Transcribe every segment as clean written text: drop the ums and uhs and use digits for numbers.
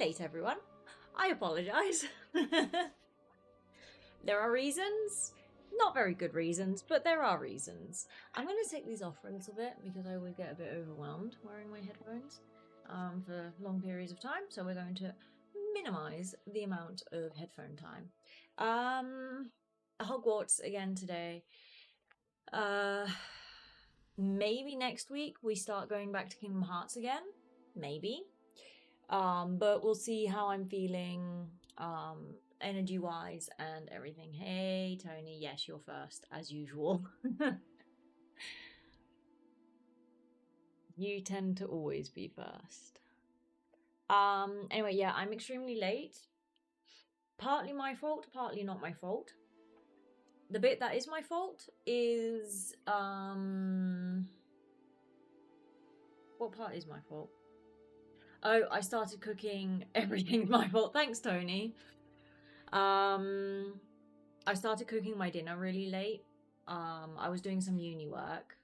Date everyone. I apologise. There are reasons. Not very good reasons, but there are reasons. I'm going to take these off for a little bit because I always get a bit overwhelmed wearing my headphones for long periods of time. So we're going to minimise the amount of headphone time. Hogwarts again today. Maybe next week we start going back to Kingdom Hearts again. Maybe. But we'll see how I'm feeling, energy wise and everything. Hey, Tony, yes, you're first, as usual. You tend to always be first. Anyway, yeah, I'm extremely late. Partly my fault, partly not my fault. The bit that is my fault is, what part is my fault? Oh, I started cooking. Everything's my fault. Thanks, Tony. I started cooking my dinner really late. I was doing some uni work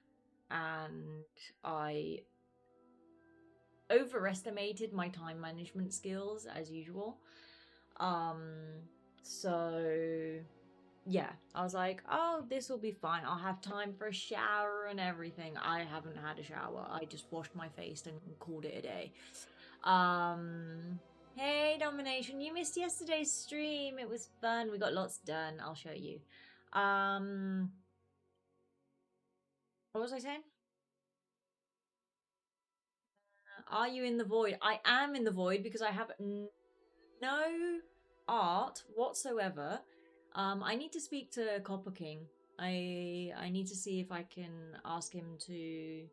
and I overestimated my time management skills as usual. So yeah, I was like, oh, this will be fine. I'll have time for a shower and everything. I haven't had a shower. I just washed my face and called it a day. Hey, Domination, you missed yesterday's stream. It was fun. We got lots done. I'll show you. What was I saying? Are you in the void? I am in the void because I have no art whatsoever. I need to speak to Copper King. I need to see if I can ask him to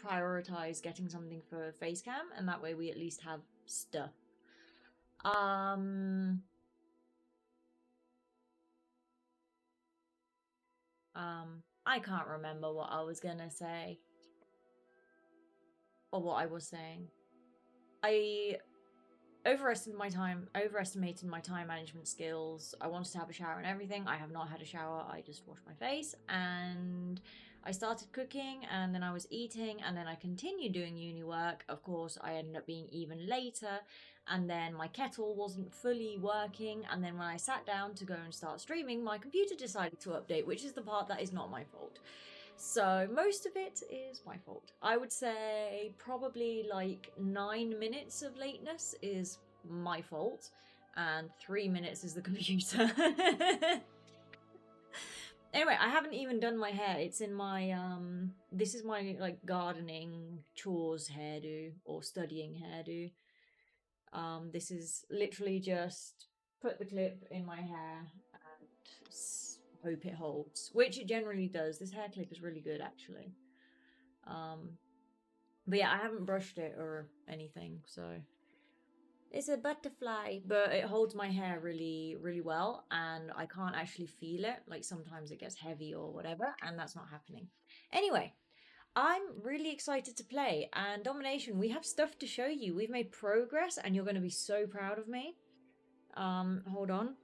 prioritize getting something for Facecam, and that way we at least have stuff. I can't remember what I was gonna say. Or what I was saying. I overestimated my time management skills. I wanted to have a shower and everything. I have not had a shower. I just washed my face and I started cooking and then I was eating and then I continued doing uni work. Of course, I ended up being even later and then my kettle wasn't fully working and then when I sat down to go and start streaming, my computer decided to update, which is the part that is not my fault. So most of it is my fault. I would say probably like 9 minutes of lateness is my fault and 3 minutes is the computer. Anyway, I haven't even done my hair. It's in my this is my like gardening chores hairdo or studying hairdo. This is literally just put the clip in my hair and hope it holds, which it generally does. This hair clip is really good actually. But yeah, I haven't brushed it or anything, so it's a butterfly, but it holds my hair really, really well, and I can't actually feel it. Like sometimes it gets heavy or whatever, and that's not happening. Anyway, I'm really excited to play, and Domination, we have stuff to show you. We've made progress, and you're going to be so proud of me. Hold on.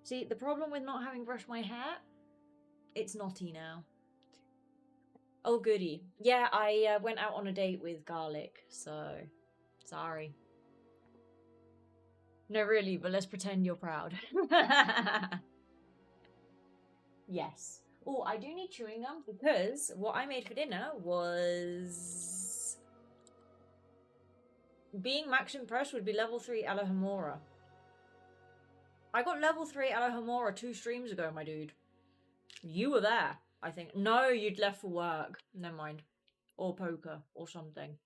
See, the problem with not having brushed my hair, it's knotty now. Oh, goody. Yeah, I went out on a date with Garlic, so sorry. No, really, but let's pretend you're proud. Yes. Oh, I do need chewing gum because what I made for dinner was... Being max impressed would be level 3 Alohomora. I got level 3 Alohomora 2 streams ago, my dude. You were there, I think. No, you'd left for work. Never mind. Or poker, or something.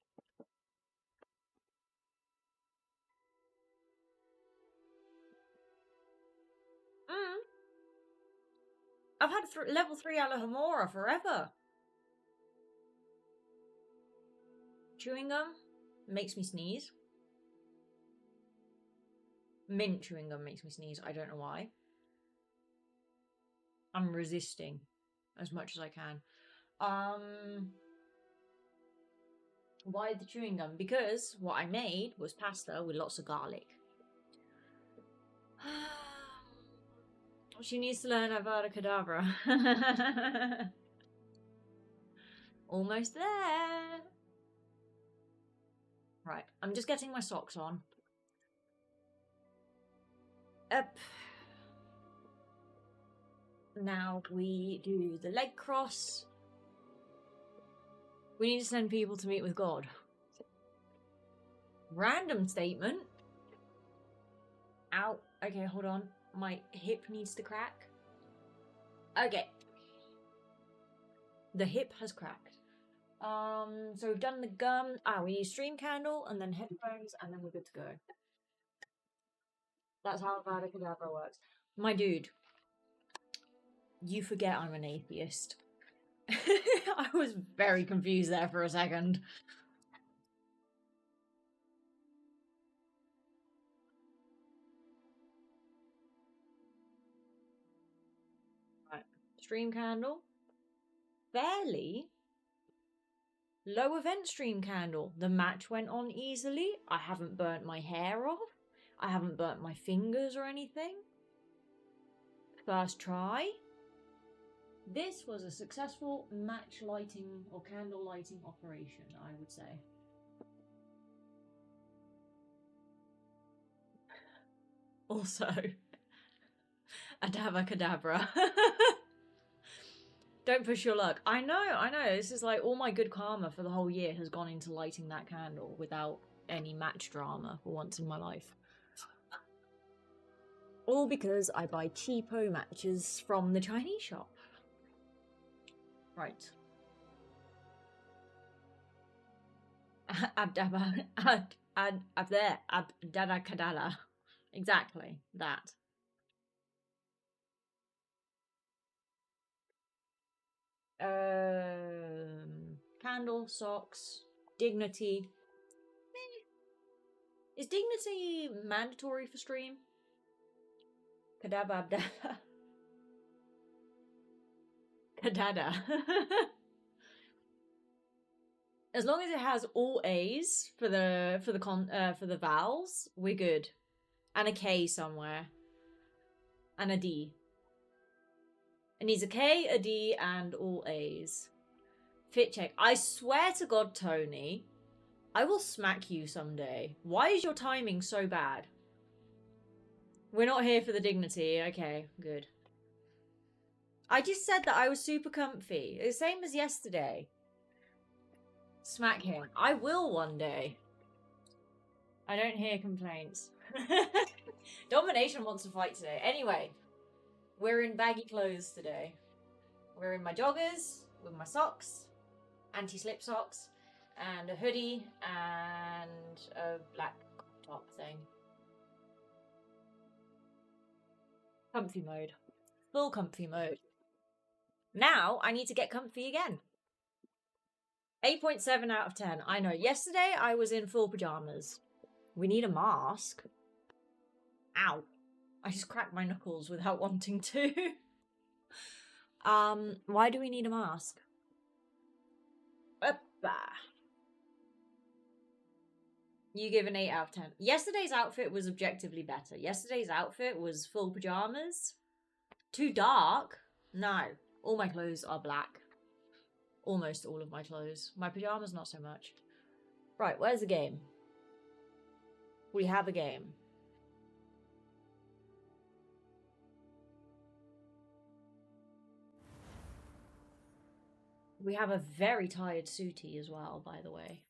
I've had level 3 Alohomora forever. Chewing gum makes me sneeze. Mint chewing gum makes me sneeze. I don't know why. I'm resisting as much as I can. Why the chewing gum? Because what I made was pasta with lots of garlic. She needs to learn Avada Kedavra. Almost there. Right, I'm just getting my socks on. Up. Now we do the leg cross. We need to send people to meet with God. Random statement. Ow. Okay, hold on. My hip needs to crack. Okay. The hip has cracked. So we've done the gum. We need stream candle and then headphones and then we're good to go. That's how Avada Kedavra works. My dude, you forget I'm an atheist. I was very confused there for a second. Right. Stream candle. Fairly low event stream candle. The match went on easily. I haven't burnt my hair off. I haven't burnt my fingers or anything. First try. This was a successful match lighting or candle lighting operation, I would say. Also, Adava Kedavra. Don't push your luck. I know. This is like all my good karma for the whole year has gone into lighting that candle without any match drama for once in my life. All because I buy cheapo matches from the Chinese shop. Right. Abdaba Abdada Kadala. Exactly that. Candle, socks, dignity. Is dignity mandatory for stream? Kadaba Abdada. Kadada. As long as it has all A's for the vowels, we're good. And a K somewhere. And a D. It needs a K, a D, and all A's. Fit check. I swear to God, Tony, I will smack you someday. Why is your timing so bad? We're not here for the dignity. Okay, good. I just said that I was super comfy. The same as yesterday. Smack him. I will one day. I don't hear complaints. Domination wants to fight today. Anyway, we're in baggy clothes today. We're in my joggers with my socks, anti-slip socks, and a hoodie and a black top thing. Comfy mode. Full comfy mode. Now I need to get comfy again. 8.7 out of 10. I know. Yesterday I was in full pajamas. We need a mask. Ow. I just cracked my knuckles without wanting to. Why do we need a mask? You give an 8 out of 10. Yesterday's outfit was objectively better. Yesterday's outfit was full pajamas. Too dark? No. All my clothes are black. Almost all of my clothes. My pajamas, not so much. Right, where's the game? We have a game. We have a very tired Sooty as well, by the way.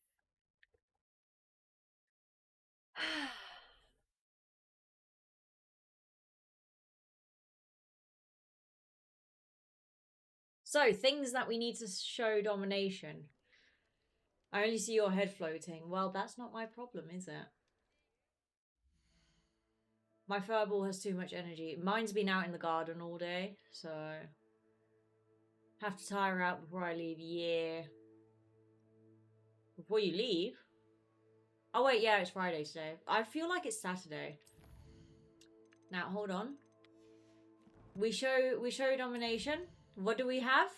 So, things that we need to show domination. I only see your head floating. Well, that's not my problem, is it? My furball has too much energy. Mine's been out in the garden all day, so... Have to tire out before I leave. Yeah. Before you leave? Oh wait, yeah, it's Friday today. I feel like it's Saturday. Now, hold on. We show domination. What do we have?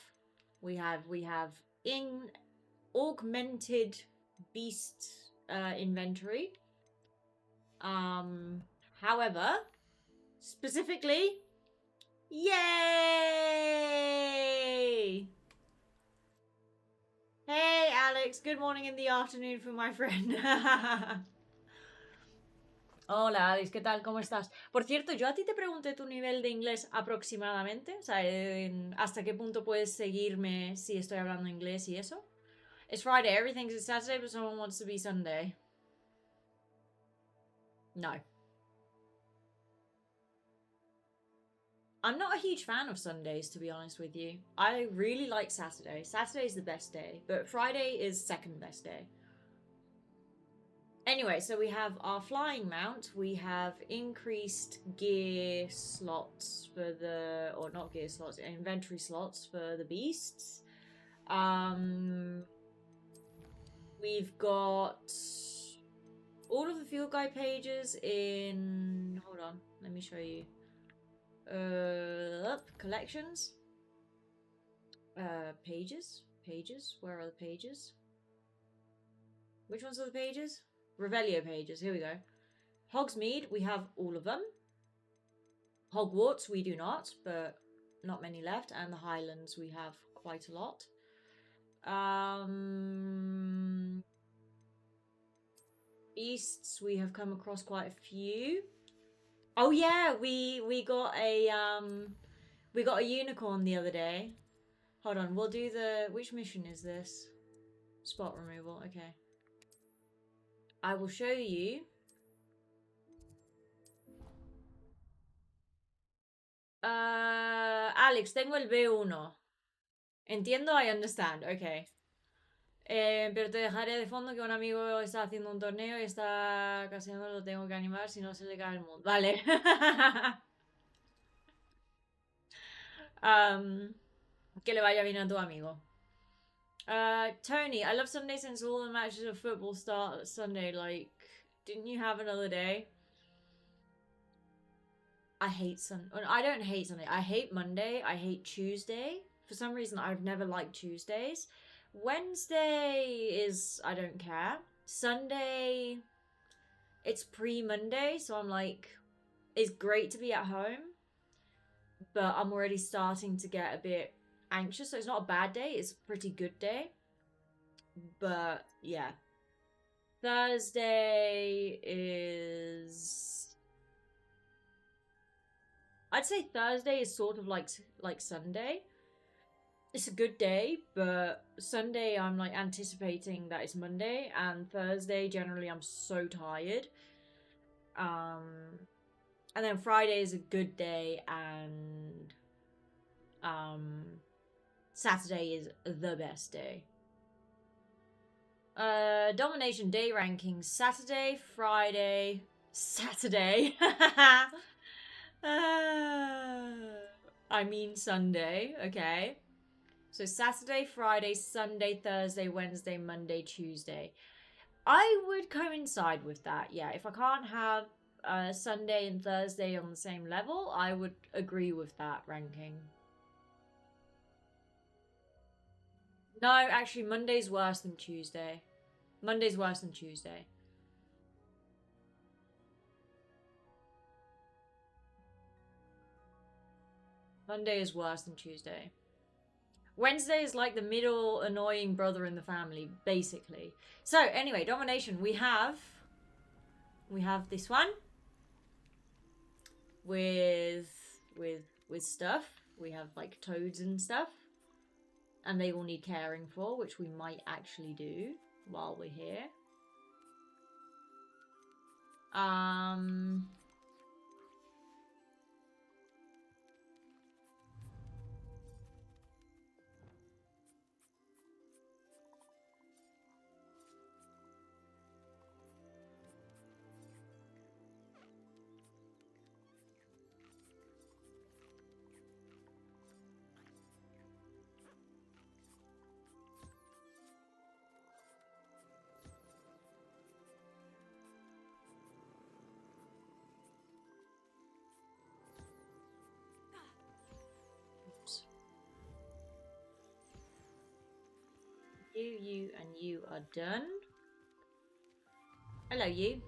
We have in augmented beast inventory. However, specifically, yay! Hey, Alex. Good morning in the afternoon for my friend. Hola, Alex. ¿Qué tal? ¿Cómo estás? Por cierto, yo a ti te pregunté tu nivel de inglés aproximadamente. O sea, ¿hasta qué punto puedes seguirme si estoy hablando inglés y eso? It's Friday. Everything's Saturday, but someone wants to be Sunday. No. I'm not a huge fan of Sundays, to be honest with you. I really like Saturday. Saturday is the best day, but Friday is second best day. Anyway, so we have our flying mount. We have increased gear slots for the, or not gear slots, inventory slots for the beasts. We've got all of the field guide pages in. Hold on, let me show you. Collections. Pages. Where are the pages? Which ones are the pages? Revelio pages. Here we go. Hogsmeade, we have all of them. Hogwarts, we do not, but not many left. And the Highlands, we have quite a lot. Beasts, we have come across quite a few. Oh yeah, we got a unicorn the other day. Hold on, we'll do the, which mission is this? Spot removal, okay. I will show you. Alex, tengo el B1. Entiendo, I understand, okay. Pero te dejaré de fondo que un amigo está haciendo un torneo y está caseando, lo tengo que animar si no se le cae el mood. Vale. Que le vaya bien a tu amigo. Tony, I love Sunday since all the matches of football start Sunday. Like, didn't you have another day? I hate Sunday. I don't hate Sunday. I hate Monday. I hate Tuesday. For some reason, I've never liked Tuesdays. Wednesday is, I don't care. Sunday, it's pre-Monday, so I'm like, it's great to be at home, but I'm already starting to get a bit anxious. So it's not a bad day. It's a pretty good day. But yeah. Thursday is, I'd say Thursday is sort of like Sunday. It's a good day, but Sunday I'm like anticipating that it's Monday, and Thursday generally I'm so tired. And then Friday is a good day, and Saturday is the best day. Domination day rankings: Saturday, Friday, Saturday. I mean Sunday, okay. So Saturday, Friday, Sunday, Thursday, Wednesday, Monday, Tuesday. I would coincide with that, yeah. If I can't have Sunday and Thursday on the same level, I would agree with that ranking. No, actually, Monday's worse than Tuesday. Monday's worse than Tuesday. Monday is worse than Tuesday. Wednesday is like the middle annoying brother in the family, basically. So anyway, domination. We have this one with stuff. We have like toads and stuff, and they all need caring for, which we might actually do while we're here. You, and you are done. Hello, you.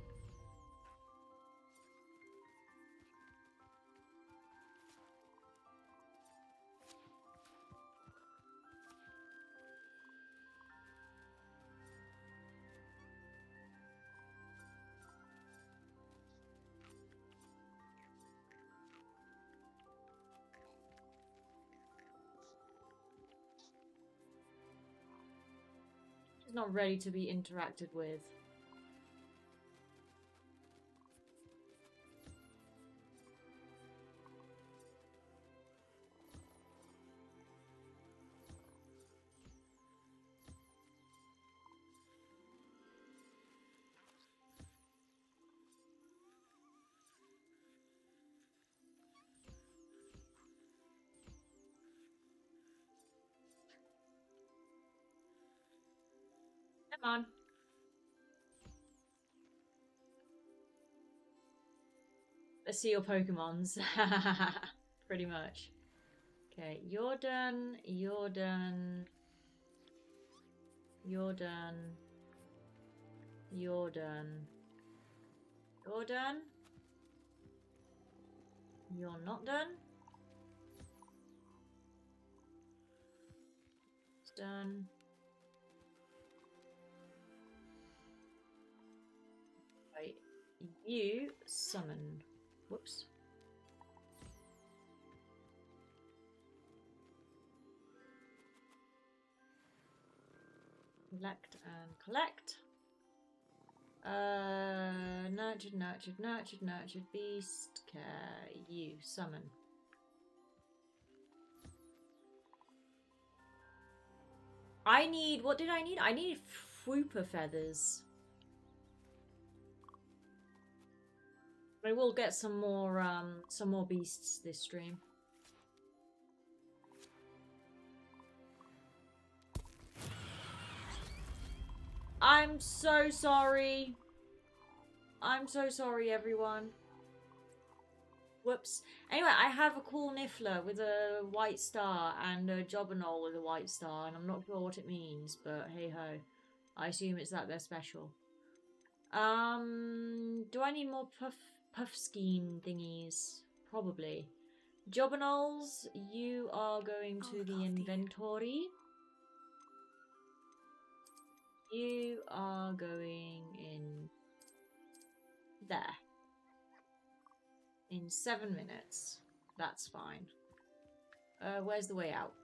It's not ready to be interacted with. Come on. Let's see your Pokemons. Pretty much. Okay, you're done. You're done. You're done. You're done. You're done. You're not done. It's done. Right. You summon. Whoops. Collect and collect. Nurtured, nurtured, nurtured, nurtured. Beast care. You summon. I need. What did I need? I need Fwooper feathers. I will get some more beasts this stream. I'm so sorry. I'm so sorry, everyone. Whoops. Anyway, I have a cool Niffler with a white star and a Jobberknoll with a white star, and I'm not sure what it means, but hey ho. I assume it's that they're special. Do I need more Puffskein thingies? Probably. Jobberknolls, you are going to the inventory. You are going in there. In 7 minutes. That's fine. Where's the way out?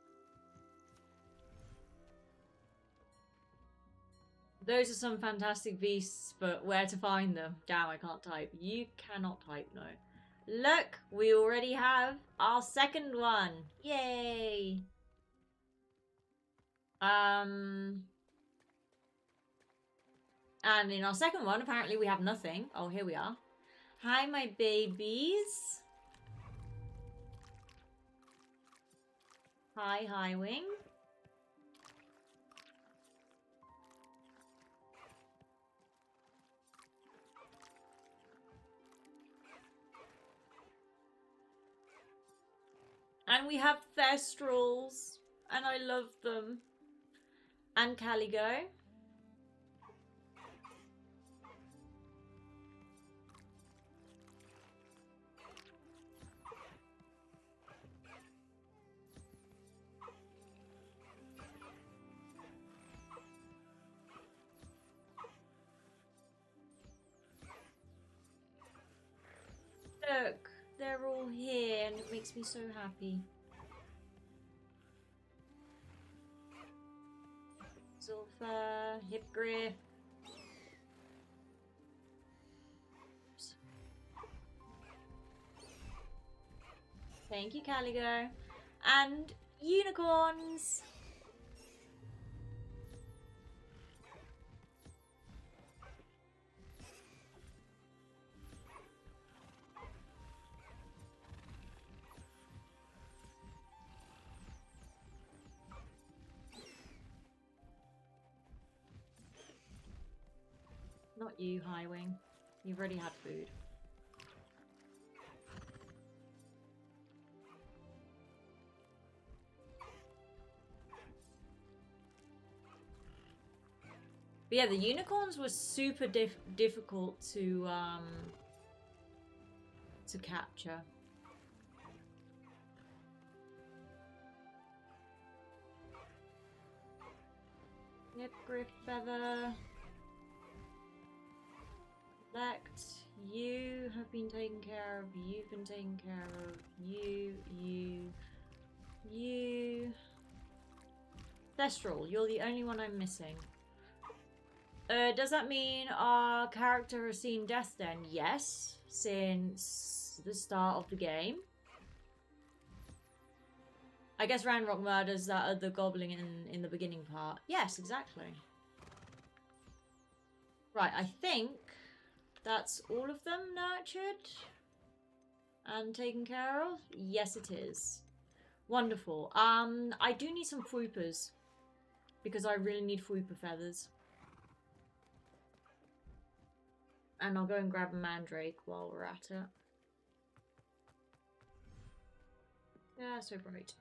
Those are some fantastic beasts, but where to find them? Damn, I can't type. You cannot type, no. Look, we already have our second one. Yay! And in our second one, apparently we have nothing. Oh, here we are. Hi, my babies. Hi, Highwing. And we have Thestrals, and I love them. And Caligo. Look, they're all here and it makes me so happy. Zulfa, Hippogriff. Thank you, Caligo. And unicorns. Not you, Highwing. You've already had food. But yeah, the unicorns were super difficult to capture. Hippogriff feather. Collect. You have been taken care of. You've been taken care of. You. Thestral, you're the only one I'm missing. Does that mean our character has seen death then? Yes, since the start of the game. I guess Ranrock murders that other goblin in the beginning part. Yes, exactly. Right, I think that's all of them nurtured and taken care of. Yes, it is. Wonderful. I do need some fwooopers because I really need fwooper feathers. And I'll go and grab a mandrake while we're at it. Yeah, so bright.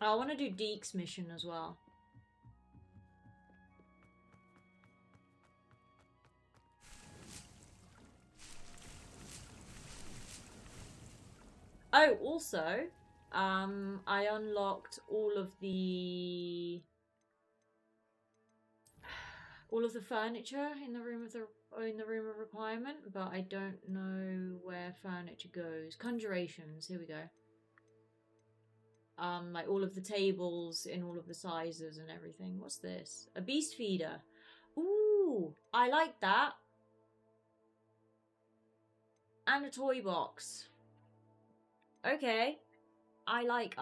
I want to do Deke's mission as well. Oh, also, I unlocked all of the furniture in the room of requirement, but I don't know where furniture goes. Conjurations, here we go. Like all of the tables in all of the sizes and everything. What's this? A beast feeder. Ooh, I like that. And a toy box. Okay. I like.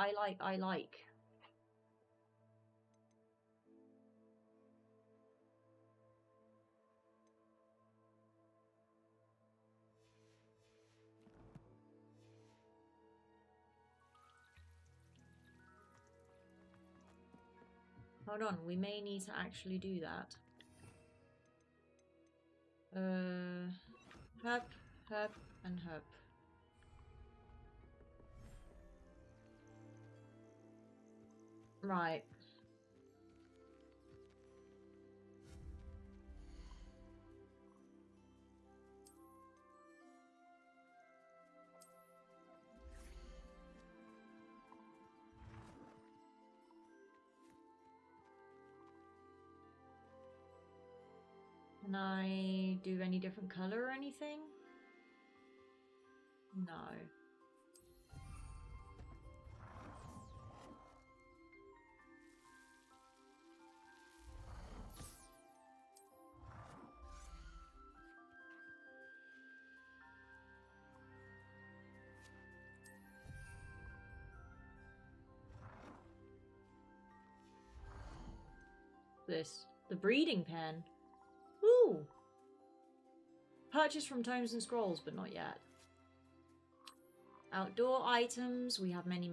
Hold on, we may need to actually do that. Herb, and herb. Right. Can I do any different color or anything? No. This. The breeding pen. Ooh! Purchased from Tomes and Scrolls, but not yet. Outdoor items. We have many.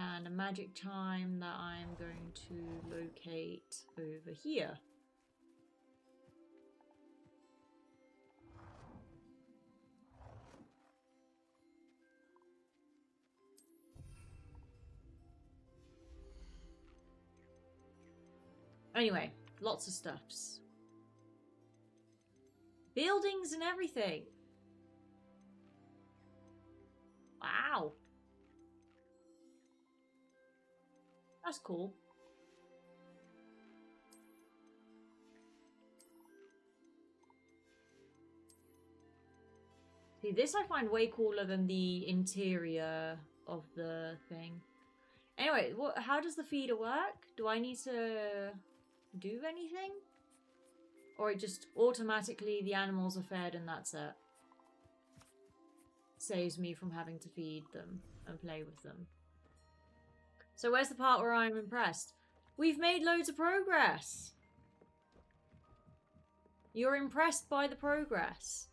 And a magic chime that I'm going to locate over here. Anyway, lots of stuffs. Buildings and everything. Wow. That's cool. See, this I find way cooler than the interior of the thing. Anyway, how does the feeder work? Do I need to do anything? Or it just automatically the animals are fed and that's it? Saves me from having to feed them and play with them. So where's the part where I'm impressed? We've made loads of progress. You're impressed by the progress.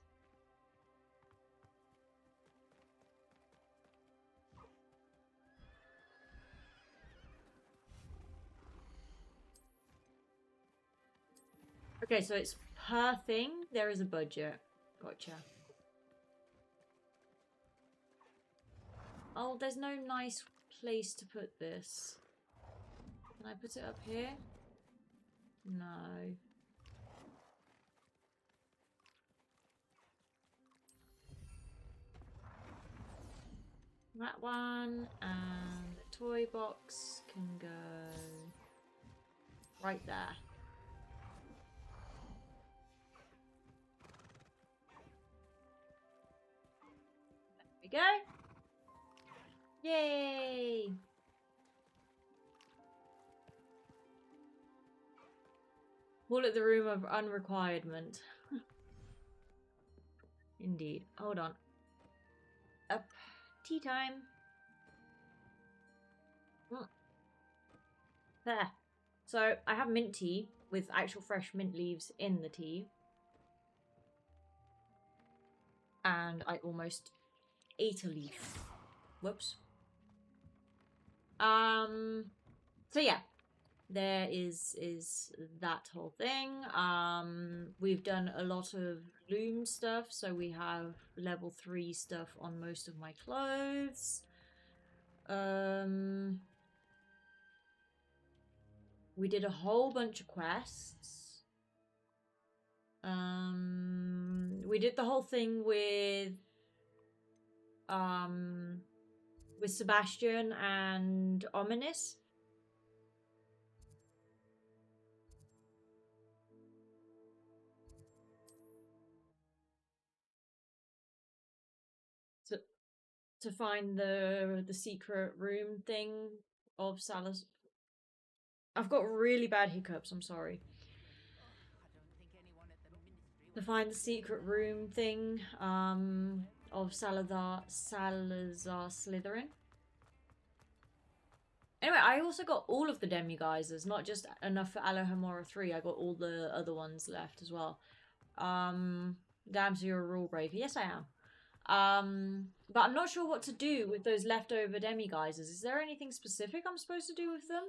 Okay, so it's per thing. There is a budget. Gotcha. Oh, there's no nice place to put this. Can I put it up here? No. That one, and the toy box can go right there. There we go. Yay! Call it the room of unrequiredment. Indeed. Hold on. Up. Tea time. There. So I have mint tea with actual fresh mint leaves in the tea. And I almost ate a leaf. Whoops. So yeah. There is that whole thing. We've done a lot of loom stuff, so we have level 3 stuff on most of my clothes. We did a whole bunch of quests. We did the whole thing with Sebastian and Ominous. To find the secret room thing of Salazar. I've got really bad hiccups, I'm sorry. To find the secret room thing of Salazar Slytherin. Anyway, I also got all of the Demiguisers, not just enough for Alohomora 3. I got all the other ones left as well. Damn, so you're a rule breaker. Yes, I am. But I'm not sure what to do with those leftover Demiguisers. Is there anything specific I'm supposed to do with them?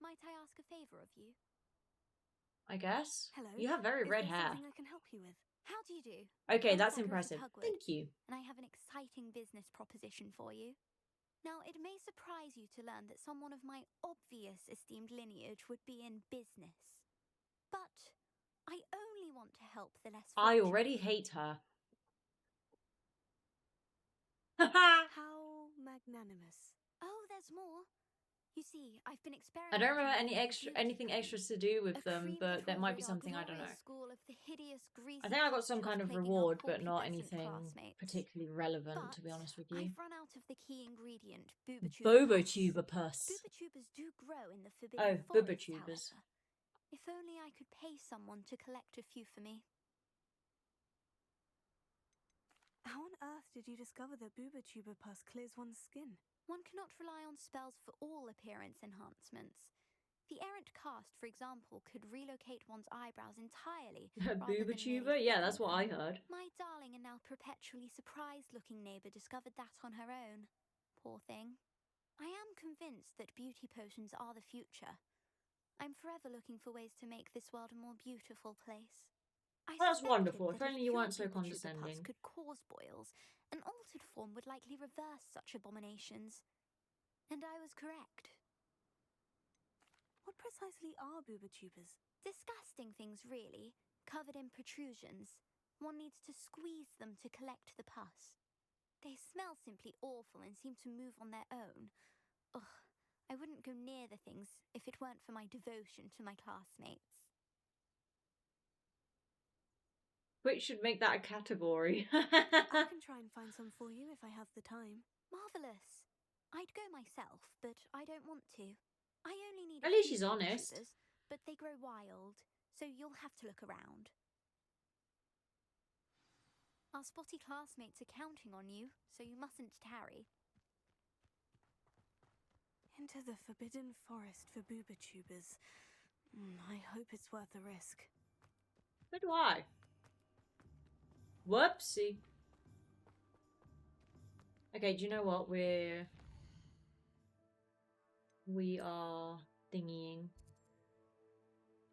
Might I ask a favor of you? I guess. Hello. You have very red hair. Something I can help you with? How do you do? Okay, that's impressive. Thank you. And I have an exciting business proposition for you. Now, it may surprise you to learn that someone of my obvious esteemed lineage would be in business. But I only want to help the less fortunate. I already hate her. How magnanimous. Oh, there's more. You see, I've been experimenting. I don't remember anything extra to do with them, but there might be something I don't know. I think I got some kind of reward, but not anything particularly relevant, to be honest with you. I've run out of the key ingredient, Bobotuber pus. Bubotubers do grow in the forbidden forest, Bubotubers. If only I could pay someone to collect a few for me. How on earth did you discover that Bubatuber pus clears one's skin? One cannot rely on spells for all appearance enhancements. The errant cast, for example, could relocate one's eyebrows entirely. Bubatuber? Yeah, that's what I heard. My darling and now perpetually surprised-looking neighbour discovered that on her own. Poor thing. I am convinced that beauty potions are the future. I'm forever looking for ways to make this world a more beautiful place. That's wonderful. If only you weren't so condescending. Could cause boils. An altered form would likely reverse such abominations. And I was correct. What precisely are Bubotubers? Disgusting things, really. Covered in protrusions. One needs to squeeze them to collect the pus. They smell simply awful and seem to move on their own. Ugh, I wouldn't go near the things if it weren't for my devotion to my classmates. Which should make that a category. I can try and find some for you if I have the time. Marvellous. I'd go myself, but I don't want to. I only need At least she's honest. But they grow wild, so you'll have to look around. Our spotty classmates are counting on you, so you mustn't tarry. Into the forbidden forest for Bubotubers. I hope it's worth the risk. So do I. Whoopsie. Okay, do you know what? We are thingying.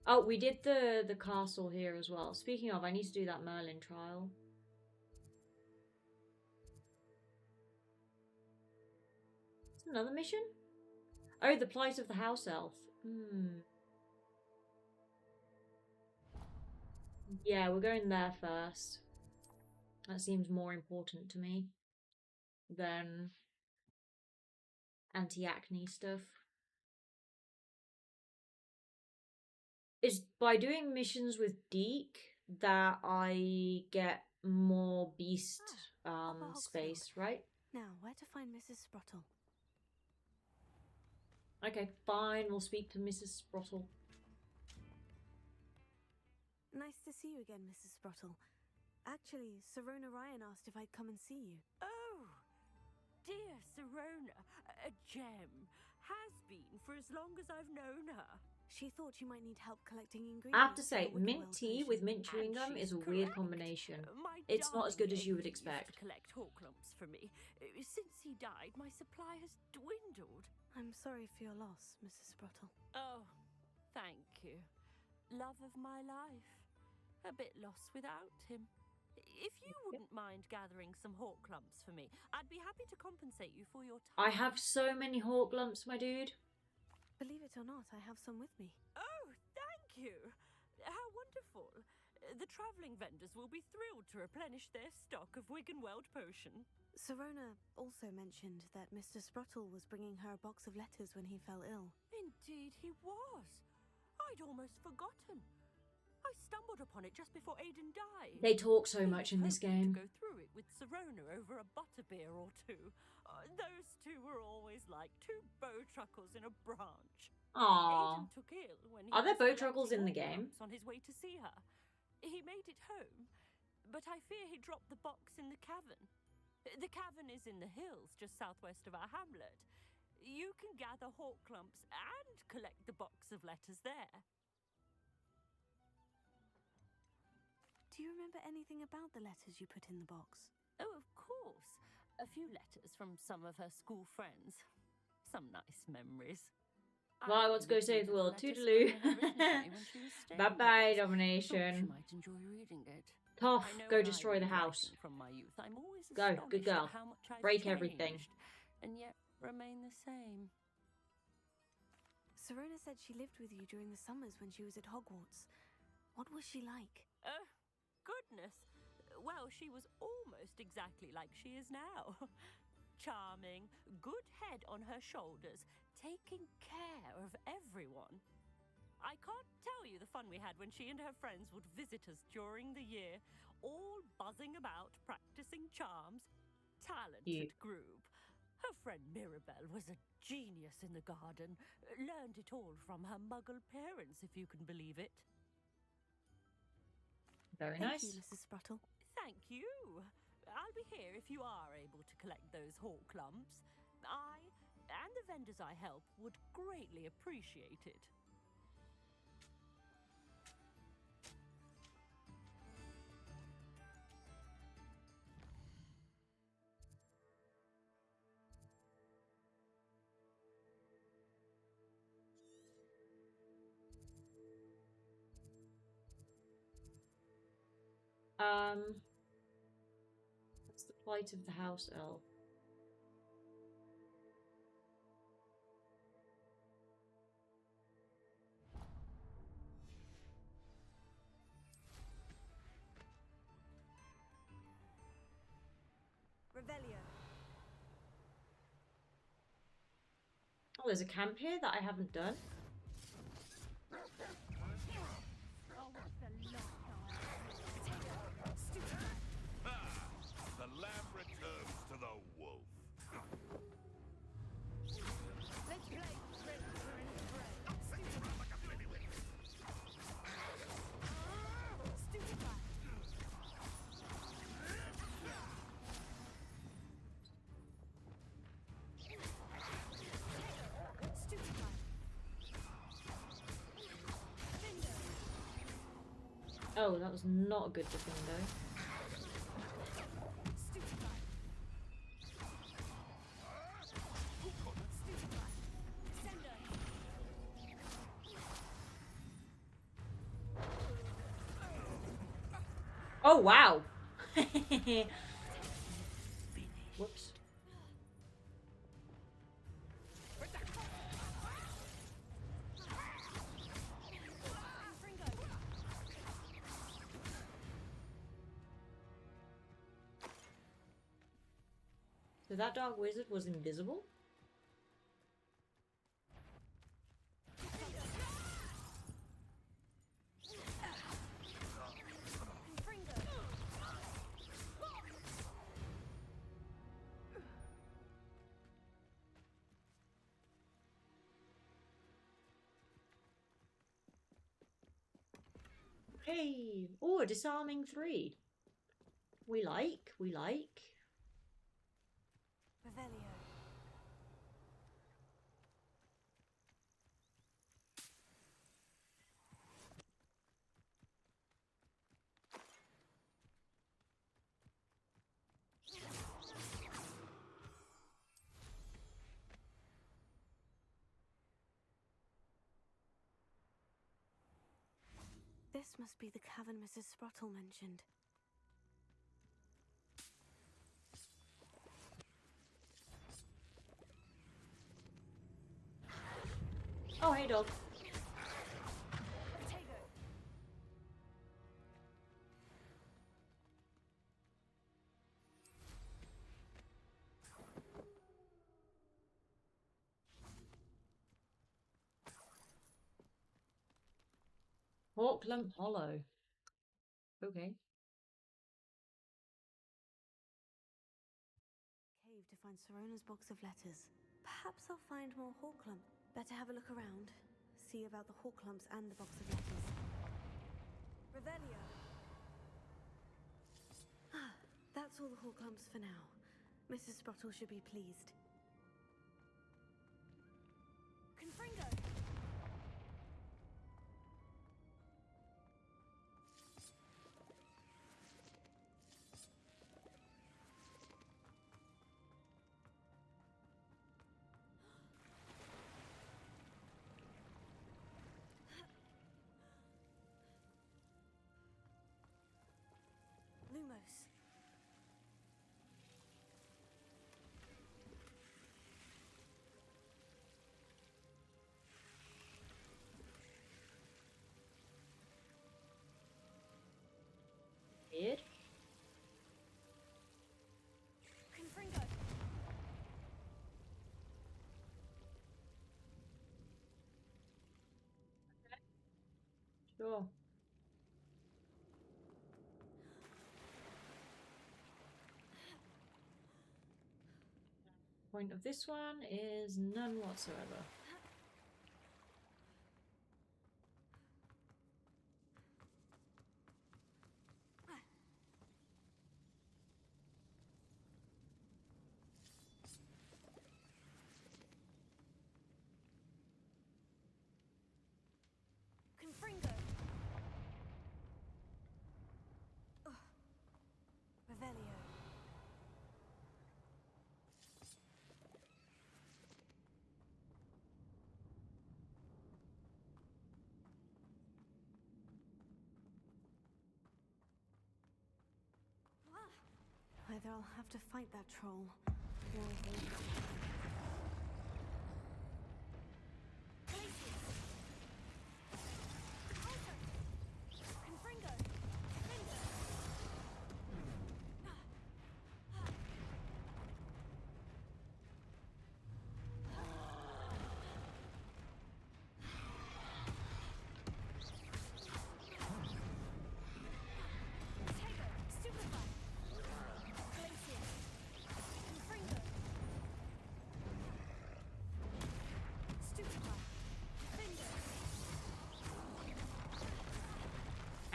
Oh, we did the castle here as well. Speaking of, I need to do that Merlin trial. It's another mission? Oh, the plight of the house elf. Yeah, we're going there first. That seems more important to me than anti-acne stuff. It's by doing missions with Deke that I get more beast Upper Hogsfield. space, right? Now, where to find Mrs. Sprottle? Okay, fine, we'll speak to Mrs. Sprottle. Nice to see you again, Mrs. Sprottle. Actually, Sirona Ryan asked if I'd come and see you. Oh, dear Sirona, a gem. Has been for as long as I've known her. She thought you might need help collecting ingredients. I have to for say, the mint Wickerwell tea potion. with mint chewing And gum she's is a weird correct. combination. My It's not as good as you would darling Amy expect. used to collect Hawklumps for me. Since he died, my supply has dwindled. I'm sorry for your loss, Mrs. Sprottle. Oh, thank you. Love of my life. A bit lost without him. If you wouldn't mind gathering some Hawklumps for me, I'd be happy to compensate you for your time. I have so many hawk lumps, my dude. Believe it or not, I have some with me. Oh, thank you. How wonderful. The travelling vendors will be thrilled to replenish their stock of Wiggenweld potion. Sirona also mentioned that Mr. Sprottle was bringing her a box of letters when he fell ill. Indeed he was. I'd almost forgotten. I stumbled upon it just before Aidan died. They talk so He much in was this hoping game. to go through it with Sirona over a butterbeer or two. Those two were always like two bowtruckles in a branch. Aww. Aidan took ill when he Are there was bowtruckles collecting in the game? Hawklumps on his way to see her. He made it home, but I fear he dropped the box in the cavern. The cavern is in the hills just southwest of our hamlet. You can gather Hawklumps and collect the box of letters there. Do you remember anything about the letters you put in the box? Oh, of course. A few letters from some of her school friends. Some nice memories. Well, I want to go save the world. Toodaloo. Bye-bye, domination. She might enjoy reading it. Tough, I know go when I destroy the read house. writing from my youth, I'm always Go, good astonished girl. at how much I've Break changed, everything. and yet remain the same. Sirona said she lived with you during the summers when she was at Hogwarts. What was she like? Oh, goodness. Well, she was almost exactly like she is now. Charming, good head on her shoulders, taking care of everyone. I can't tell you the fun we had when she and her friends would visit us during the year, all buzzing about, practicing charms. Talented group. Her friend Mirabelle was a genius in the garden. Learned it all from her muggle parents, if you can believe it. Very Thank nice. you, Mrs. Sprottle. Thank you. I'll be here if you are able to collect those Hawklumps. I and the vendors I help would greatly appreciate it. What's the plight of the house elf? Revelio. Oh, there's a camp here that I haven't done. The lamb returns to the wolf. Let's play Oh, that was not a good defendo. Oh, wow. Whoops. So that dark wizard was invisible? Hey! Oh, a disarming 3. We like. Revelio. This must be the cavern Mrs. Sprottle mentioned. Oh, hey, dog. Potato. Hawklump Hollow. Okay. Cave to find Sorona's box of letters. Perhaps I'll find more Hawklump. Better have a look around. See about the Hawklumps and the box of letters. Revelio. Ah, that's all the Hawklumps for now. Mrs. Sprottle should be pleased. Confringo! Lumos. Weird. Confringo. Sure. Point of this one is none whatsoever. Confringo. Revelio. Either I'll have to fight that troll, or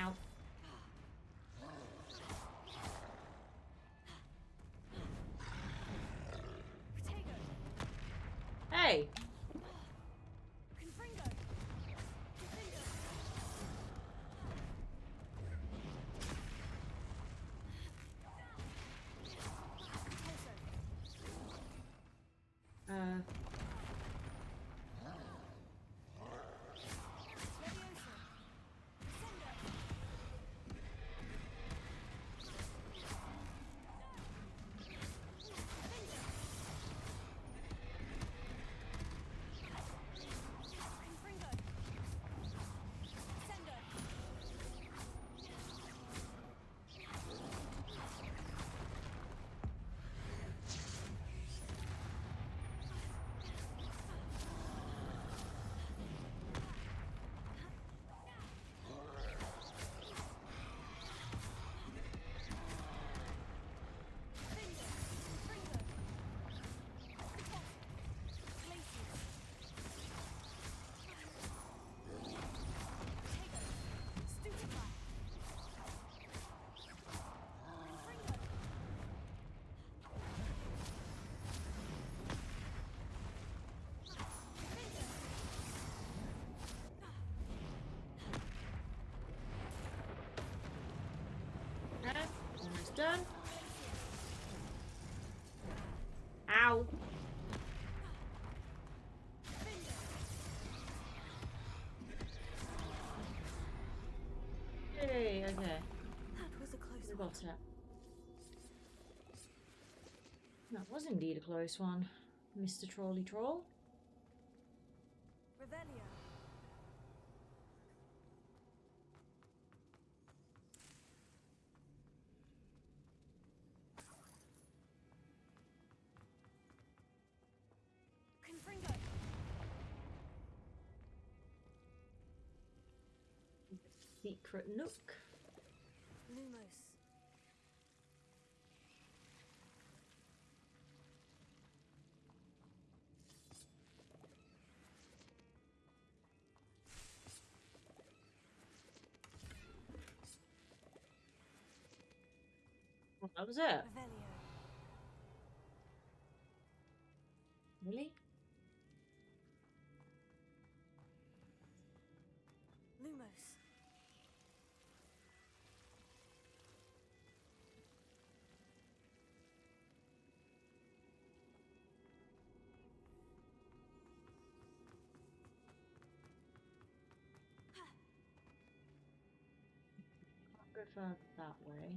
Ow. Hey! done. Ow. Hey, okay. That was a close We one. got it. That was indeed a close one, Mr. Trolley Troll. Revelio. Confringo. Secret nook. Lumos. Well, that was it. Revelio. Really? Lumos. Can't go further that way.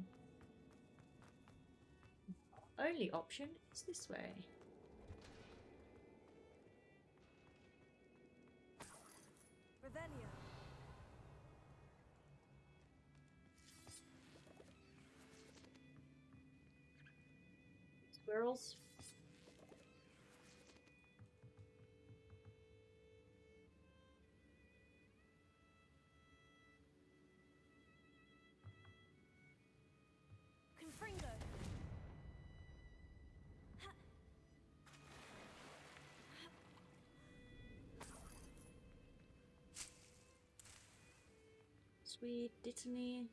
Only option is this way. Revelio. Squirrels. Confringo. Sweet Dittany.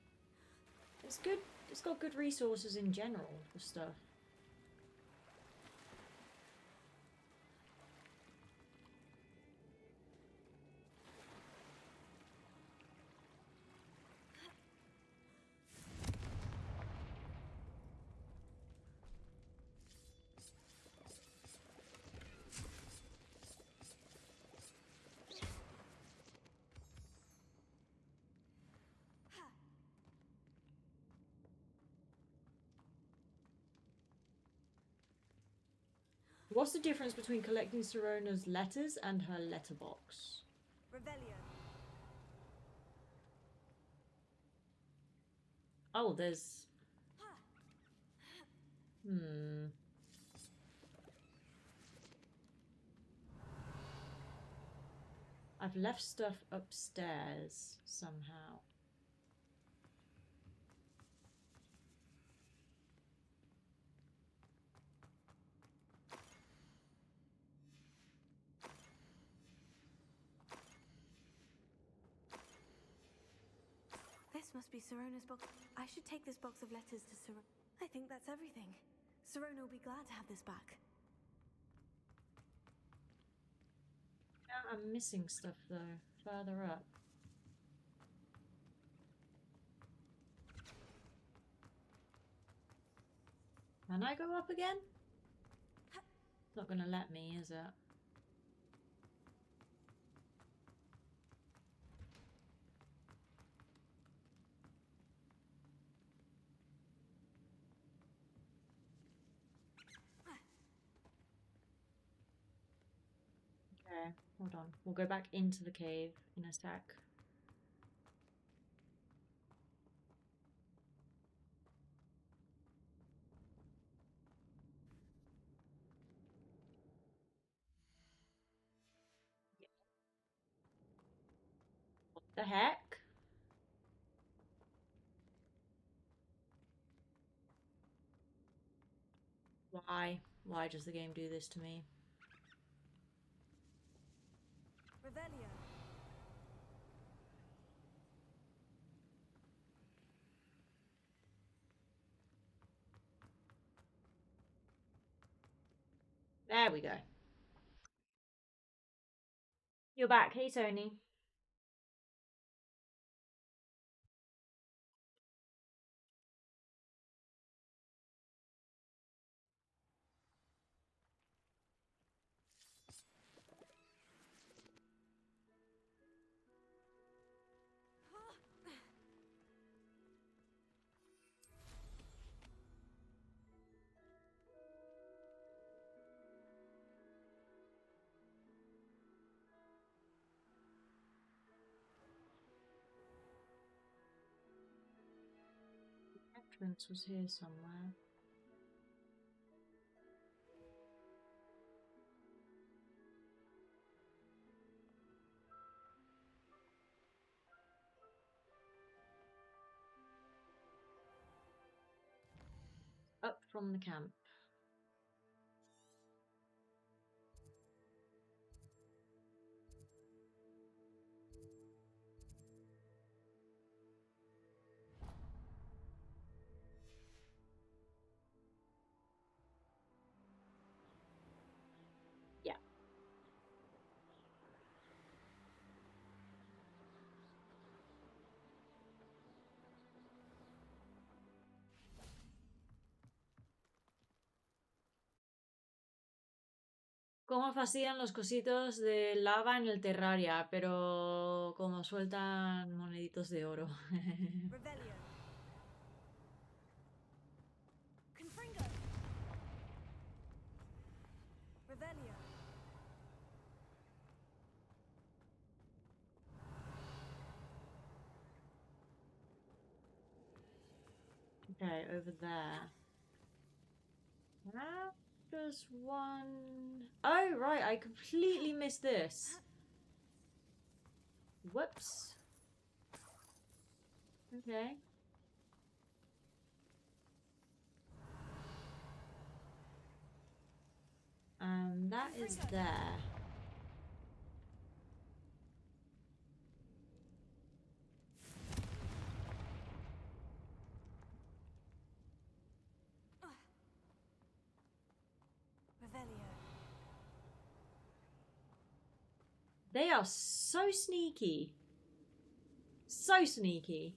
It's good. It's got good resources in general for stuff. What's the difference between collecting Sirona's letters and her letterbox? Revelio. Oh, there's... Hmm. I've left stuff upstairs somehow. This must be Sirona's box. I should take this box of letters to Sirona. I think that's everything. Sirona will be glad to have this back. Yeah, I'm missing stuff though, further up. Can I go up again? It's not gonna let me, is it? Okay, hold on. We'll go back into the cave in a sec. What the heck? Why? Why does the game do this to me? Revelio. There we go. You're back. Hey, Tony. entrance was here somewhere. Up from the camp. Yeah. Cómo fastidian los cositos de lava en el Terraria, pero como sueltan moneditos de oro. Revelio. Confringo. Revelio. Okay, over there. How does one... Oh, right, I completely missed this. Whoops. Okay. That is there. Revelio. They are so sneaky. So sneaky.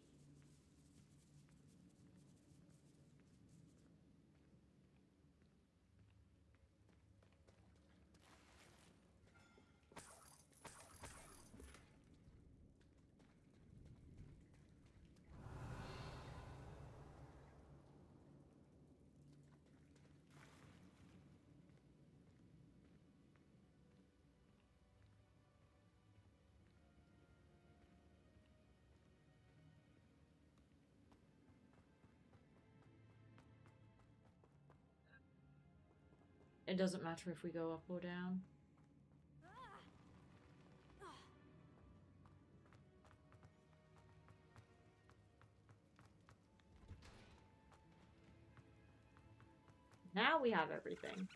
It doesn't matter if we go up or down. Now we have everything.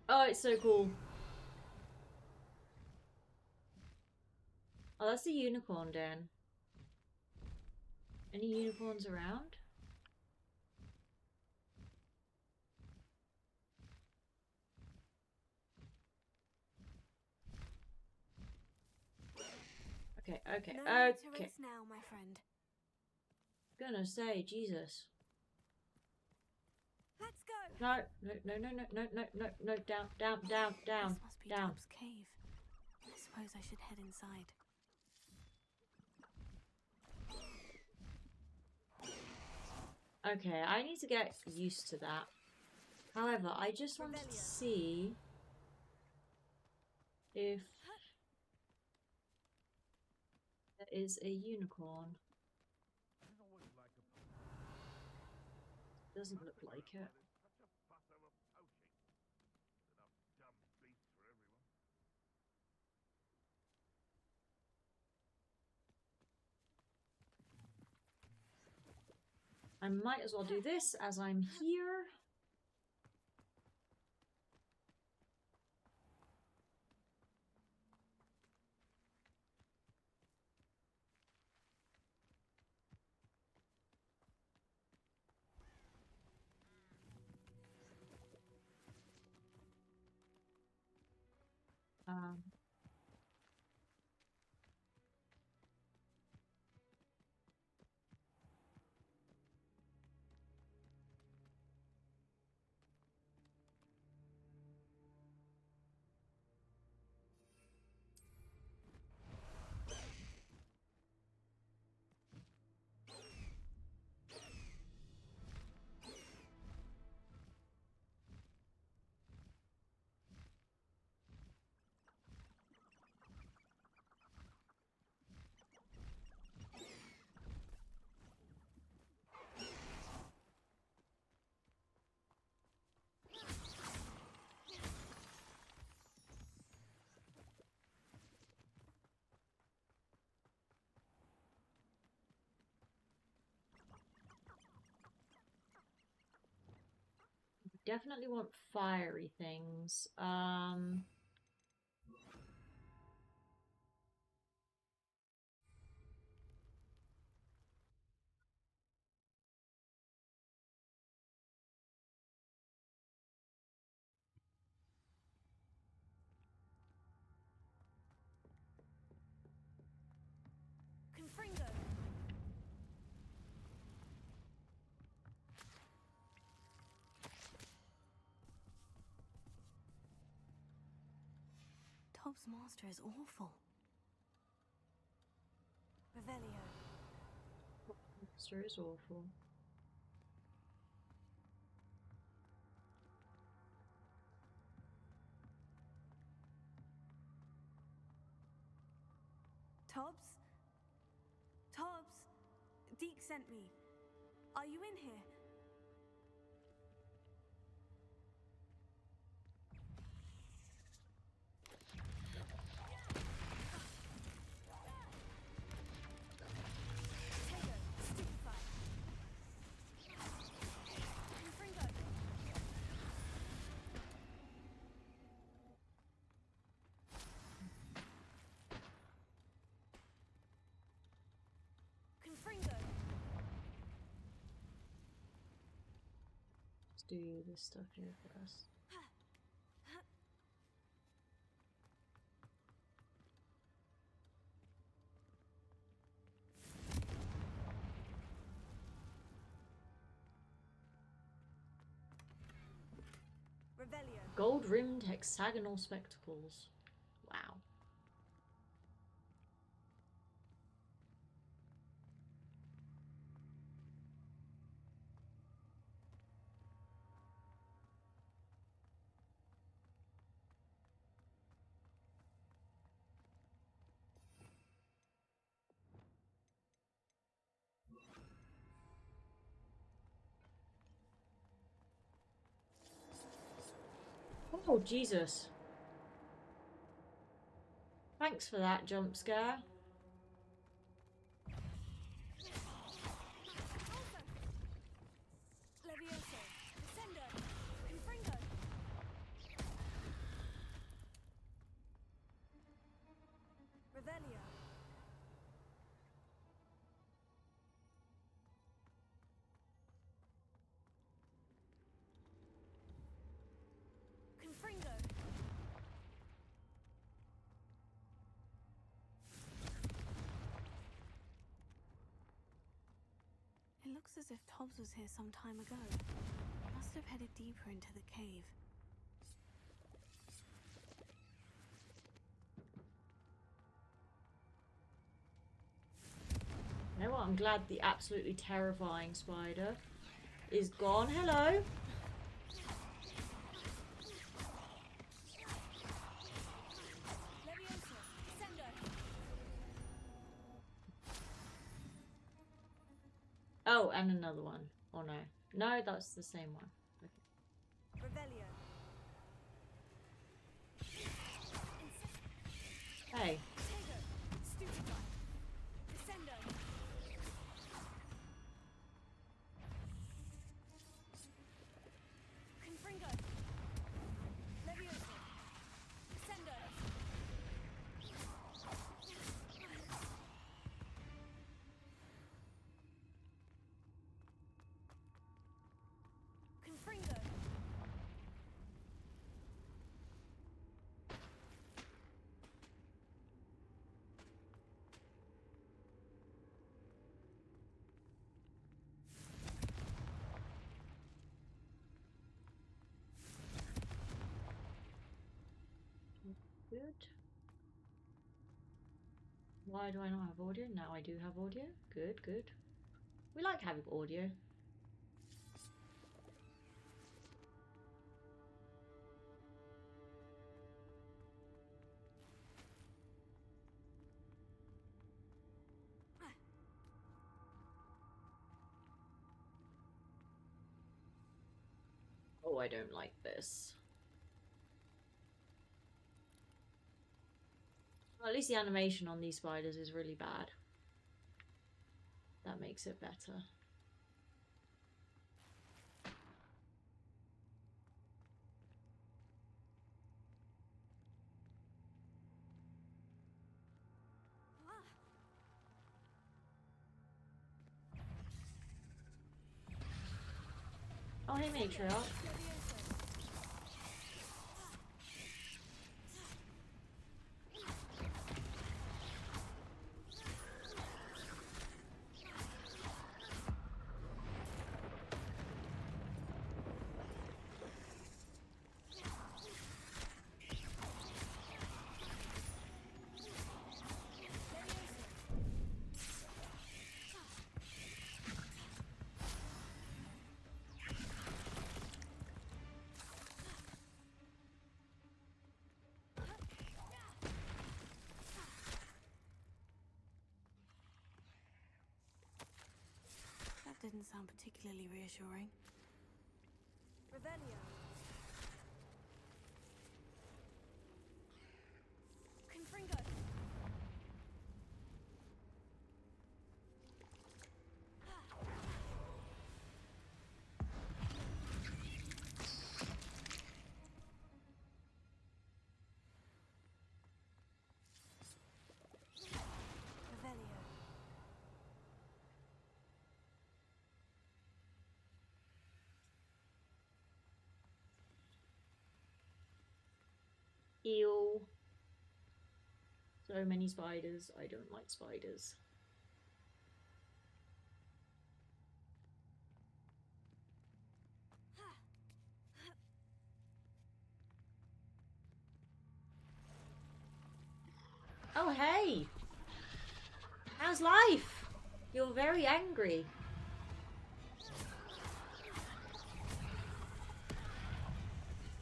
Oh, it's so cool. Oh, that's a unicorn den. Any unicorns around? Okay, okay, No need to okay. race now, my friend. Gonna say, Jesus. Let's go. No, no, down, down, This must be down. Dob's cave. I suppose I should head inside. Okay, I need to get used to that. However, I just wanted to see if there is a unicorn. Doesn't look like it. I might as well do this as I'm here. Um, definitely want fiery things. Confringo! Tob's master is awful. Revelio. Monster is awful. Tobbs? Tobbs? Deke sent me. Are you in here? Potato, stupefy. Confringo. Confringo. Let's do this stuff here first. Revelio. Gold-rimmed hexagonal spectacles. Wow. Oh, Jesus. Thanks for that jump scare. Levioso. Descendo. Confringo. Revelio. Confringo. It looks as if Tobbs was here some time ago. Must have headed deeper into the cave. You know what? I'm glad the absolutely terrifying spider is gone. Hello. Levioso. Descendo. Oh, and another one. Oh no. No, that's the same one. Okay. Revelio. Hey. Potato. Stupefy. Descendo. Confringo. Levioso. Descendo. Confringo. Good. Why do I not have audio? Now I do have audio. Good, good. We like having audio. Oh, I don't like this. Well, at least the animation on these spiders is really bad. That makes it better. Oh, hey, Matriarch. That didn't sound particularly reassuring. Revelio. Confringo. Revelio. Ew. So many spiders. I don't like spiders. Oh, hey! How's life? You're very angry.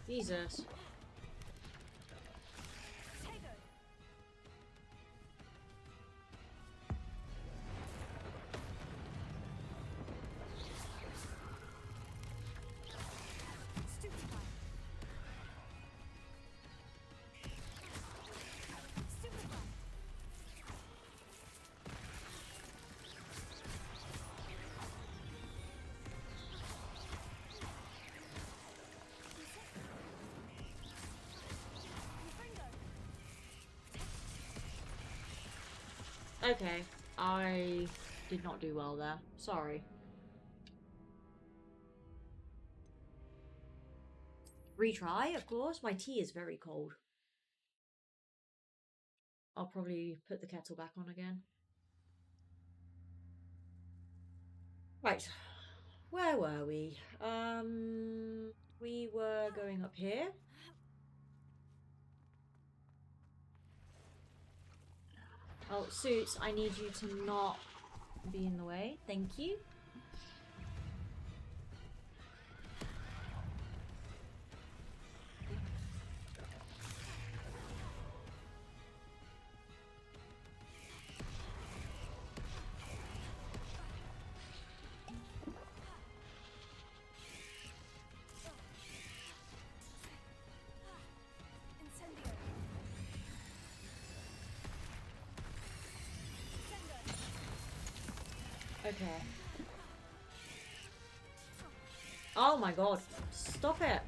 Jesus. Okay, I did not do well there. Sorry. Retry, of course. My tea is very cold. I'll probably put the kettle back on again. Right. Where were we? We were going up here. Oh, Suits, I need you to not be in the way. Thank you. Okay. Oh my god. Stop it.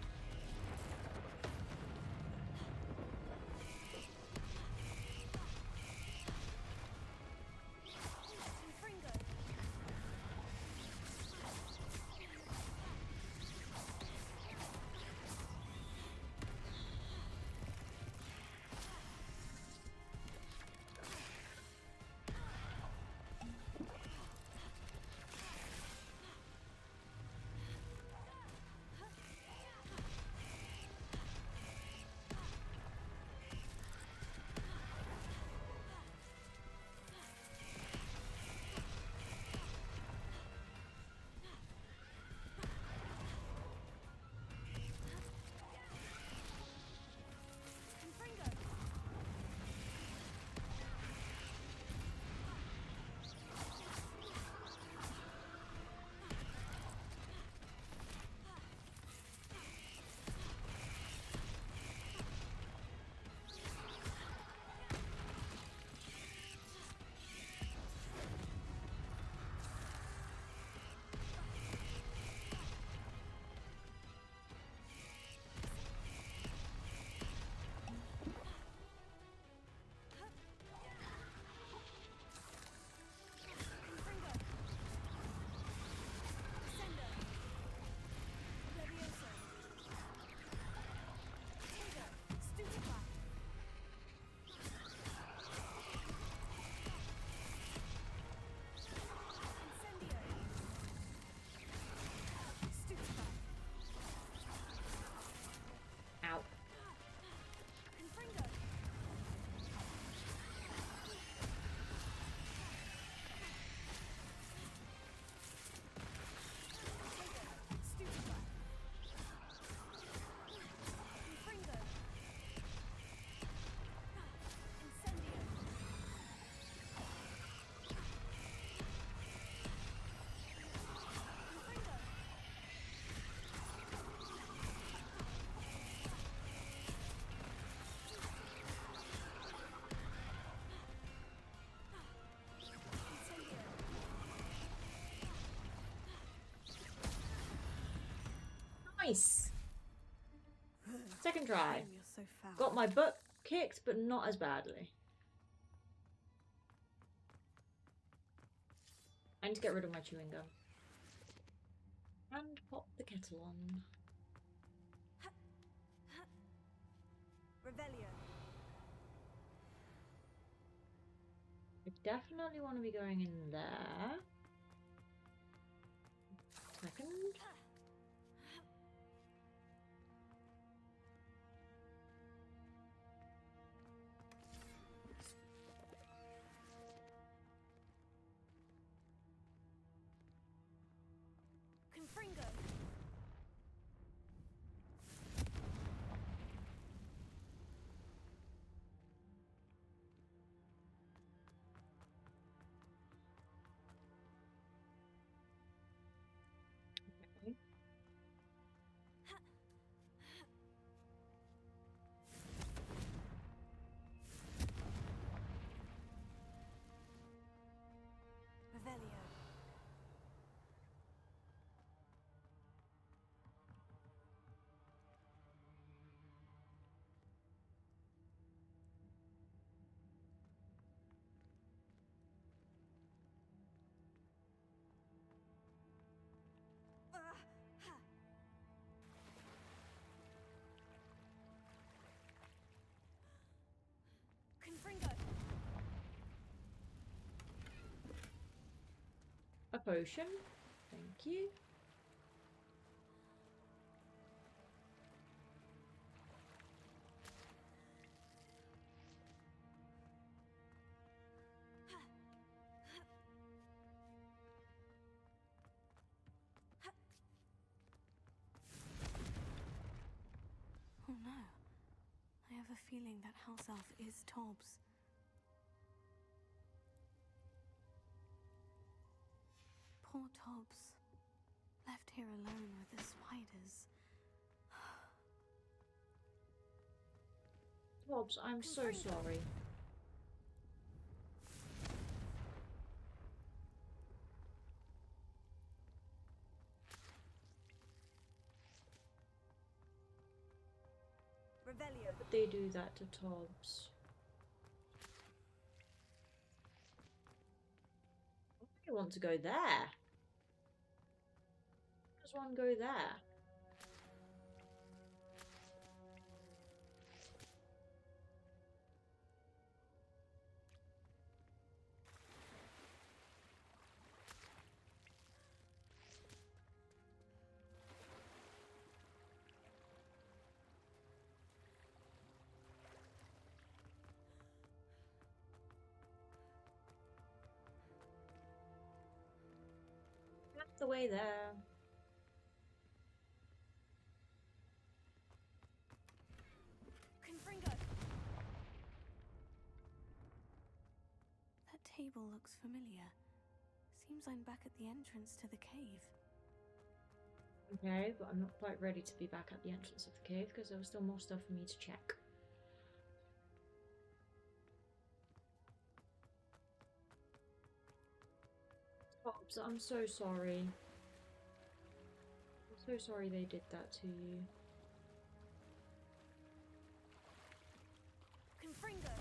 Nice. Second try. Damn, you're so foul. Got my butt kicked, but not as badly. I need to get rid of my chewing gum. And pop the kettle on. Revelio. I definitely want to be going in there. Second. Confringo. Okay. Revelio. Confringo. A potion. Thank you. Oh no. I have a feeling that house elf is Tobbs. Poor Tobbs. Left here alone with the spiders. Tobbs, I'm so sorry. Revelio. But they do that to Tobbs. I want to go there. Does one go there? That's the way there. Confringo. That table looks familiar. Seems I'm back at the entrance to the cave. Okay, but I'm not quite ready to be back at the entrance of the cave because there was still more stuff for me to check. Tobbs, I'm so sorry. I'm so sorry they did that to you. Confringo.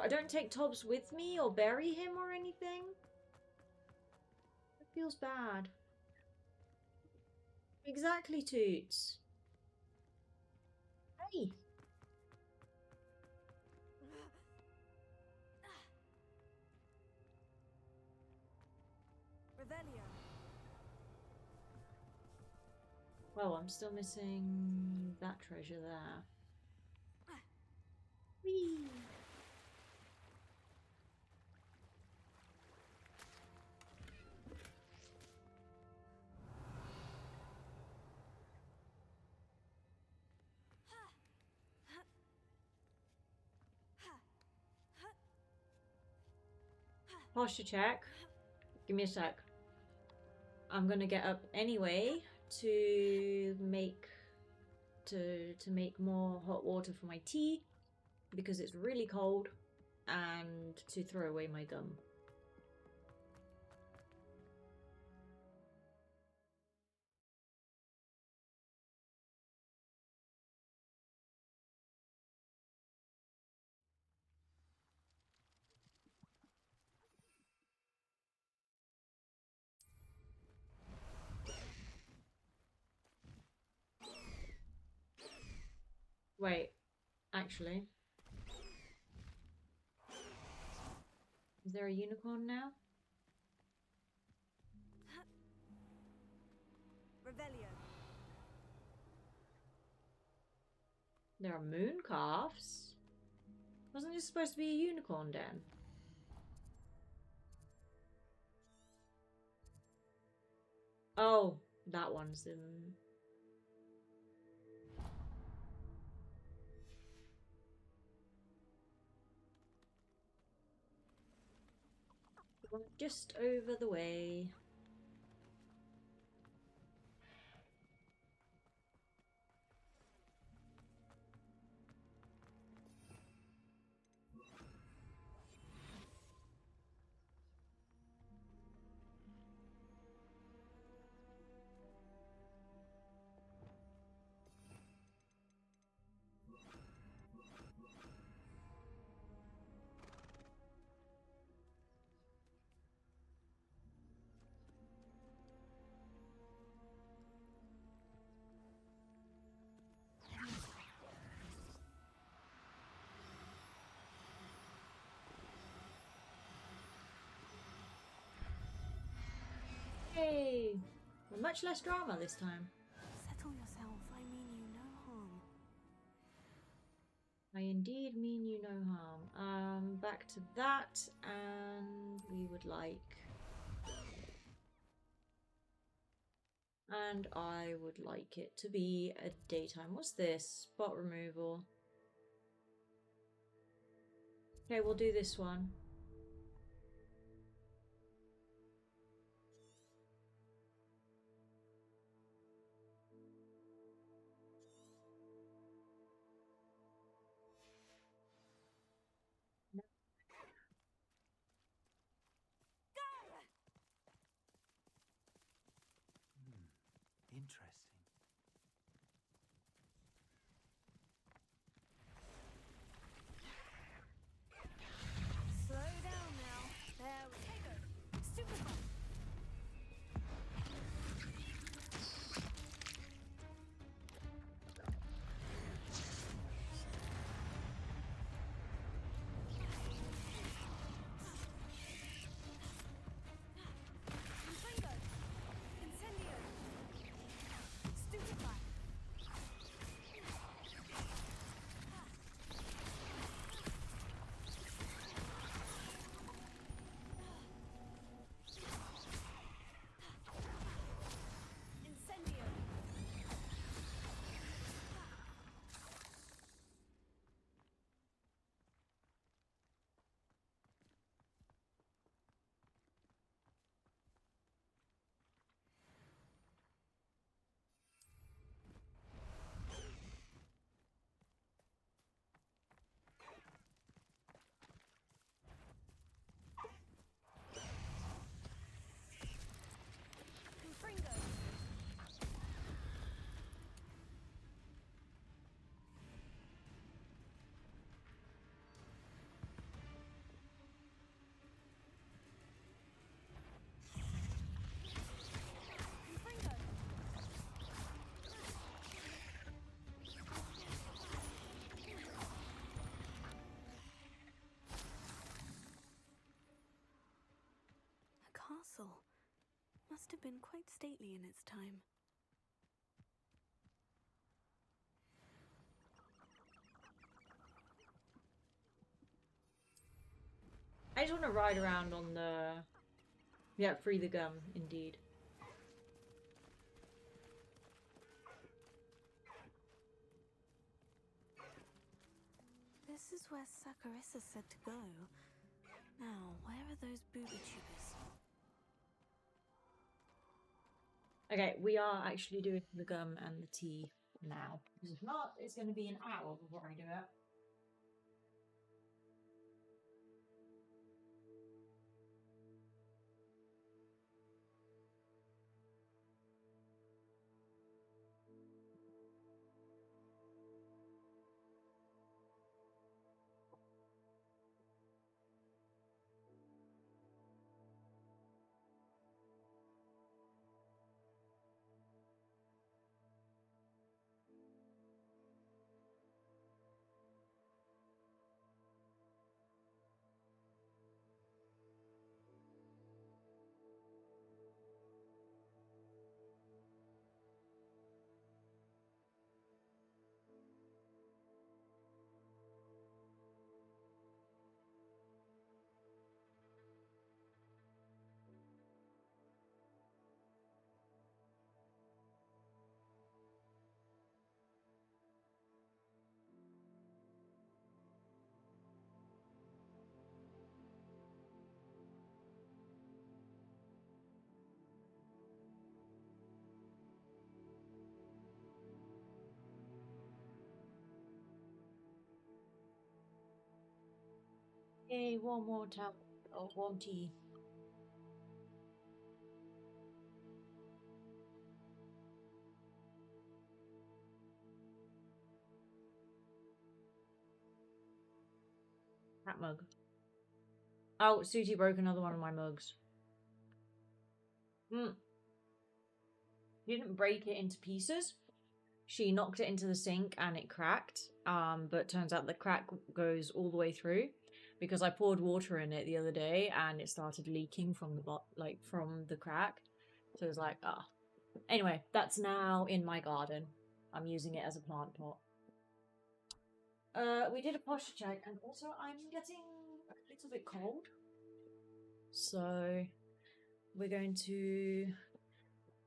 I don't take Tobbs with me or bury him or anything. It feels bad. Exactly, Toots. Hey. Revelio. Well, I'm still missing that treasure there. Whee! Posture check. Give me a sec. I'm gonna get up anyway to make more hot water for my tea because it's really cold, and to throw away my gum. Wait, actually. Is there a unicorn now? Revelio. There are moon calves. Wasn't this supposed to be a unicorn den? Oh, that one's the... just over the way. Hey! Well, much less drama this time. Settle yourself. I mean you no harm. I indeed mean you no harm. Back to that, and we would like... And I would like it to be a daytime. What's this? Spot removal. Okay, we'll do this one. Interesting. Slow down now. There we go. Super fun. Incendio. Incendio. Stupefy. Incendio. Confringo. Confringo. A castle. Must have been quite stately in its time. I just want to ride around on the... Yeah, free the gum, indeed. This is where Saccharissa said to go. Now, where are those booby tubers? Okay, we are actually doing the gum and the tea now. Because if not, it's going to be an hour before I do it. Yay, one more tap. Oh, one tea. That mug. Oh, Susie broke another one of my mugs. She didn't break it into pieces. She knocked it into the sink and it cracked. But turns out the crack goes all the way through because I poured water in it the other day and it started leaking from the from the crack. So it was like, ah. Anyway, that's now in my garden. I'm using it as a plant pot. We did a posture check and also I'm getting a little bit cold. So we're going to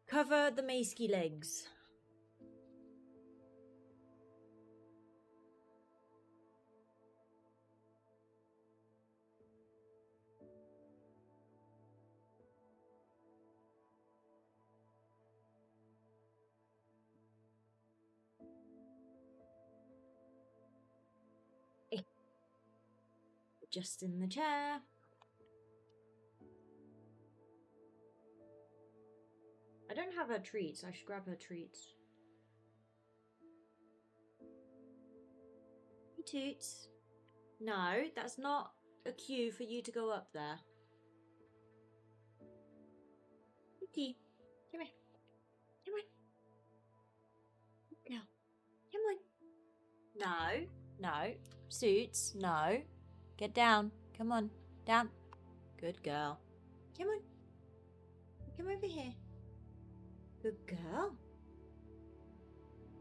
cover the Meiskie legs. Just in the chair. I don't have her treats. I should grab her treats. Hey, Toots. No, that's not a cue for you to go up there. Kitty, come here. Come on. Girl, come on. No, no. Suits, no. Get down. Come on. Down. Good girl. Come on. Come over here. Good girl.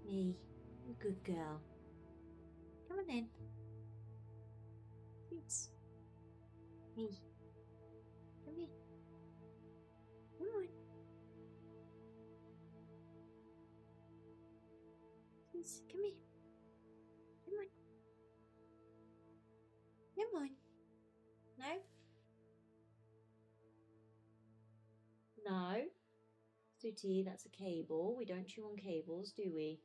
Me. Good girl. Come on in. Suits. Me. Come here. Come on. Suits, come here. Come on. Come on. No? No. Sooty, that's a cable. We don't chew on cables, do we?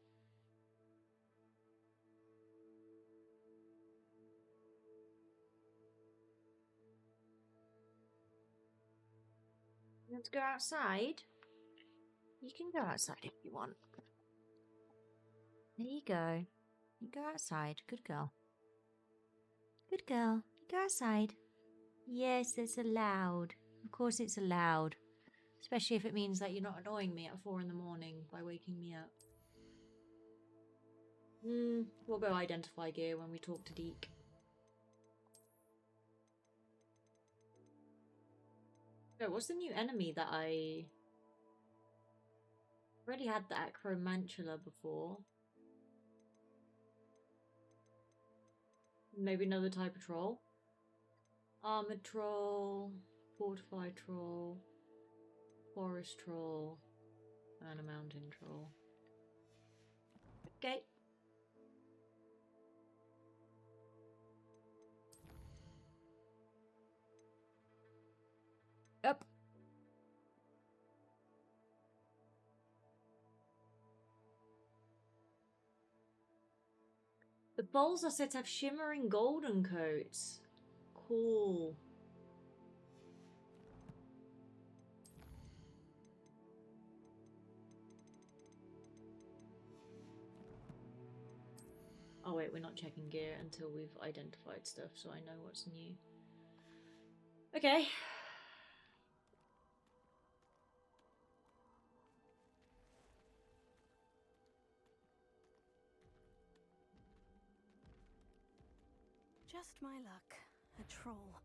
You want to go outside? You can go outside if you want. There you go. You go outside. Good girl. Good girl. Go outside. Yes, it's allowed. Of course it's allowed. Especially if it means that you're not annoying me at 4 in the morning by waking me up. We'll go identify gear when we talk to Deke. So what's the new enemy that I... already had the Acromantula before. Maybe another type of troll. Armored troll, fortified troll, forest troll, and a mountain troll. Okay. Up. The bowls are said to have shimmering golden coats. Cool. Oh wait, we're not checking gear until we've identified stuff, so I know what's new. Okay. Just my luck. A troll.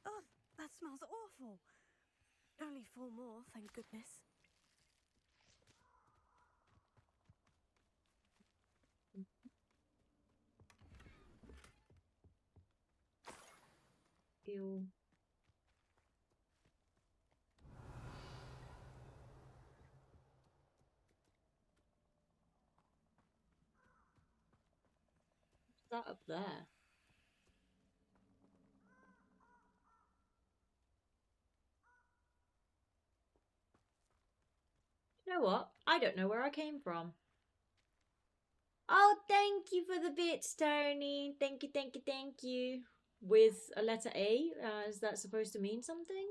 Oh, that smells awful. Only 4 more, thank goodness. Ew. What's that up there? You know what? I don't know where I came from. Oh, thank you for the bits, Tony. Thank you, thank you, thank you. With a letter A, is that supposed to mean something?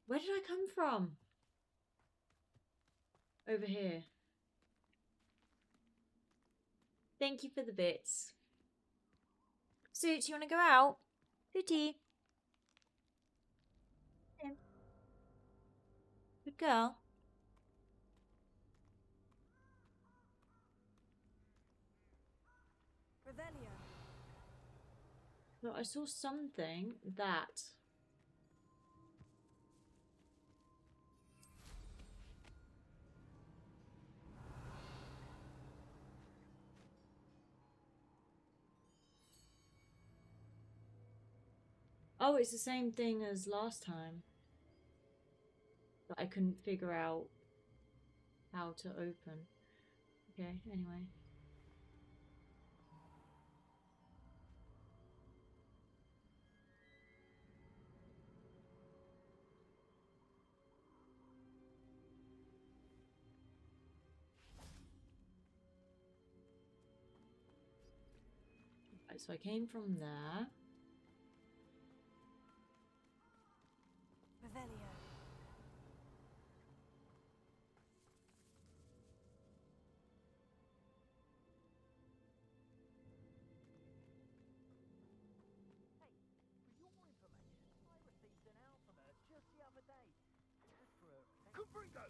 Where did I come from? Over here. Thank you for the bits. Suits, you want to go out? Sooty. Good girl. Revelio. So I saw something that... Oh, it's the same thing as last time. But I couldn't figure out how to open. Okay, anyway. Right, so I came from there. Revelio. Confringo!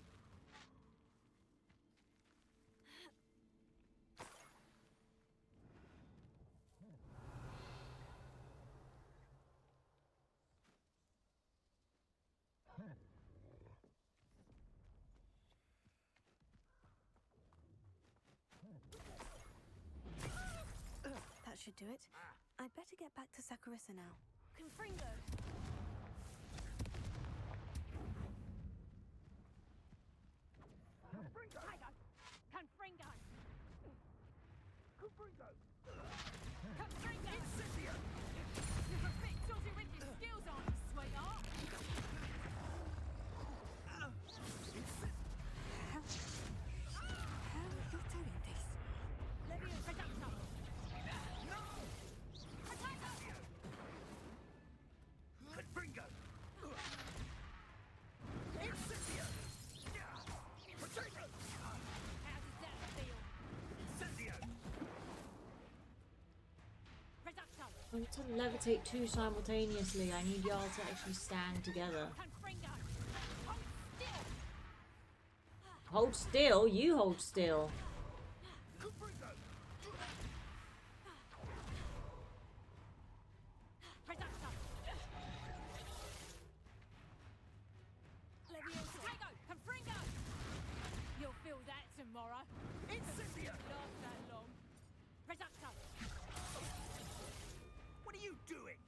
That should do it. I'd better get back to Sakurissa now. Confringo! Confringo! Confringo! Confringo! Confringo! Incendio! You're a bit dodgy with your skills, aren't you, sweetheart? How are you doing this? Reducto! Confringo! Incendio! Potato! How does that feel? Incendio! Reducto! I want to levitate two simultaneously. I need y'all to actually stand together. Confringo! Hold still! Hold still? You hold still. Confringo! Reducto! Potato! Confringo! You'll feel that tomorrow. Incendio! Last that long. Reducto! What are you doing?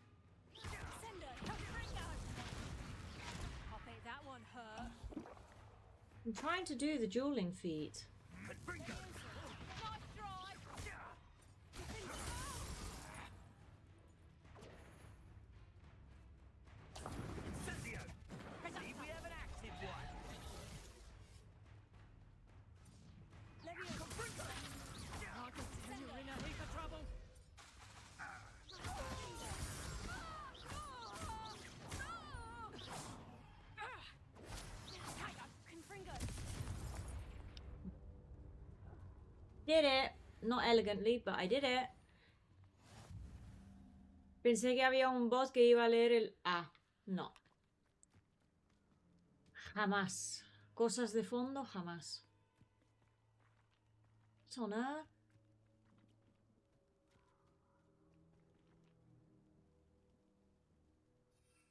Sender! Confringo! I bet that one hurt. I'm trying to do the dueling feat. Confringo! Nice drive! Incendio! Reducto! We have an active one! Confringo! I can tell you're in a heap of trouble. Confringo! Did it. Not elegantly, but I did it. Pensé que había un bot que iba a leer el... Ah, no. Jamás. Cosas de fondo, jamás. What on earth?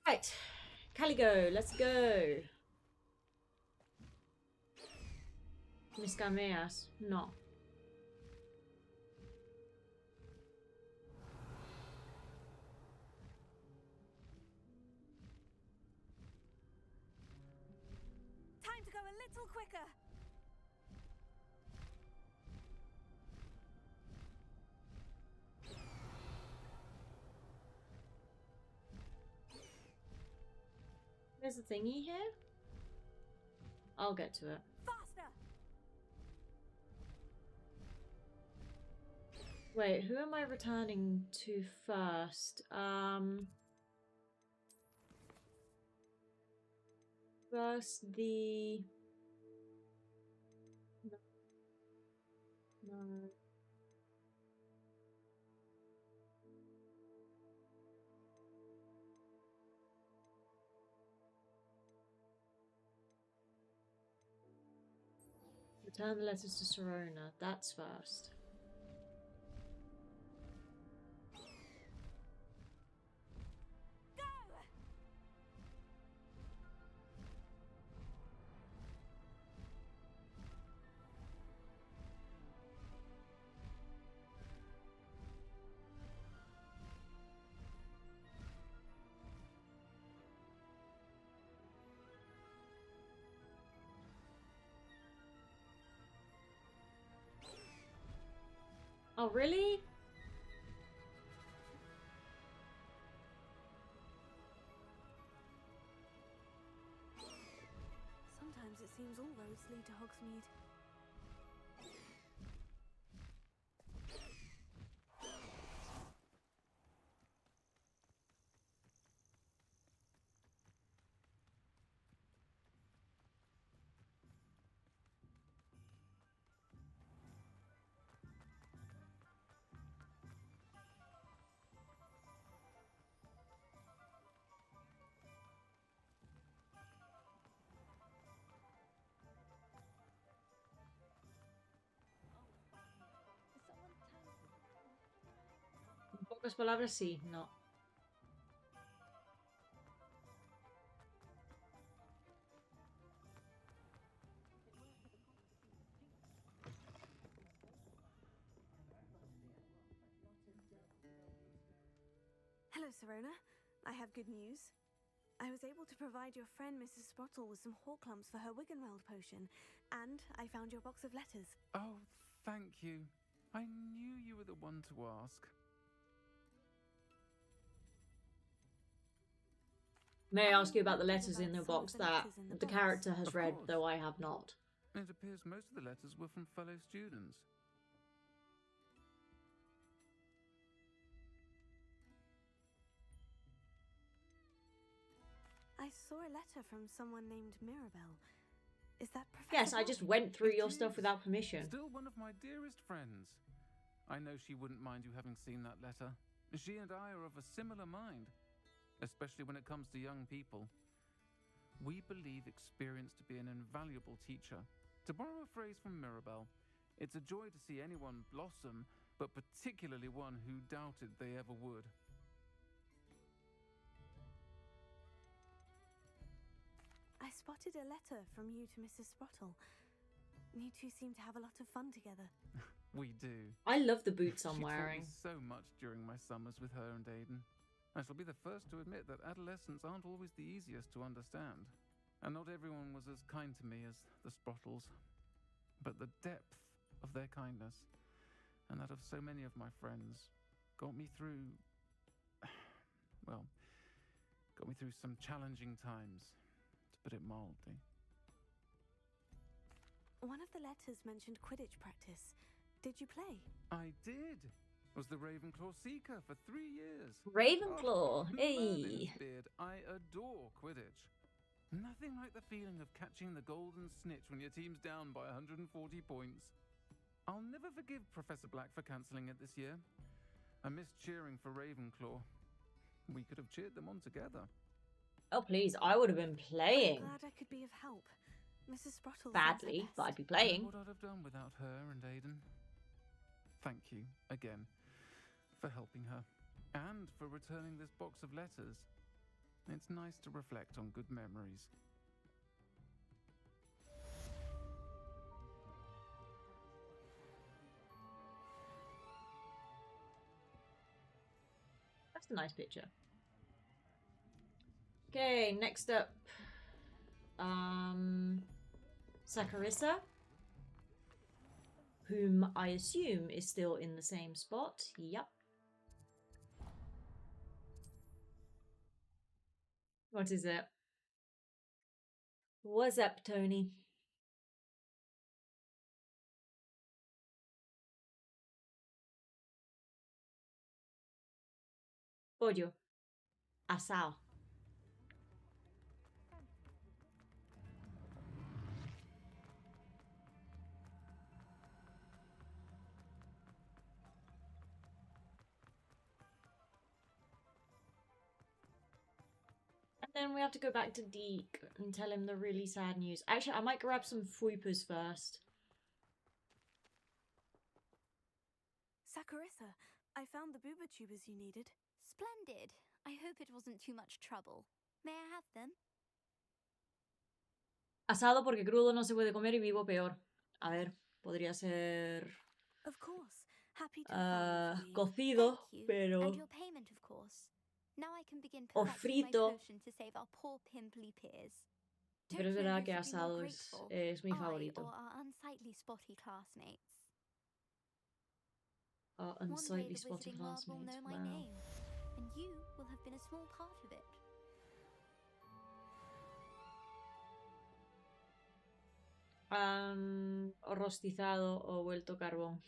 Right. Caligo, let's go. Mis cameas. No. Time to go a little quicker. There's a thingy here. I'll get to it. Faster! Wait, who am I returning to first? First the... No. Return the letters to Serona. That's first. Go! Oh, really? Sometimes it seems all roads lead to Hogsmeade. Las palabras sí, no. Hello, Serona. I have good news. I was able to provide your friend Mrs. Sprottle with some Horklumps for her Wiggenweld potion, and I found your box of letters. Oh, thank you. I knew you were the one to ask. May I ask you about the wondered letters in the about some of box the that letters in the the box. character has Of read, course. though I have not? It appears most of the letters were from fellow students. I saw a letter from someone named Mirabelle. Is that Professor Yes, I just Black? went through It your stuff is. without permission. Still one of my dearest friends. I know she wouldn't mind you having seen that letter. She and I are of a similar mind, especially when it comes to young people. We believe experience to be an invaluable teacher. To borrow a phrase from Mirabelle, it's a joy to see anyone blossom, but particularly one who doubted they ever would. I spotted a letter from you to Mrs. Sprottle. You two seem to have a lot of fun together. We do. I love the boots She I'm taught wearing. me so much during my summers with her and Aiden. I shall be the first to admit that adolescents aren't always the easiest to understand. And not everyone was as kind to me as the Sprottles. But the depth of their kindness, and that of so many of my friends, got me through... well, got me through some challenging times, to put it mildly. One of the letters mentioned Quidditch practice. Did you play? I did! Was the Ravenclaw Seeker for 3 years. Ravenclaw, hey. Merlin's beard. I adore Quidditch. Nothing like the feeling of catching the golden snitch when your team's down by 140 points. I'll never forgive Professor Black for cancelling it this year. I missed cheering for Ravenclaw. We could have cheered them on together. Oh, please, I would have been playing. I'm glad I could be of help. Mrs. Sprottle Badly, but I'd be Know playing. what I'd have done without her and Aiden. Thank you, again, for helping her. And for returning this box of letters. It's nice to reflect on good memories. That's a nice picture. Okay, next up. Saccharissa, whom I assume is still in the same spot. Yup. What is it? What's up, Tony? Pollo. Asao. And then we have to go back to Deke and tell him the really sad news. Actually, I might grab some fweepers first. Saccharissa, I found the booba tubers you needed. Splendid. I hope it wasn't too much trouble. May I have them? Asado porque crudo no se puede comer y vivo peor. A ver, podría ser Of course. Happy to find for you. cocido, Thank you. pero... And your payment, of course. Now I can begin O perfecting my frito. potion to save our poor pimply peers. Pero es Don't know verdad who que should be more asado grateful, es mi I favorito. or our unsightly spotty classmates. Our One day unsightly the spotty Wizarding World will classmates. know my Wow. name, and you will have been a small part of it. O rostizado o vuelto carbón.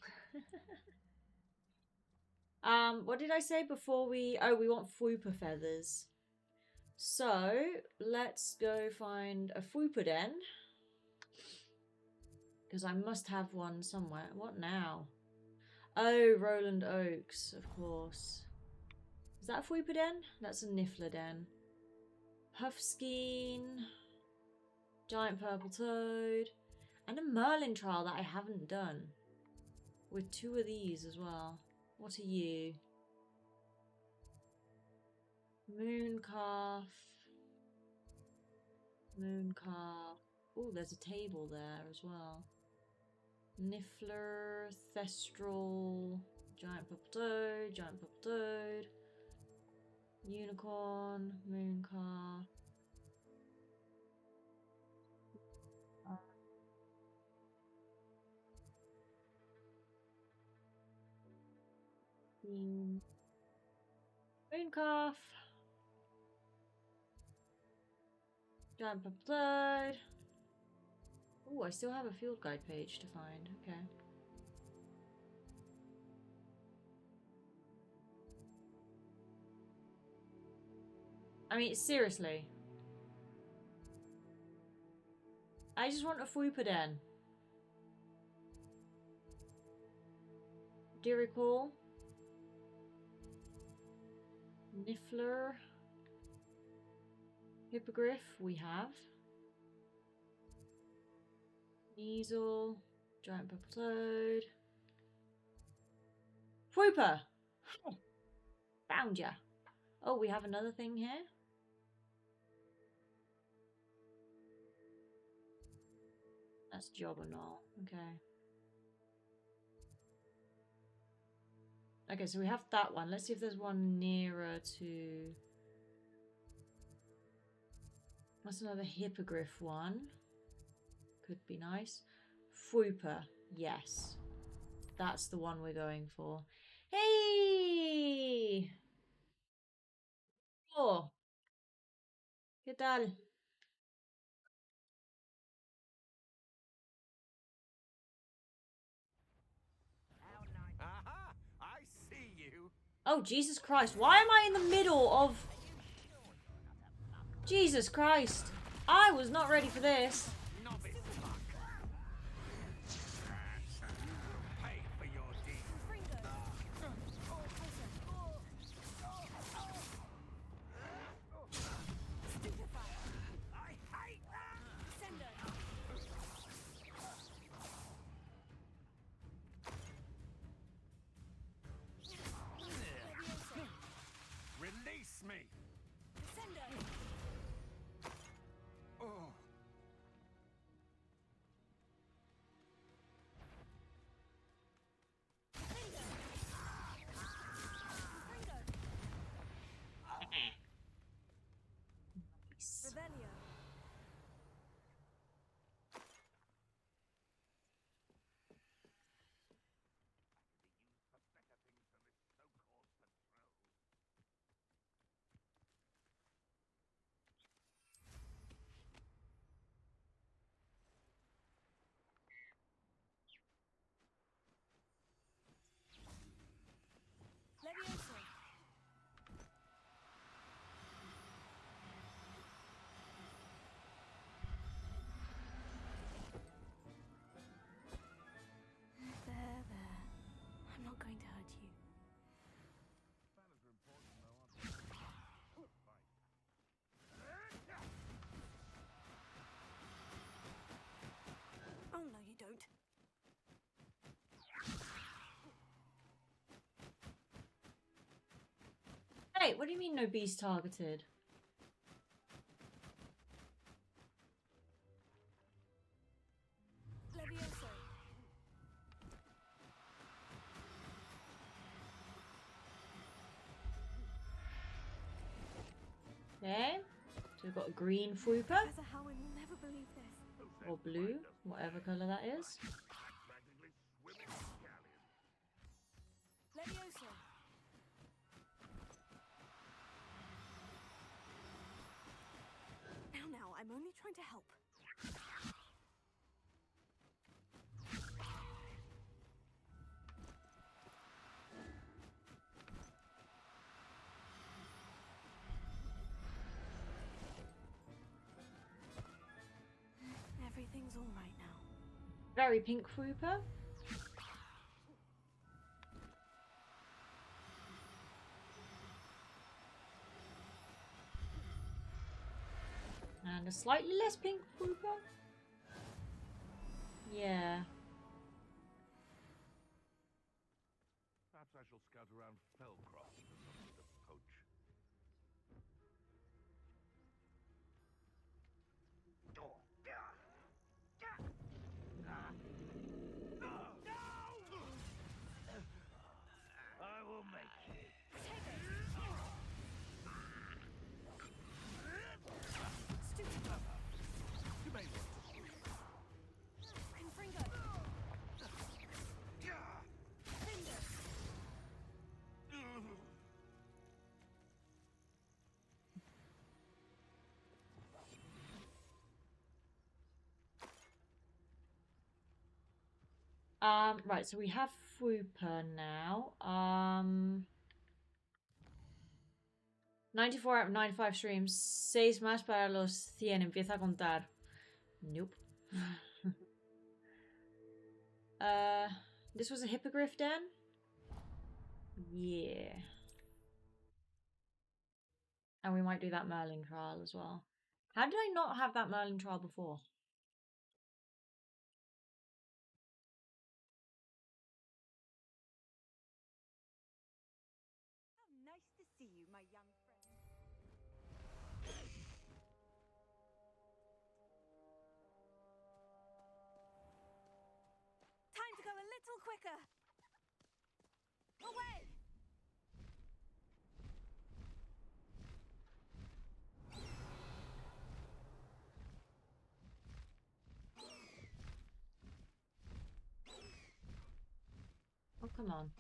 What did I say before we... Oh, we want fwooper feathers. So, let's go find a fwooper den. Because I must have one somewhere. What now? Oh, Roland Oaks, of course. Is that a fwooper den? That's a niffler den. Puffskein. Giant purple toad. And a Merlin trial that I haven't done. With 2 of these as well. What are you? Mooncalf. Mooncalf. Oh, there's a table there as well. Niffler, Thestral, Giant Purple Toad, Giant Purple Toad, Unicorn, Mooncalf. Mooncalf. Giant Purple Toad. Oh, I still have a field guide page to find. Okay. I mean, seriously. I just want a Fuipaden. Do you recall? Niffler. Hippogriff, we have. Measle. Giant Purple Toad. Fuipa! Found ya. Oh, we have another thing here. That's Jobberknoll. Okay. Okay, so we have that one. Let's see if there's one nearer to... What's another Hippogriff one? Could be nice. Fuipa. Yes. That's the one we're going for. Hey! Oh. ¿Qué tal? Aha! I see you. Oh, Jesus Christ. Why am I in the middle of... Jesus Christ. I was not ready for this. Novice fuck. Pay for your deeds. I hate that. Release me. Oh. Revelio. Levioso. There. I'm not going to hurt you. Oh, no, you don't. Hey, what do you mean no beast targeted? Levioso. Okay. So we've got a green Fuipa. Professor Howin will never believe this. Or blue. Whatever colour that is. Levioso. Now, I'm only trying to help. Everything's all right now. Very pink Fuipa. And a slightly less pink Fuipa. Yeah. Perhaps I shall scout around Fellcroft for something to poach. I will make you. You may want Confringo. Cinder. Right, so we have Fwooper now. 94 out of 95 streams. 6 más para los 100. Empieza a contar. Nope. This was a hippogriff den? Yeah. And we might do that Merlin trial as well. How did I not have that Merlin trial before? Nice to see you, my young friend. Time to go a little quicker. Away! Oh, come on.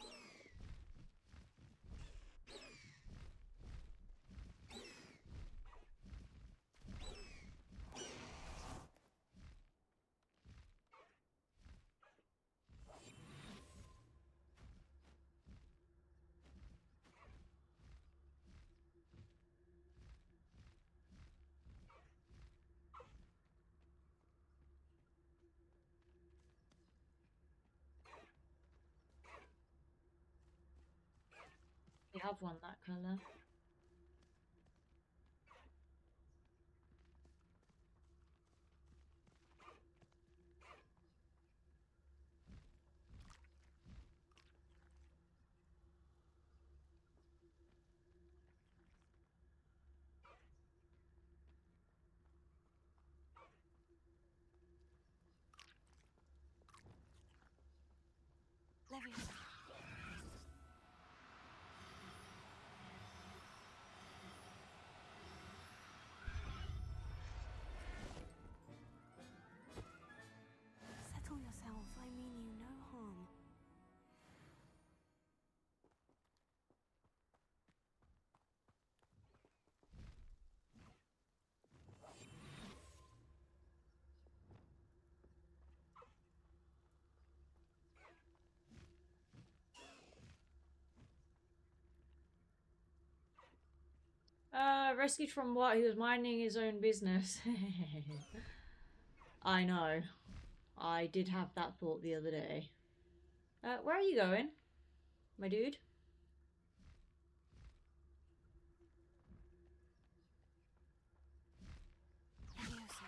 We have one that colour. Leviosa. Settle yourself. I mean you no harm. Rescued from what? He was minding his own business. I know. I did have that thought the other day. Where are you going, my dude? Leviosa.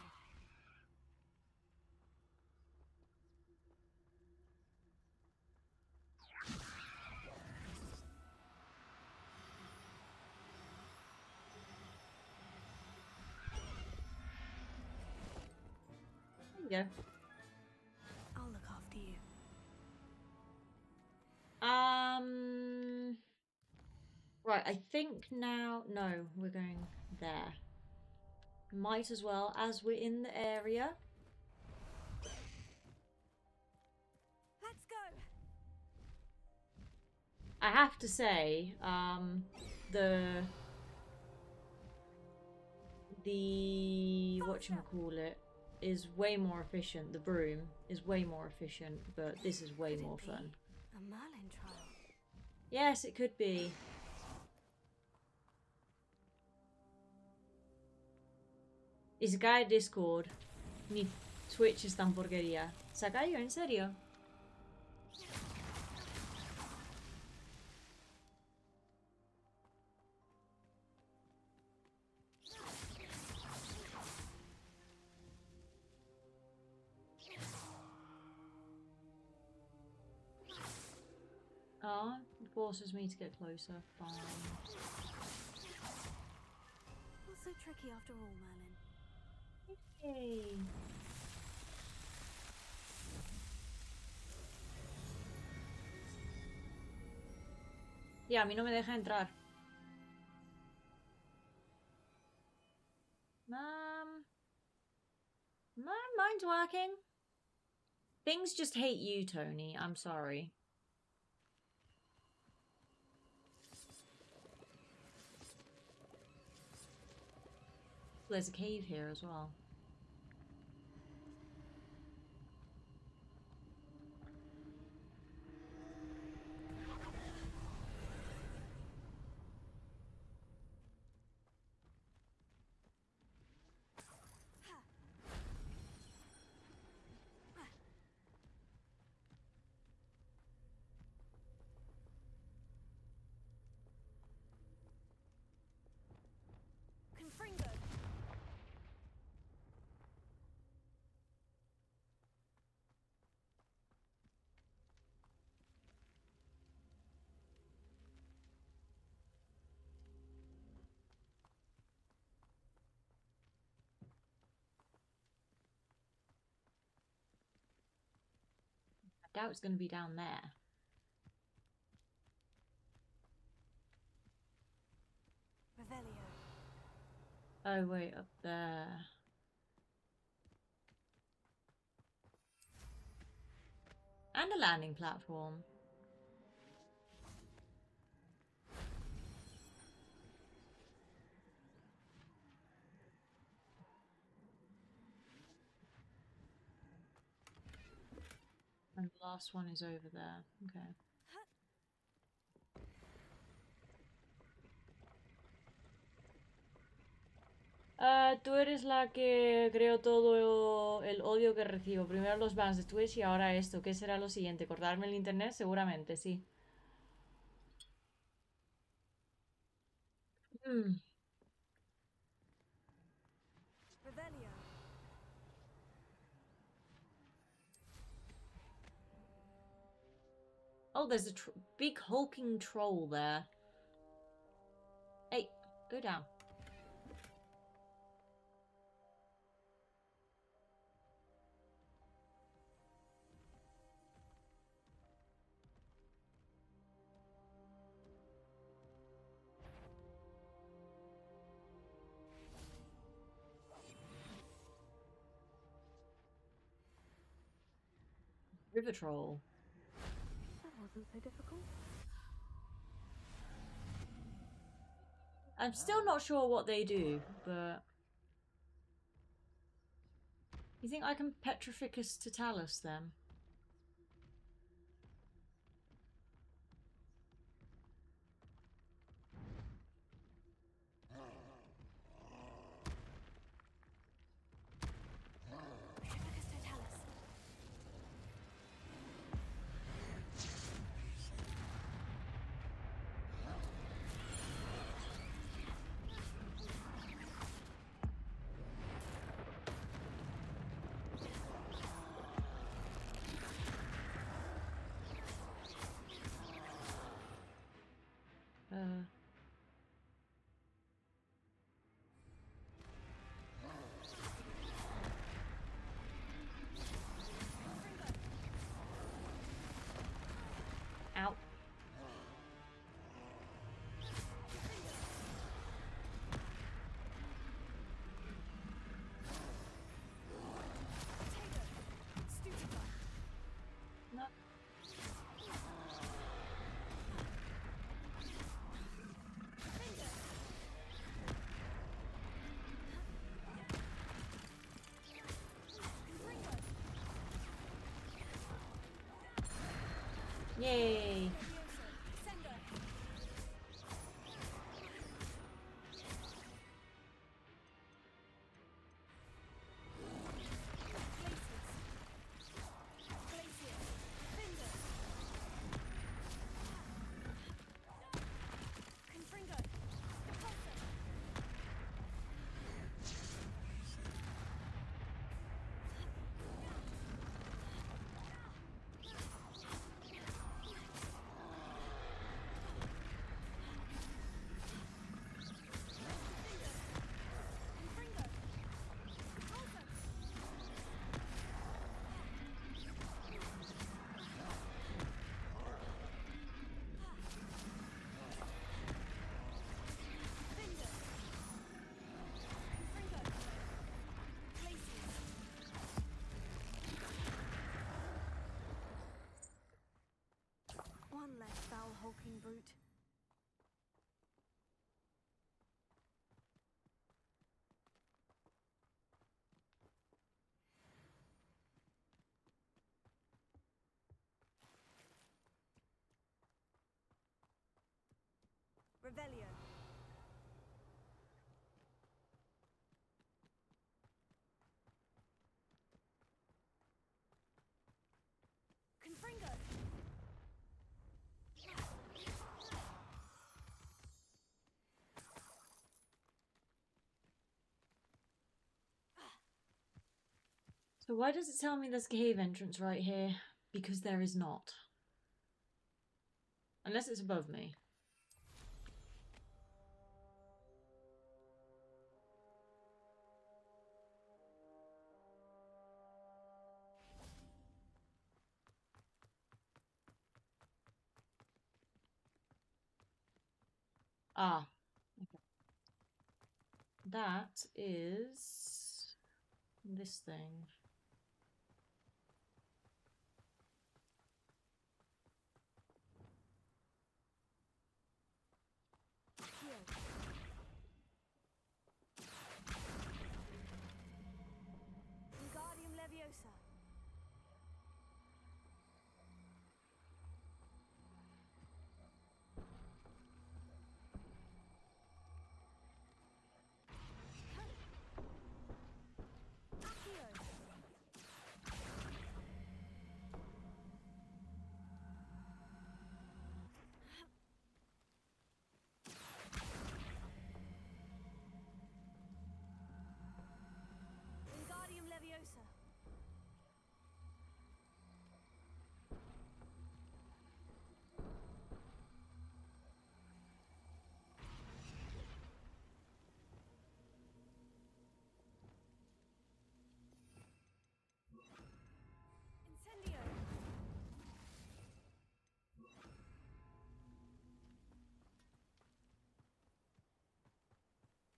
There you I'll look after you. go. Right, I think now... No, we're going there. Might as well, as we're in the area. Let's go. I have to say, the whatchamacallit is way more efficient. The broom is way more efficient, but this is way Could it more be fun. A Merlin trial. Yes, it could be. Y se cae Discord. Mi Twitch es tan porquería. ¿Se ha caído? ¿En serio? Oh, it forces me to get closer. Fine. Not so tricky after all, Merlin. Yay. Ya, a mí no me deja entrar. Mine's working. Things just hate you, Tony. I'm sorry. There's a cave here as well. Confringo. I doubt it's going to be down there. Revelio. Oh, wait, up there. And a landing platform. And the last one is over there. Okay. Tú eres la que creó todo el odio que recibo. Primero los bans de Twitch y ahora esto. ¿Qué será lo siguiente? ¿Cortarme el internet? Seguramente, sí. Revelio. Oh, there's a big hulking troll there. Hey, go down. River troll. That wasn't so difficult. I'm still not sure what they do, but... You think I can Petrificus Totalis them? Petrificus Totalis. Ow. No. Yay. hulking brute. Revelio. Confringo. So why does it tell me there's a cave entrance right here? Because there is not. Unless it's above me. Ah. Okay. That is this thing. Wingardium Leviosa. Accio. Wingardium Leviosa. Incendio.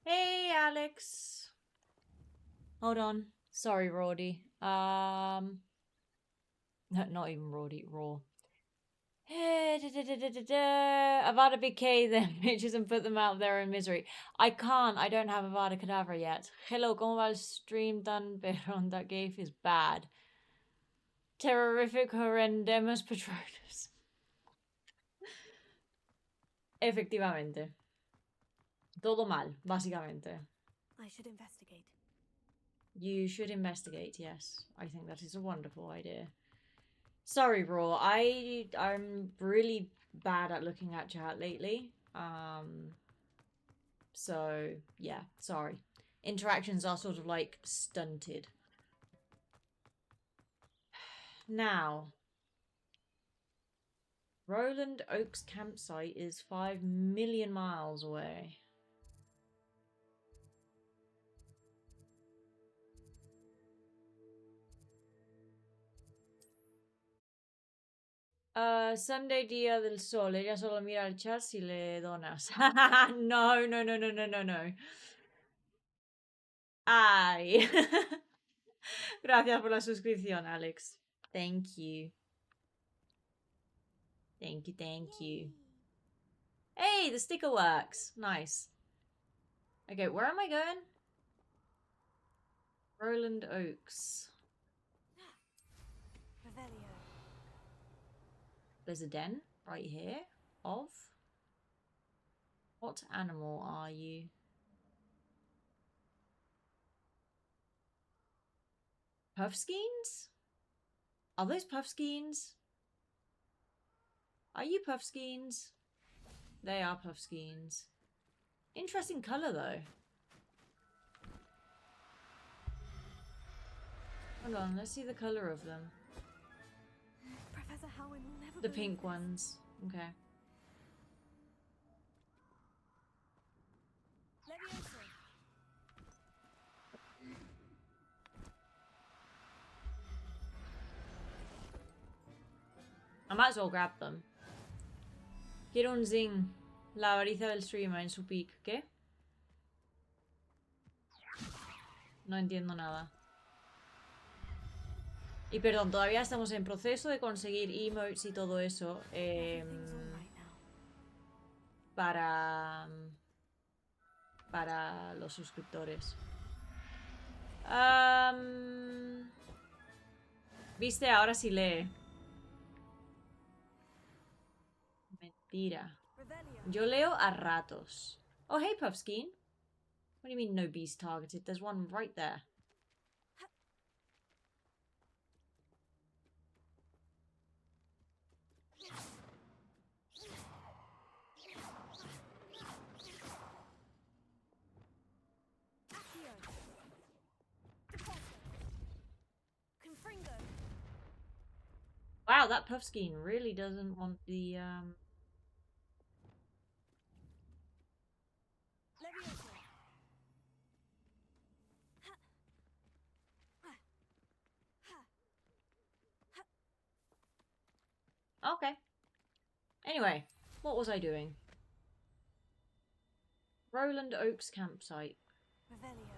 Hey, Alex. Hold on. Sorry, Roddy. No, not even Roddy. Raw. Avada BK them bitches and put them out there in misery. I can't. I don't have Avada Kedavra yet. Hello, ¿cómo va el stream tan perón? That gave is bad. Terrorific horrendemus patronus. Efectivamente. Todo mal, básicamente. I should investigate. You should investigate, yes. I think that is a wonderful idea. Sorry, Raw. I'm really bad at looking at chat lately. So yeah, sorry. Interactions are sort of like stunted. Now, Roland Oaks campsite is 5 million miles away. Sunday Día del Sol. Ella solo mira el chat si le donas. No, no, no, no, no, no, no. Ay. Gracias por la suscripción, Alex. Thank you. Thank you, thank you. Hey, the sticker works. Nice. Okay, where am I going? Roland Oaks. Revelio. There's a den right here of... What animal are you? Puffskeins? Are those puffskeins? Are you puffskeins? They are puffskeins. Interesting colour though. Hold on, let's see the colour of them. Professor Howin will never The believe pink this. ones. Okay. Leviosa. I might as well grab them. Quiero un zing. La avaricia del streamer en su pick. ¿Qué? No entiendo nada. Y perdón, todavía estamos en proceso de conseguir emotes y todo eso. Everything's all right now. para para los suscriptores. Viste, ahora sí lee. Mentira. Revelio. Yo leo a ratos. Oh, hey, Puffskein. What do you mean no beast targeted? There's one right there. Accio. Deposso. Confringo. Wow, that Puffskein really doesn't want the Levioso. Okay. Anyway, what was I doing? Roland Oaks campsite. Revelio.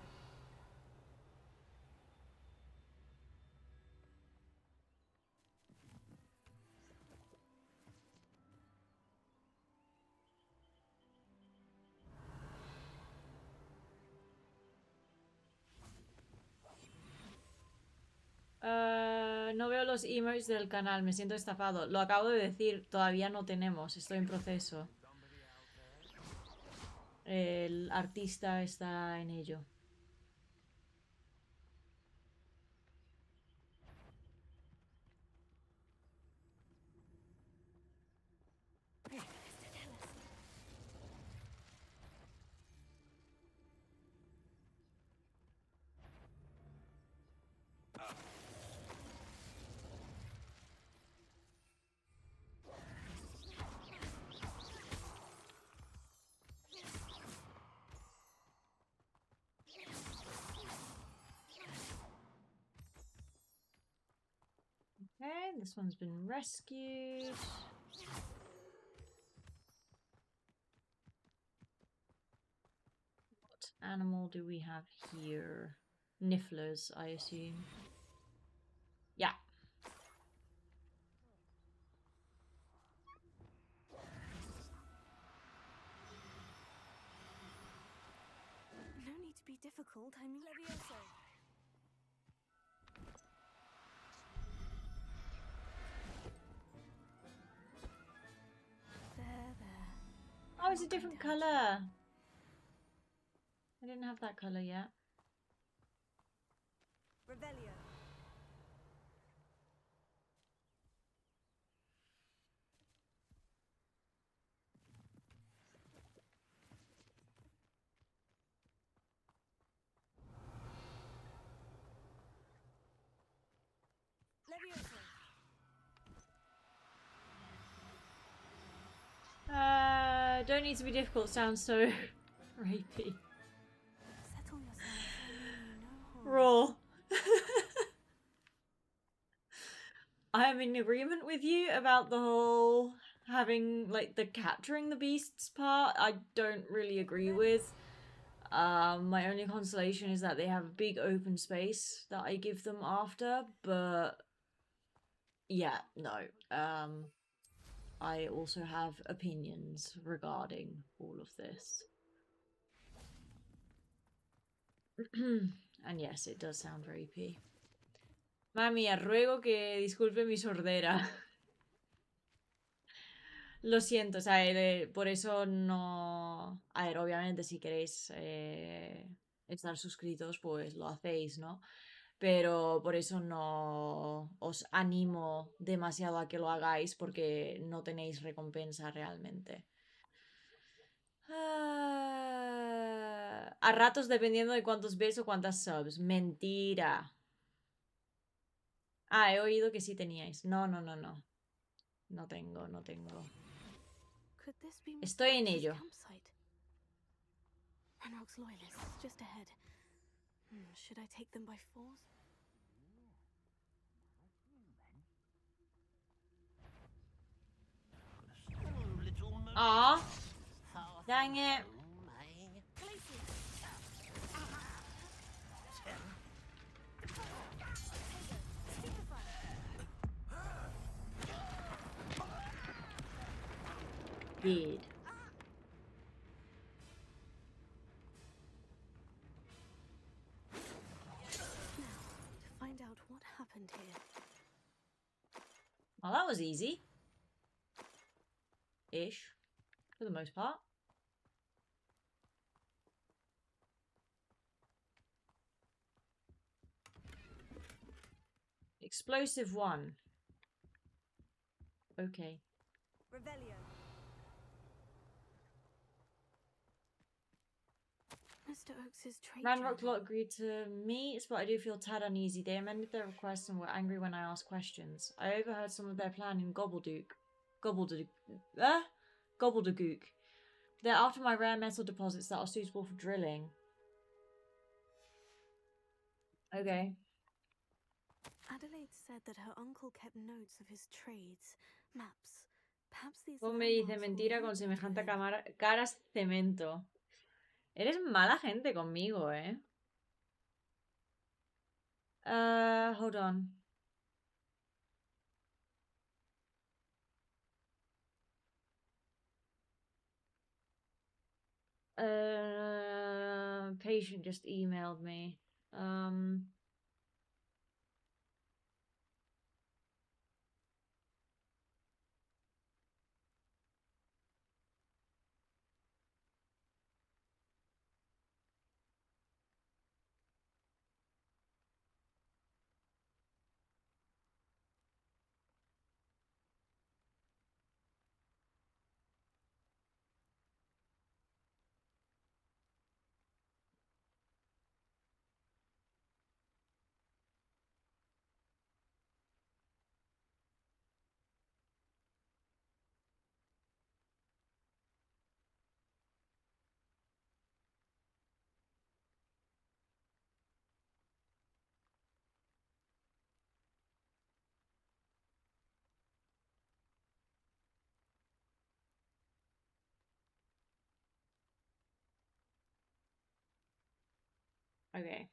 No veo los emotes del canal, me siento estafado. Lo acabo de decir, todavía no tenemos, estoy en proceso. El artista está en ello. Okay, this one's been rescued. What animal do we have here? Nifflers, I assume. Yeah. No need to be difficult. I'm Levioso. There. Oh, it's a different color. I didn't have that color yet. Revelio. Levioso. Don't need to be difficult sounds so rapey. Settle yourself. No harm. Raw. I am in agreement with you about the whole having like the capturing the beasts part. I don't really agree with. My only consolation is that they have a big open space that I give them after, but yeah, no. I also have opinions regarding all of this. And yes, it does sound rapey. Mami, ruego que disculpe mi sordera. Lo siento, o sea, por eso no... A ver, obviamente si queréis estar suscritos, pues lo hacéis, ¿no? Pero por eso no os animo demasiado a que lo hagáis porque no tenéis recompensa realmente. A ratos dependiendo de cuántos ves o cuántas subs. Mentira. Ah, he oído que sí teníais. No. No tengo. Could this be Estoy en Mrs. ello. Campsite? Ranrock's loyalists, just ahead. Should I take them by force? Aw. Dang it. Good. was easy. Ish. For the most part. Explosive 1. Okay. Revelio. Mr. Oakes's trade Ranrock journal. lot agreed to meet, but I do feel tad uneasy. They amended their request and were angry when I asked questions. I overheard some of their plan in Gobbledygook. They're after my rare metal deposits that are suitable for drilling. Okay. Adelaide said that her uncle kept notes of his trades, maps. Perhaps these Pues me dice landmarks will mentira lead con me to semejante him. caras cemento. Eres mala gente conmigo, ¿eh? Hold on. Patient just emailed me. Okay.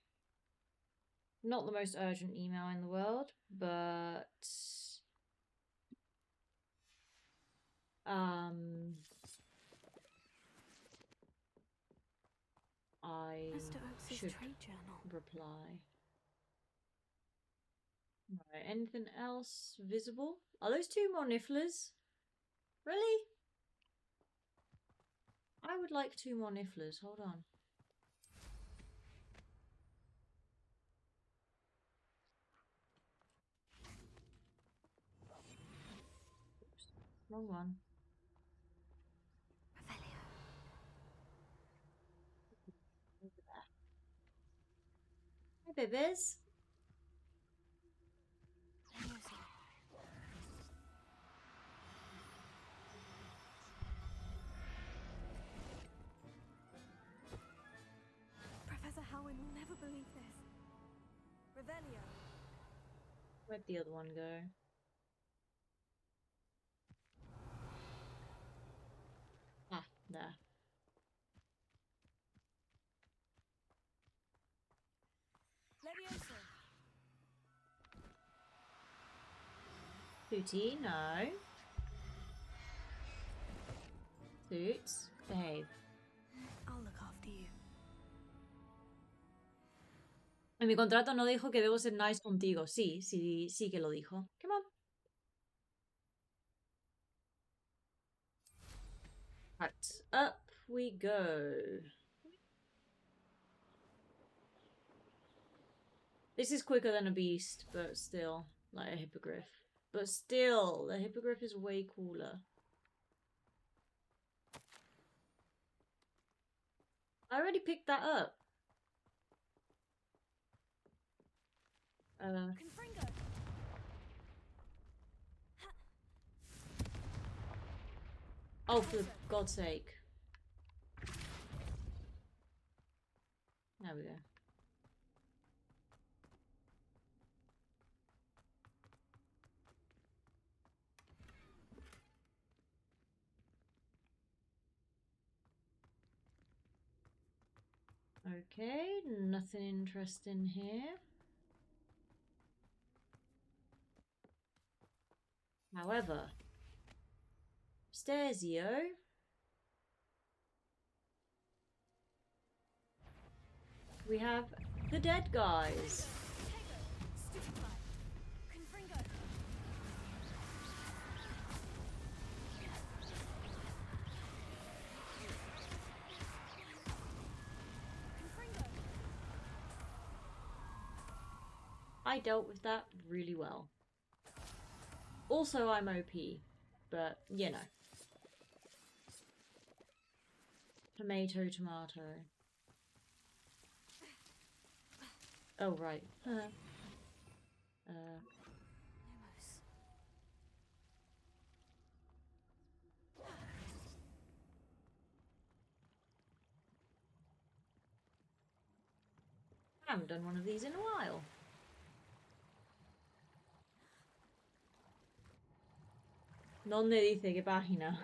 Not the most urgent email in the world, but I Mr. Oakes's should trade journal. reply. Right, anything else visible? Are those 2 more nifflers? Really? I would like 2 more nifflers. Hold on. Oops, wrong one. Revelio. Hi, babies. Leviosa. Professor Howin will never believe this. Revelio. Where'd the other one go? Ah, there. Leviosa. Hootie, no. Suits, behave. I'll look after you. En mi contrato no dijo que debo ser nice contigo. Sí, sí, sí que lo dijo. Come on. Right, up we go. This is quicker than a beast, but still, like a hippogriff. But still, the hippogriff is way cooler. I already picked that up. Confringo. Oh, for God's sake. There we go. Okay, nothing interesting here. However, Stairsio. We have the dead guys. I dealt with that really well. Also, I'm OP, but you know. Tomato, tomato. Oh, right. Lumos. I haven't done one of these in a while. No me dice qué página.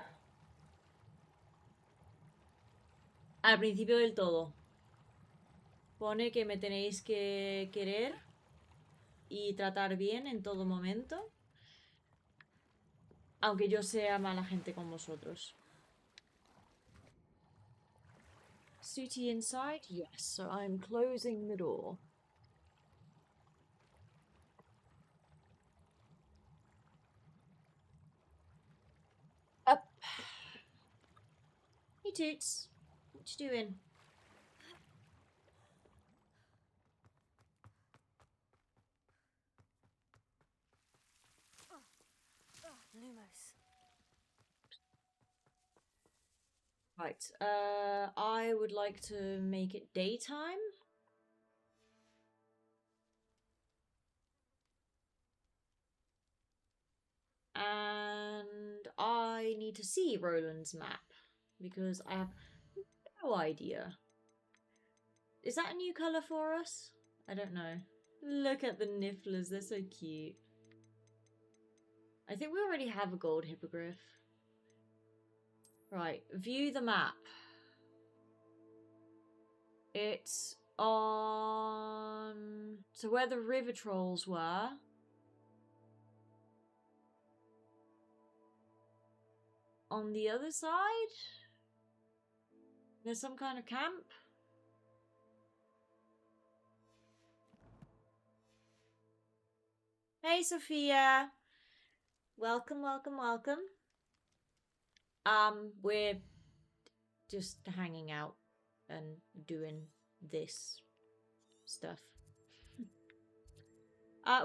Al principio del todo. Pone que me tenéis que querer y tratar bien en todo momento. Aunque yo sea mala gente con vosotros. Sooty inside? Yes, so I'm closing the door. Up. Hey Toots. What you doing? Lumos. Right, I would like to make it daytime. And I need to see Roland's map because I have no idea. Is that a new colour for us? I don't know. Look at the nifflers, they're so cute. I think we already have a gold hippogriff. Right, view the map. It's on... So where the river trolls were... On the other side? There's some kind of camp? Hey, Sophia! Welcome, welcome, welcome. We're just hanging out and doing this stuff.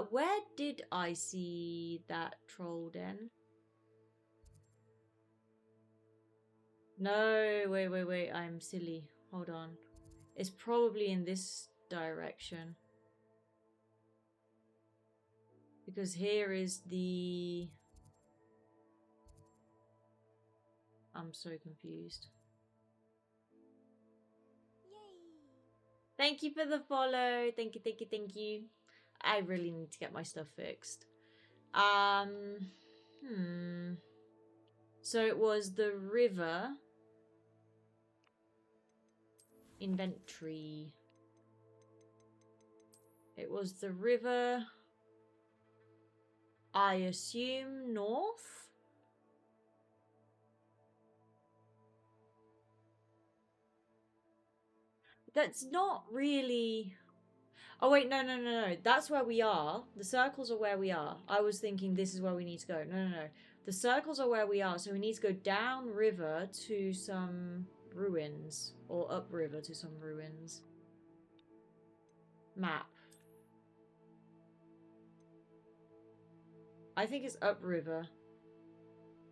Where did I see that troll den? No, wait, I'm silly. Hold on. It's probably in this direction. Because here is the... I'm so confused. Yay! Thank you for the follow. Thank you, thank you, thank you. I really need to get my stuff fixed. So it was the river... Inventory. It was the river... I assume north? That's not really... Oh wait, no. That's where we are. The circles are where we are. I was thinking this is where we need to go. No. The circles are where we are, so we need to go down river to some ruins. Or up river to some ruins. Map. I think it's upriver.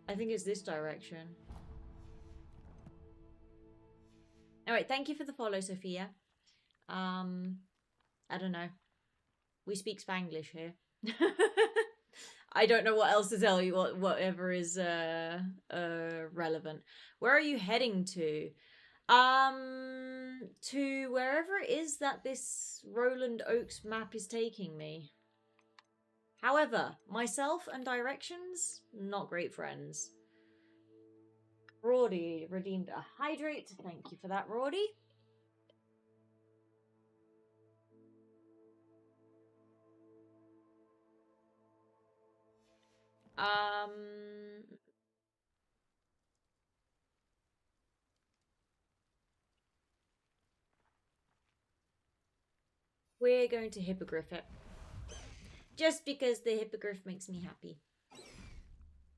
I think it's this direction. Alright, thank you for the follow, Sophia. I don't know. We speak Spanglish here. I don't know what else to tell you, whatever is relevant. Where are you heading to? To wherever it is that this Roland Oaks map is taking me. However, myself and directions, not great friends. Rordy redeemed a hydrate. Thank you for that, Rordy. We're going to hippogriff it. Just because the hippogriff makes me happy.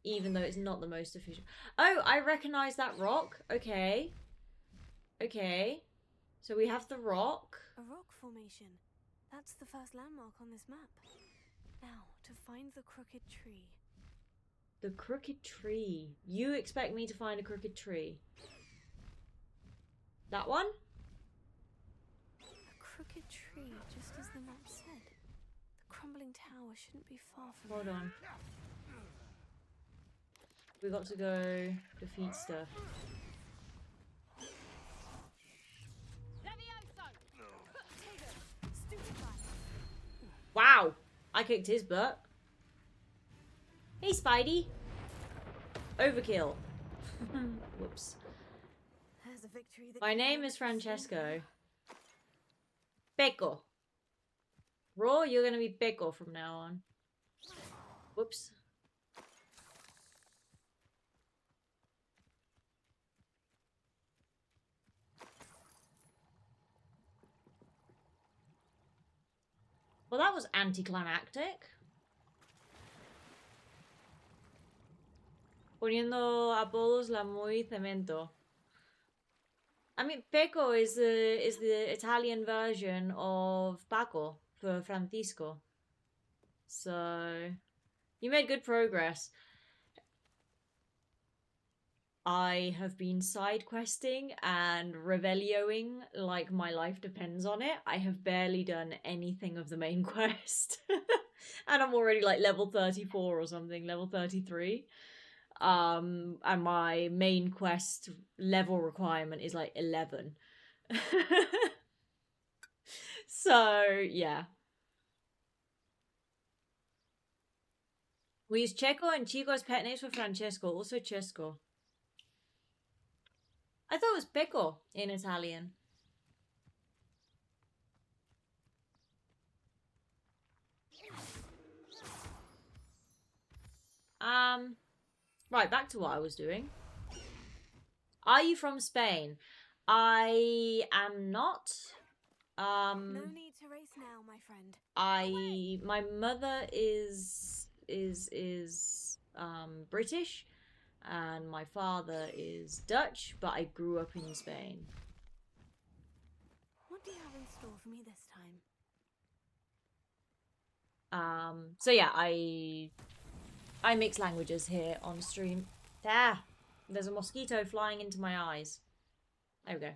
Even though it's not the most efficient. Oh, I recognize that rock. Okay. Okay. So we have the rock. A rock formation. That's the first landmark on this map. Now, to find the crooked tree. The crooked tree. You expect me to find a crooked tree? That one? A crooked tree, just as the map said. The crumbling tower shouldn't be far from Hold here. on. We got to go defeat stuff. Wow! I kicked his butt. Hey, Spidey. Overkill. Whoops. There's a victory that My can name never is be Francesco. Pecco. Raw, you're gonna be Pecco from now on. Whoops. Well, that was anticlimactic. Poniendo apodos la muy cemento. I mean, Pecco is the Italian version of Paco for Francisco. So, you made good progress. I have been side questing and revelioing like my life depends on it. I have barely done anything of the main quest. And I'm already like level 34 or something, level 33. And my main quest level requirement is like 11. So, yeah. We use Checo and Chico's pet names for Francesco, also Cesco. I thought it was Pecco in Italian. Right, back to what I was doing. Are you from Spain? I am not. No need to race now, my friend. My mother is British and my father is Dutch, but I grew up in Spain. What do you have in store for me this time? So yeah, I mix languages here on stream. There's a mosquito flying into my eyes. There we go.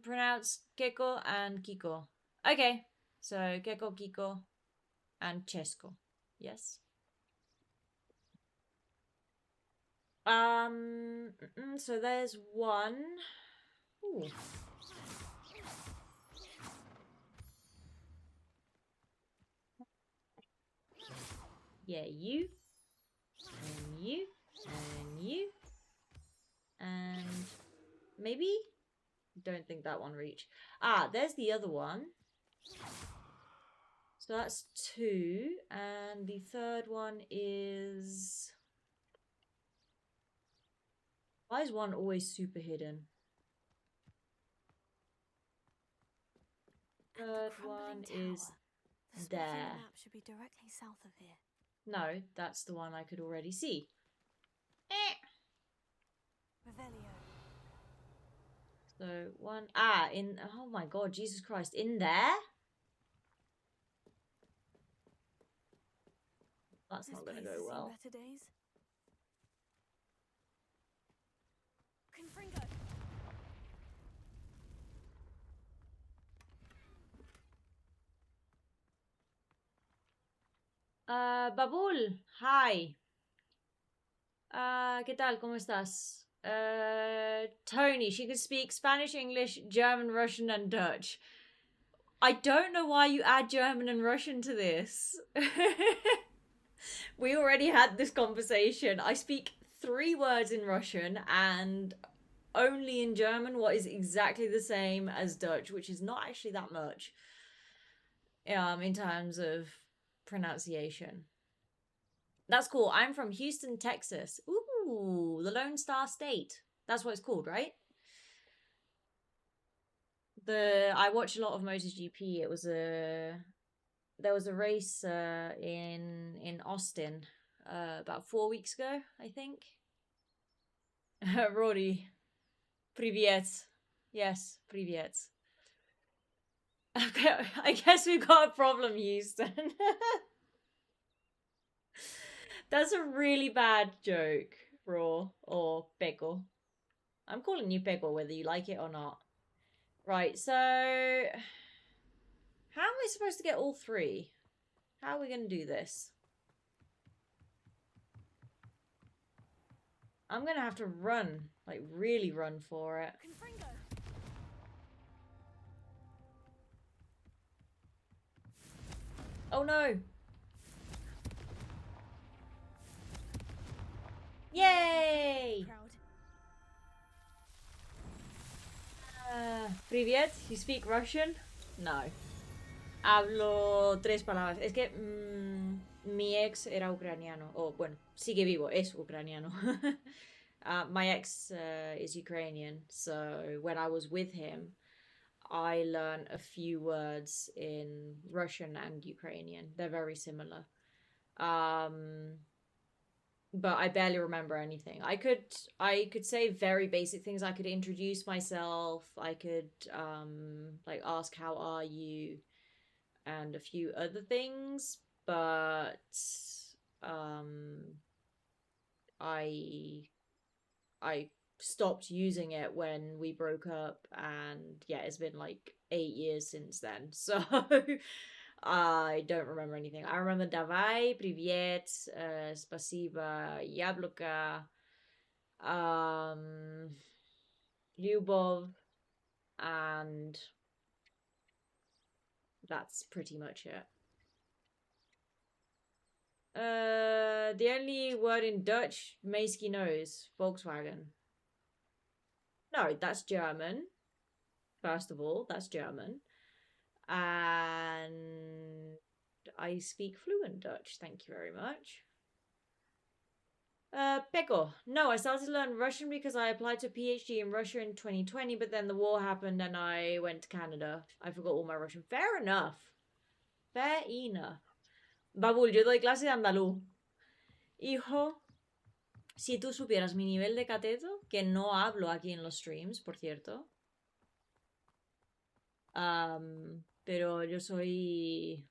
Pronounce Keko and Kiko. Okay, so Keko, Kiko, and Cesco. Yes. So there's one. Ooh. Yeah, you. And you. And you. And maybe? Don't think that one reached. Ah, there's the other one. So that's 2. And the third one is... Why is one always super hidden? Third one is The spot there. on the map should be directly south of here. No, that's the one I could already see. Revelio. So one... Ah, in... Oh my god, Jesus Christ. In there? That's This not going to place go has seen well. better days. Confringo. Babul, hi. ¿Qué tal? ¿Cómo estás? Tony, she could speak Spanish, English, German, Russian, and Dutch. I don't know why you add German and Russian to this. We already had this conversation. I speak 3 words in Russian and only in German what is exactly the same as Dutch, which is not actually that much in terms of pronunciation. That's cool. I'm from Houston, Texas. Ooh, the Lone Star State. That's what it's called, right? I watch a lot of MotoGP. There was a race in Austin about 4 weeks ago, I think. Rory, привет. Yes, привет. Okay, I guess we've got a problem, Houston. That's a really bad joke, Raw or Pego. I'm calling you Pego whether you like it or not. Right, so how am I supposed to get all three? How are we going to do this? I'm going to have to run, like really run for it. Oh no! Yay! Привет, you speak Russian? No. Hablo 3 palabras. Es que mi ex era ucraniano. O bueno, sigue vivo, es ucraniano. My ex is Ukrainian, so when I was with him, I learned a few words in Russian and Ukrainian. They're very similar. But I barely remember anything. I could say very basic things. I could introduce myself. I could like ask how are you and a few other things, but I stopped using it when we broke up, and yeah, it's been like 8 years since then. So I don't remember anything. I remember Davai, Privyet, Spasiba, Yabluka, Lyubov, and that's pretty much it. The only word in Dutch Meiskie knows, Volkswagen. No, that's German. First of all, that's German. And I speak fluent Dutch, thank you very much. Peko. No, I started to learn Russian because I applied to a PhD in Russia in 2020, but then the war happened and I went to Canada. I forgot all my Russian. Fair enough. Fair enough. Babul, yo doy clase de andaluz. Hijo, si tú supieras mi nivel de cateto, que no hablo aquí en los streams, por cierto. Pero yo soy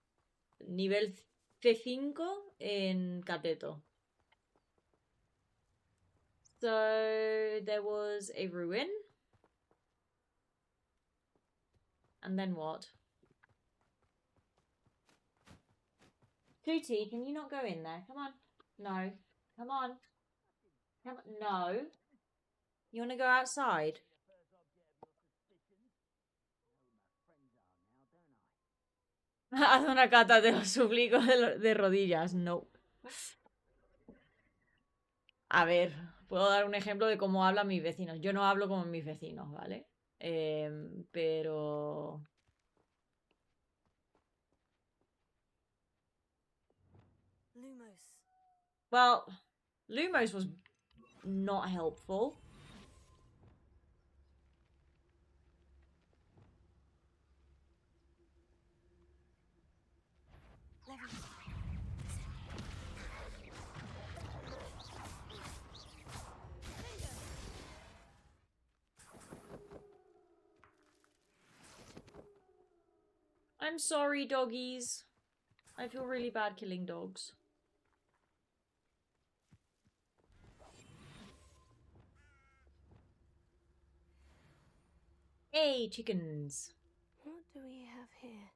nivel C5 en cateto. So there was a ruin. And then what? Tootie, can you not go in there? Come on. No. Come on. Come on. No. You want to go outside? Haz una cata, te lo suplico de rodillas. No. A ver, puedo dar un ejemplo de cómo hablan mis vecinos. Yo no hablo como mis vecinos, ¿vale? Pero... Lumos. Well, Lumos was not helpful. I'm sorry, doggies. I feel really bad killing dogs. Hey, chickens. What do we have here?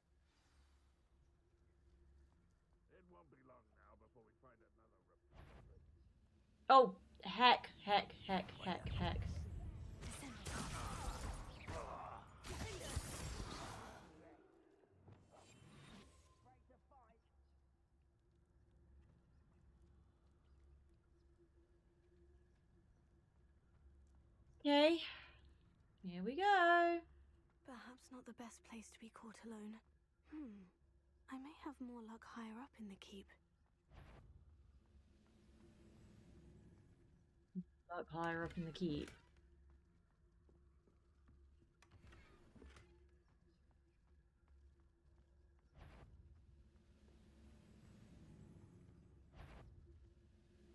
It won't be long now before we find another. Oh, heck, heck, heck, heck, heck. Okay, here we go. Perhaps not the best place to be caught alone. I may have more luck higher up in the keep. Up higher up in the keep.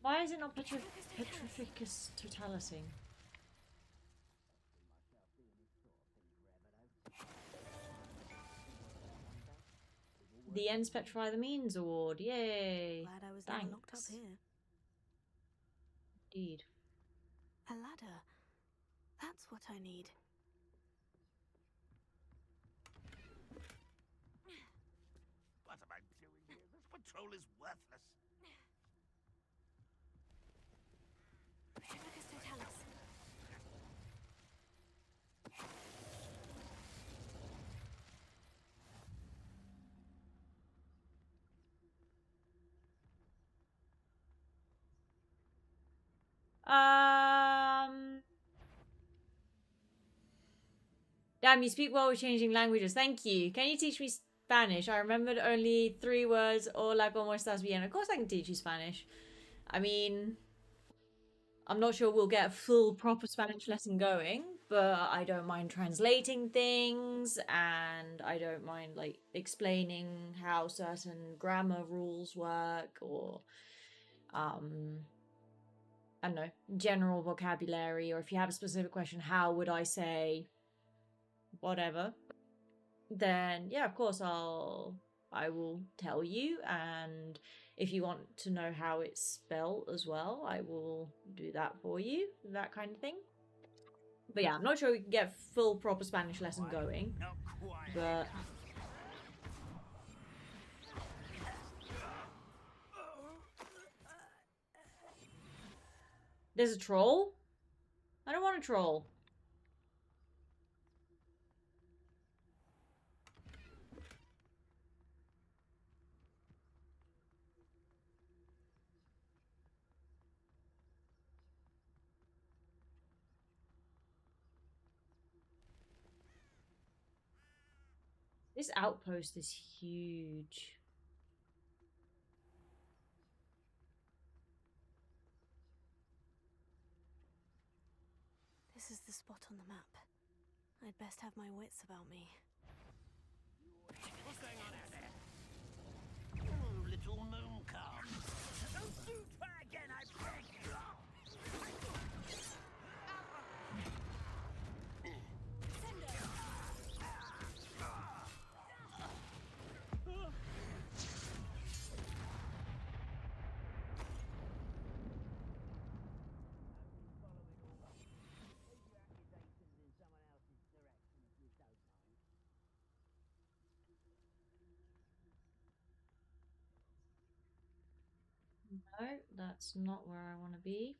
Why is it not Petrificus Totalis? The ends petrify the means award. Yay. Glad I was never locked up Thanks. here. Indeed. A ladder. That's what I need. What am I doing here? This patrol is worthless. Damn, you speak well with changing languages. Thank you. Can you teach me Spanish? I remembered only 3 words. Hola, ¿cómo estás bien? Of course I can teach you Spanish. I mean, I'm not sure we'll get a full proper Spanish lesson going, but I don't mind translating things, and I don't mind like explaining how certain grammar rules work, or I don't know, general vocabulary, or if you have a specific question, how would I say whatever, then yeah, of course I will tell you, and if you want to know how it's spelled as well, I will do that for you, that kind of thing. But yeah, I'm not sure we can get full proper Spanish lesson going, Not quite. but there's a troll? I don't want a troll. This outpost is huge. This is the spot on the map. I'd best have my wits about me. What's going on out there? Oh, little moon calm. Don't do try again, I beg you. No, that's not where I want to be.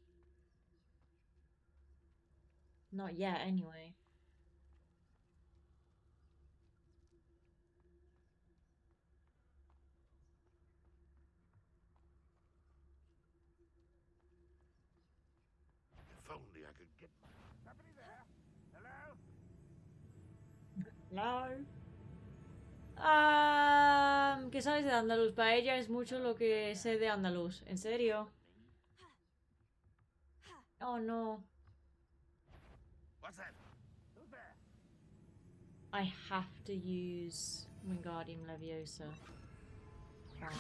Not yet, anyway. If only I could get. Somebody there? Hello? Hello. ¿Qué sabes de andaluz? Para ella es mucho lo que sé de andaluz. ¿En serio? Oh no. What's that? Who's there? I have to use Wingardium Leviosa. Fine.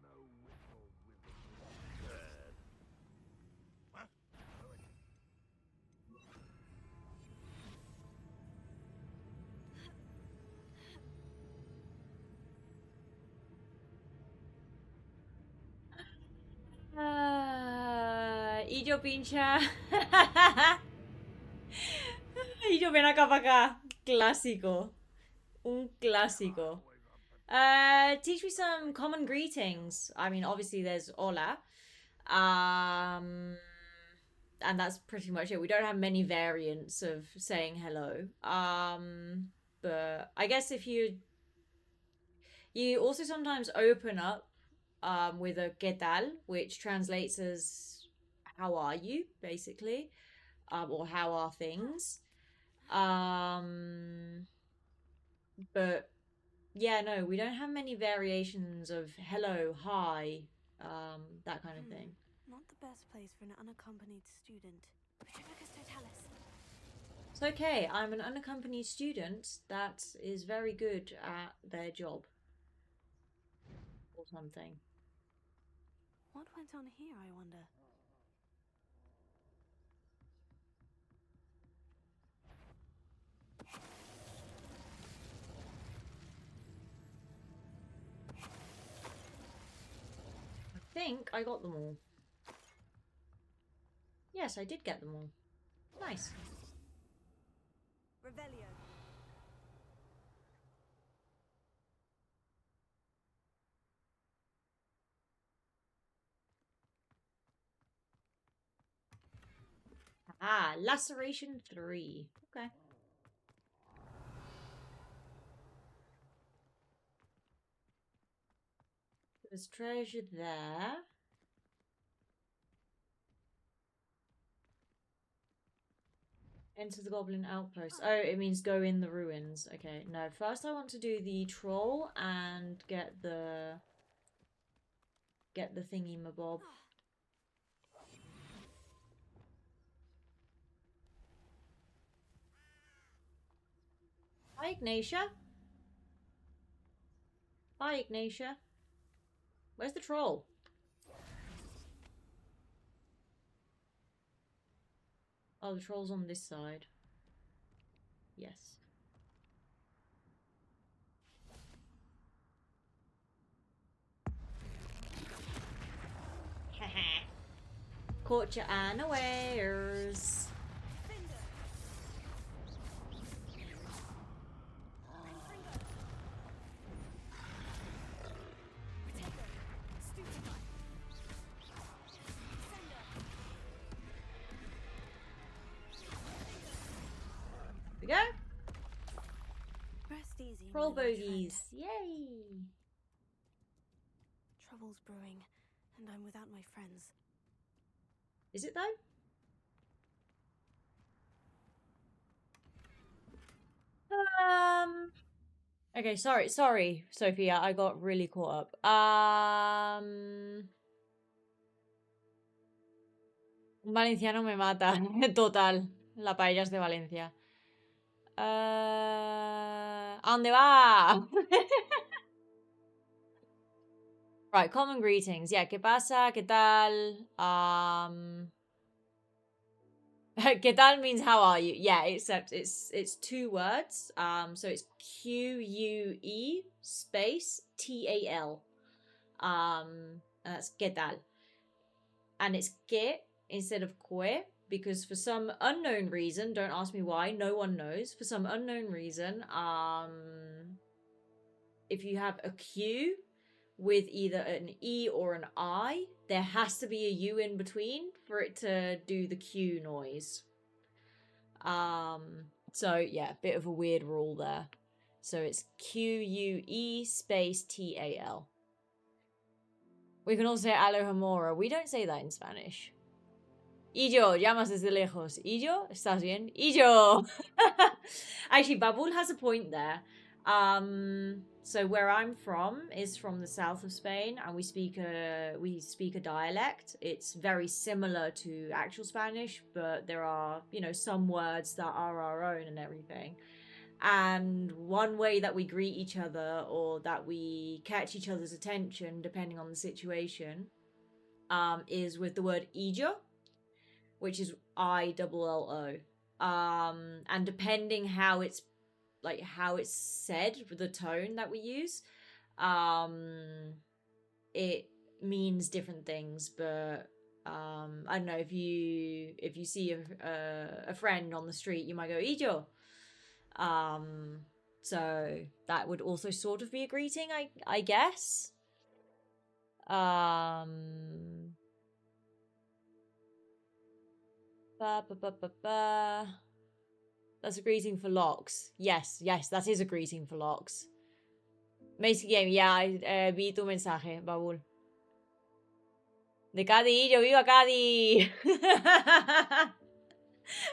No whistle with bird. What? Y yo pincha. Y yo ven acá para acá. Clásico. Un clásico. Teach me some common greetings. I mean, obviously there's hola. And that's pretty much it. We don't have many variants of saying hello. But I guess if you also sometimes open up with a ¿qué tal?, which translates as how are you, basically, or how are things. But yeah, no, we don't have many variations of hello, hi, that kind of thing. Not the best place for an unaccompanied student. It's okay, I'm an unaccompanied student that is very good at their job. Or something. What went on here, I wonder? I think I got them all. Yes, I did get them all. Nice. Revelio. Ah, laceration 3. Okay. There's treasure there. Enter the goblin outpost. Oh, it means go in the ruins. Okay, no. First I want to do the troll and get the thingy mabob. Hi, Ignatia. Bye, Ignatia. Where's the troll? Oh, the troll's on this side. Yes. Caught you unawares. We go. Rest easy. Troll my light friend. bogies. Yay. Trouble's brewing, and I'm without my friends. Is it though? Okay, sorry, Sophia, I got really caught up. Un valenciano me mata. Total. La paella es de Valencia. ¿A dónde va? Right, common greetings. Yeah, ¿qué pasa? ¿Qué tal? ¿Qué tal means how are you? Yeah, except it's two words. So it's QUE space TAL. And that's ¿qué tal? And it's ¿qué instead of ¿qué? Because for some unknown reason, don't ask me why, no one knows. For some unknown reason, if you have a Q with either an E or an I, there has to be a U in between for it to do the Q noise. So yeah, bit of a weird rule there. So it's QUE space TAL. We can also say Alohomora. We don't say that in Spanish. Y yo, llamas desde lejos. Y yo, ¿estás bien? Y yo. Actually, Babul has a point there. So where I'm from is from the south of Spain, and we speak a dialect. It's very similar to actual Spanish, but there are, you know, some words that are our own and everything. And one way that we greet each other or that we catch each other's attention, depending on the situation, is with the word ijo, which is ILLO. And depending how it's said, the tone that we use, it means different things. But I don't know, if you see a friend on the street, you might go ijo. So that would also sort of be a greeting, I guess. That's a greeting for locks. Yes, that is a greeting for locks. Meiskie Game, yeah, vi tu mensaje, Babul. De Cádiz, yo vivo a Cádiz.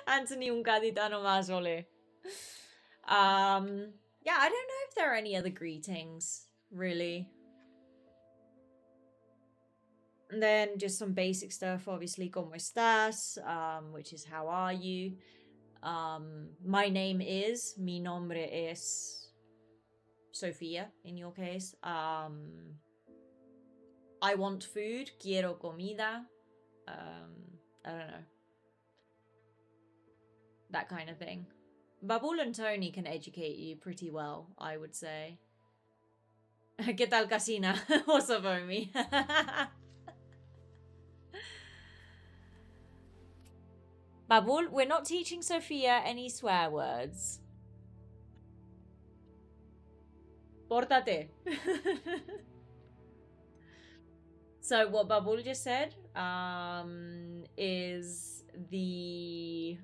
Anthony, un gaditano más, ole. Yeah, I don't know if there are any other greetings, really. And then just some basic stuff, obviously, ¿cómo estás? Which is how are you? My name is, mi nombre es Sophia, in your case. I want food, quiero comida. I don't know. That kind of thing. Babul and Tony can educate you pretty well, I would say. ¿Qué tal, Casina? What's up, Omi? Babul, we're not teaching Sophia any swear words. Pórtate. So what Babul just said is the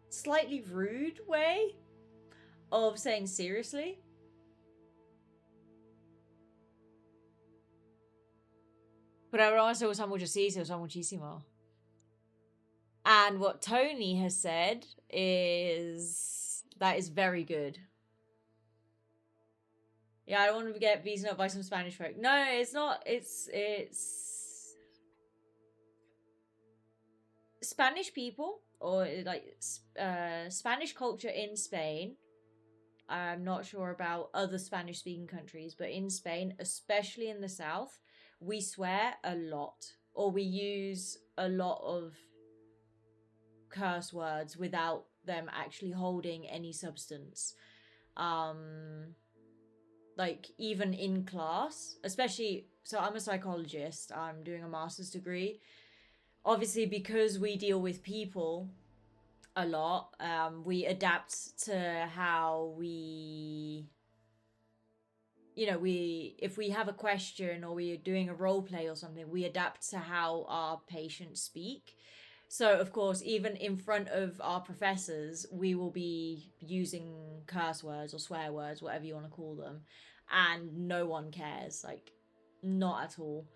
slightly rude way of saying seriously. Pero ahora se usa mucho, sí, se usa muchísimo. And what Tony has said is that is very good. Yeah, I don't want to get beaten up by some Spanish folk. No, it's not. It's Spanish people, or like Spanish culture in Spain. I'm not sure about other Spanish speaking countries, but in Spain, especially in the south, we swear a lot, or we use a lot of curse words without them actually holding any substance. Like even in class, especially, so I'm a psychologist, I'm doing a master's degree. Obviously, because we deal with people a lot, we adapt to how we, if we have a question or we're doing a role play or something, we adapt to how our patients speak. So, of course, even in front of our professors, we will be using curse words or swear words, whatever you want to call them, and no one cares, like, not at all.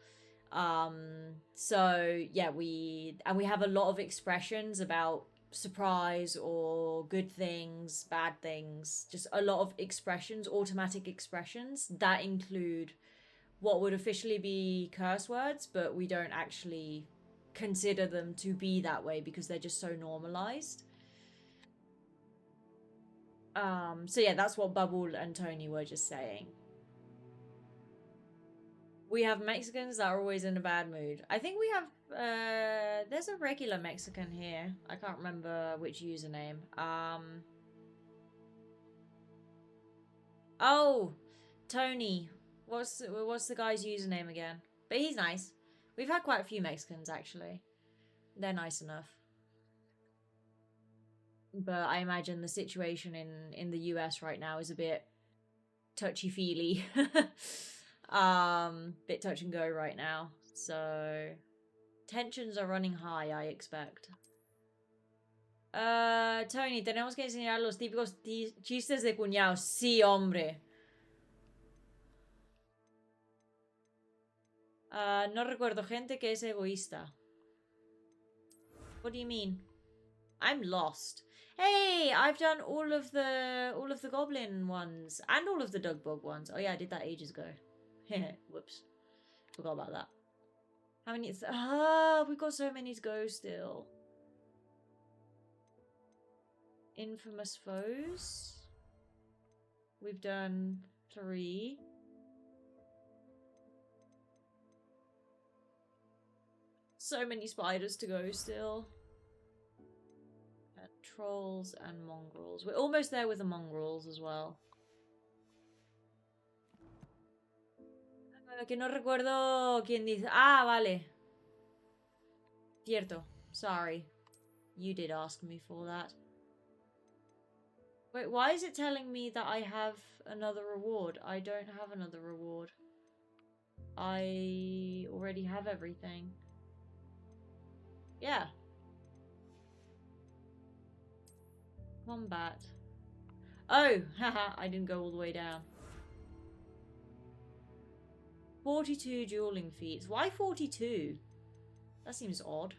So, yeah, we have a lot of expressions about surprise or good things, bad things, just a lot of expressions, automatic expressions, that include what would officially be curse words, but we don't actually consider them to be that way because they're just so normalized. So yeah, that's what Babul and Tony were just saying. We have Mexicans that are always in a bad mood. I think we have there's a regular Mexican here. I can't remember which username. Oh, Tony. What's the guy's username again? But he's nice. We've had quite a few Mexicans, actually. They're nice enough. But I imagine the situation in the US right now is a bit touchy-feely. Bit touch and go right now. So, tensions are running high, I expect. Tony, tenemos que enseñar los típicos chistes de cuñados. Sí, hombre. No recuerdo gente que es egoísta. What do you mean? I'm lost. Hey, I've done all of the goblin ones and all of the Dugbug ones. Oh yeah, I did that ages ago. Whoops. Forgot about that. How many? We've got so many to go still. Infamous foes. We've done 3. So many spiders to go still. Trolls and mongrels. We're almost there with the mongrels as well. Que no recuerdo quién dice. Ah, vale. Cierto. Sorry. You did ask me for that. Wait, why is it telling me that I have another reward? I don't have another reward. I already have everything. Yeah. Combat. Oh, haha, I didn't go all the way down. 42 dueling feats. Why 42? That seems odd.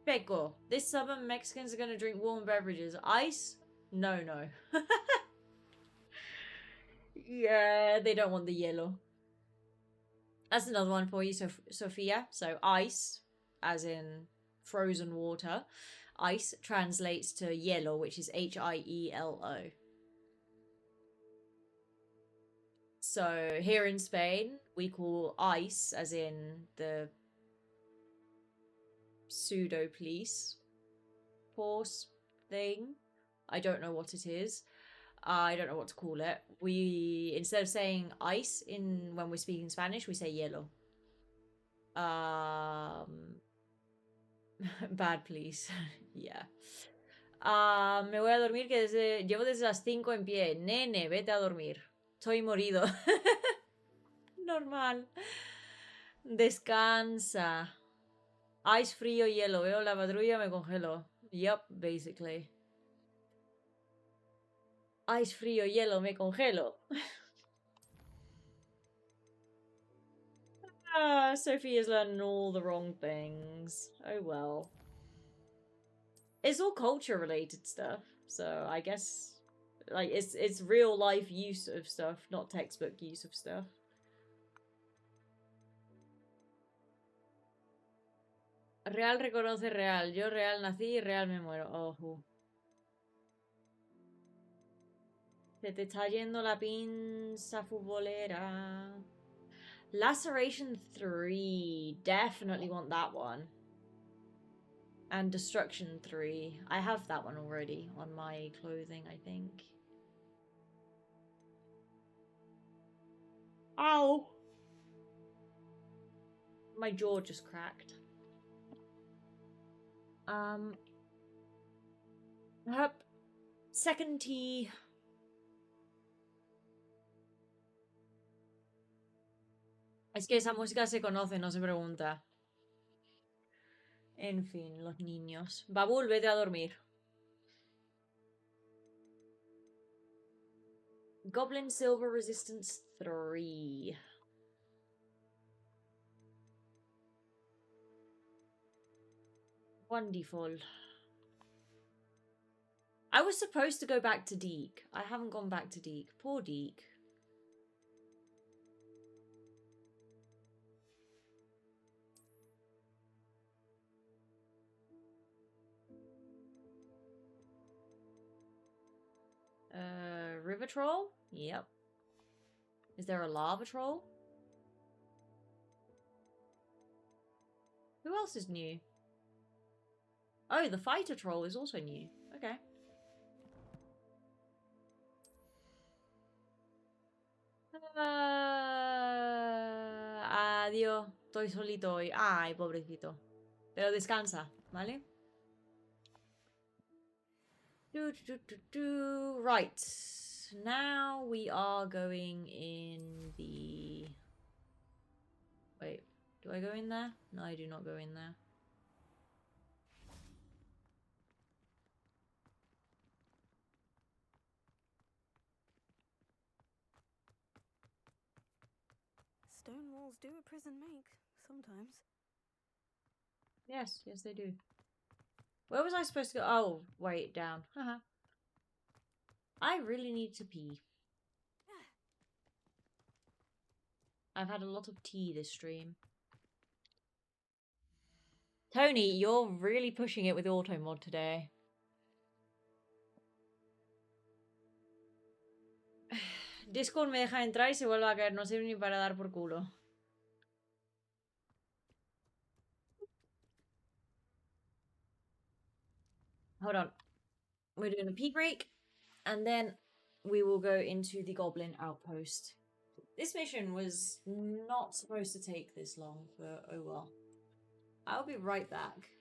Peco. This summer, Mexicans are going to drink warm beverages. Ice? No. Yeah, they don't want the yellow. That's another one for you, Sophia. So ice, as in frozen water. ice translates to hielo, which is Hielo. So here in Spain, we call ice, as in the pseudo police force thing. I don't know what it is. I don't know what to call it. We, instead of saying ice when we're speaking Spanish, we say hielo. Bad police. Yeah. Me voy a dormir que llevo desde las 5 en pie. Nene, vete a dormir. Estoy morido. Normal. Descansa. Ice, frío, hielo. Veo la patrulla, me congelo. Yup, basically. Ice, frío, hielo, me congelo. Sophie is learning all the wrong things. Oh well. It's all culture related stuff, so I guess like it's real life use of stuff, not textbook use of stuff. Real reconoce real. Yo real nací y real me muero. Oh. Se te está yendo la pinza futbolera. Laceration 3. Definitely want that one. And Destruction 3. I have that one already on my clothing, I think. Ow! My jaw just cracked. Second tea. Es que esa música se conoce, no se pregunta. En fin, los niños. Babul, vete a dormir. Goblin Silver Resistance 3. Wonderful. I was supposed to go back to Deke. I haven't gone back to Deke. Poor Deke. River Troll? Yep. Is there a Lava Troll? Who else is new? Oh, the Fighter Troll is also new. Okay. Adiós. Estoy solito hoy. Ay, pobrecito. Pero descansa, ¿vale? Right. Now we are going in the... Wait. Do I go in there? No, I do not go in there. Stone walls do a prison make, sometimes. Yes, yes they do. Where was I supposed to go? Oh, wait, down. Haha. I really need to pee. I've had a lot of tea this stream. Tony, you're really pushing it with auto mod today. Discord me deja entrar y se vuelve a caer. No sirve ni para dar por culo. Hold on. We're doing a pee break. And then we will go into the Goblin Outpost. This mission was not supposed to take this long, but oh well. I'll be right back.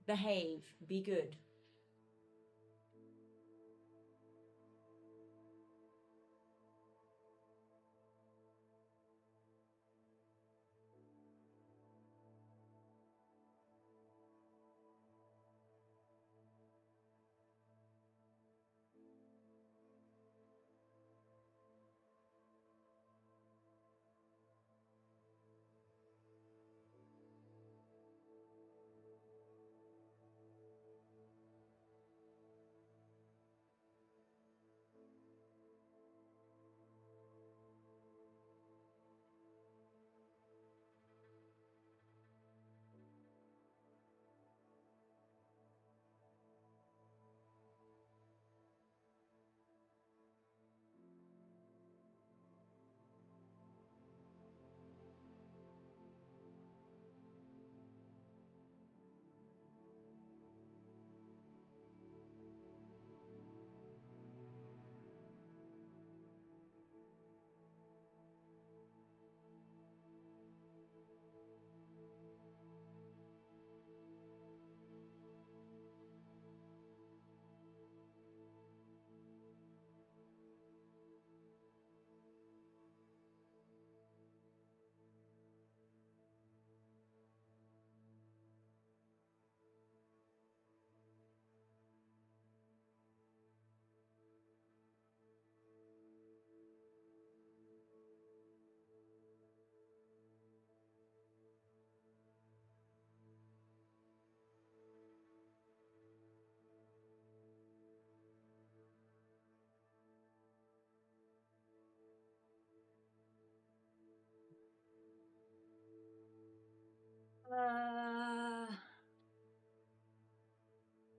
Behave. Be good.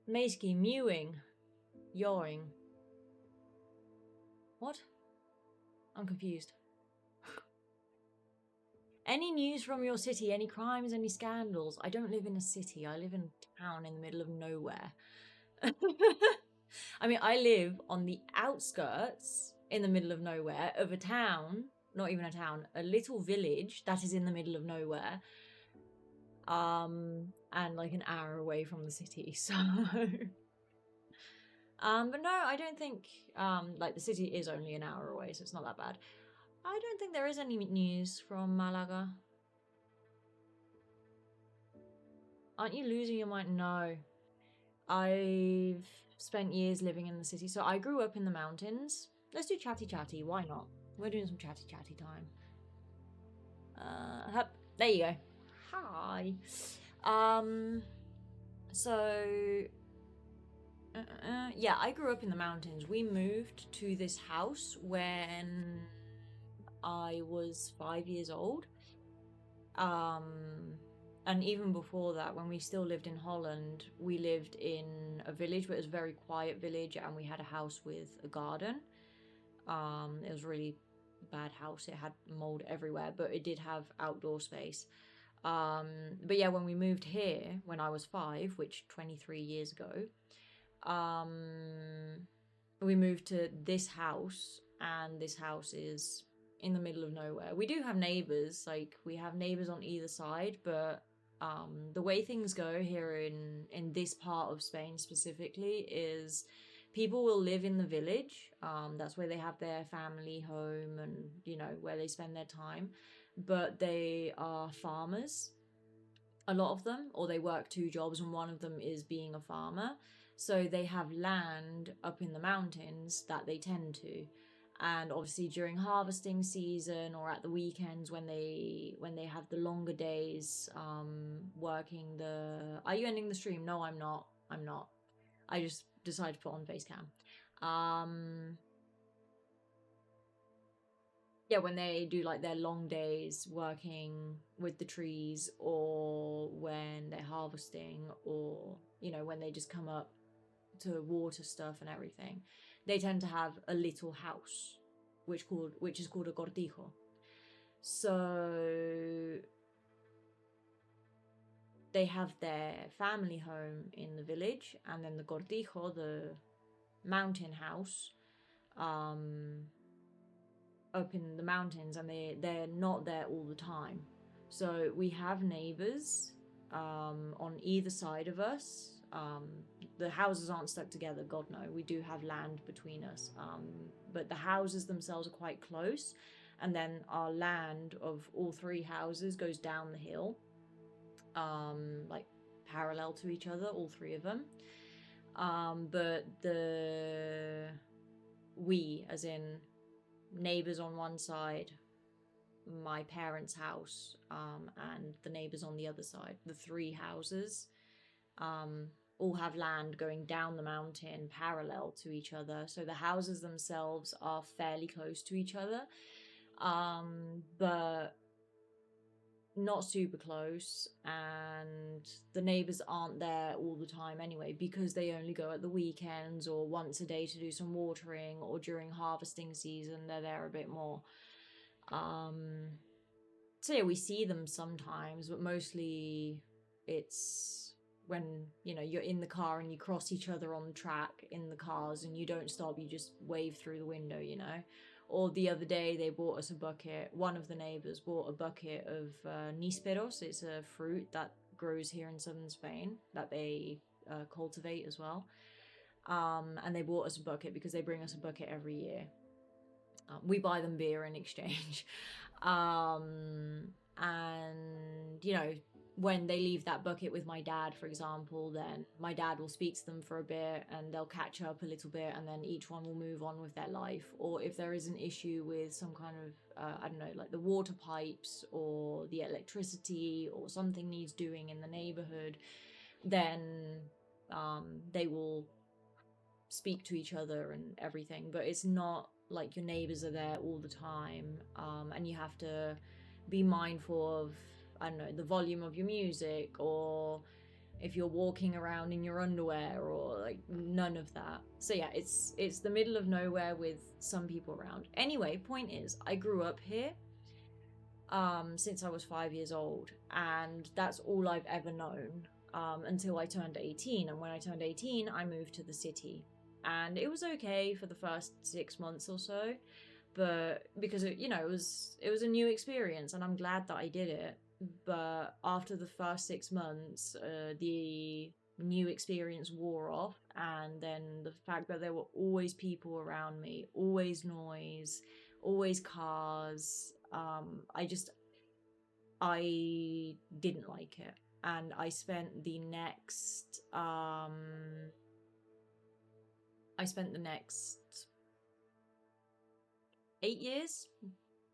Meiskie mewing. Yawing. What? I'm confused. Any news from your city? Any crimes? Any scandals? I don't live in a city. I live in a town in the middle of nowhere. I mean, I live on the outskirts in the middle of nowhere of a town, not even a town, a little village that is in the middle of nowhere. And like an hour away from the city. So but no, I don't think like the city is only an hour away, so it's not that bad. I don't think there is any news from Malaga. Aren't you losing your mind? No. I've spent years living in the city, so I grew up in the mountains. Let's do chatty chatty, why not? We're doing some chatty chatty time. Hup, there you go. Hi. So yeah, I grew up in the mountains. We moved to this house when I was 5 years old. And even before that, when we still lived in Holland, we lived in a village, but it was a very quiet village, and we had a house with a garden. It was a really bad house. It had mold everywhere, but it did have outdoor space. But yeah, when we moved here, when I was 5, which 23 years ago, we moved to this house, and this house is in the middle of nowhere. We do have neighbors, like we have neighbors on either side, but the way things go here in this part of Spain specifically is people will live in the village. That's where they have their family home and, you know, where they spend their time. But they are farmers, a lot of them, or they work 2 jobs, and one of them is being a farmer. So they have land up in the mountains that they tend to. And obviously during harvesting season or at the weekends when they have the longer days, working the... Are you ending the stream? No, I'm not. I just decided to put on face cam. Yeah, when they do like their long days working with the trees, or when they're harvesting, or, you know, when they just come up to water stuff and everything, they tend to have a little house, which is called a cortijo. So they have their family home in the village, and then the cortijo, the mountain house, up in the mountains, and they're not there all the time. So we have neighbors on either side of us. The houses aren't stuck together, God no. We do have land between us, but the houses themselves are quite close, and then our land of all 3 houses goes down the hill, like parallel to each other, all 3 of them. But we, as in neighbors on one side, my parents' house, and the neighbors on the other side, the 3 houses, all have land going down the mountain parallel to each other. So the houses themselves are fairly close to each other, but not super close, and the neighbors aren't there all the time anyway, because they only go at the weekends or once a day to do some watering, or during harvesting season they're there a bit more. So yeah, we see them sometimes, but mostly it's when, you know, you're in the car and you cross each other on the track in the cars and you don't stop, you just wave through the window, you know. Or the other day they bought us a bucket, one of the neighbors bought a bucket of nísperos. It's a fruit that grows here in southern Spain that they cultivate as well. And they bought us a bucket because they bring us a bucket every year. We buy them beer in exchange. And, you know, when they leave that bucket with my dad, for example, then my dad will speak to them for a bit and they'll catch up a little bit, and then each one will move on with their life. Or if there is an issue with some kind of, I don't know, like the water pipes or the electricity, or something needs doing in the neighborhood, then they will speak to each other and everything. But it's not like your neighbors are there all the time, and you have to be mindful of I don't know, the volume of your music, or if you're walking around in your underwear, or like none of that. So yeah, it's the middle of nowhere with some people around. Anyway, point is, I grew up here since I was 5 years old, and that's all I've ever known until I turned 18. And when I turned 18, I moved to the city, and it was okay for the first 6 months or so, but because it was a new experience, and I'm glad that I did it. But after the first 6 months, the new experience wore off, and then the fact that there were always people around me, always noise, always cars, I didn't like it. And I spent the next 8 years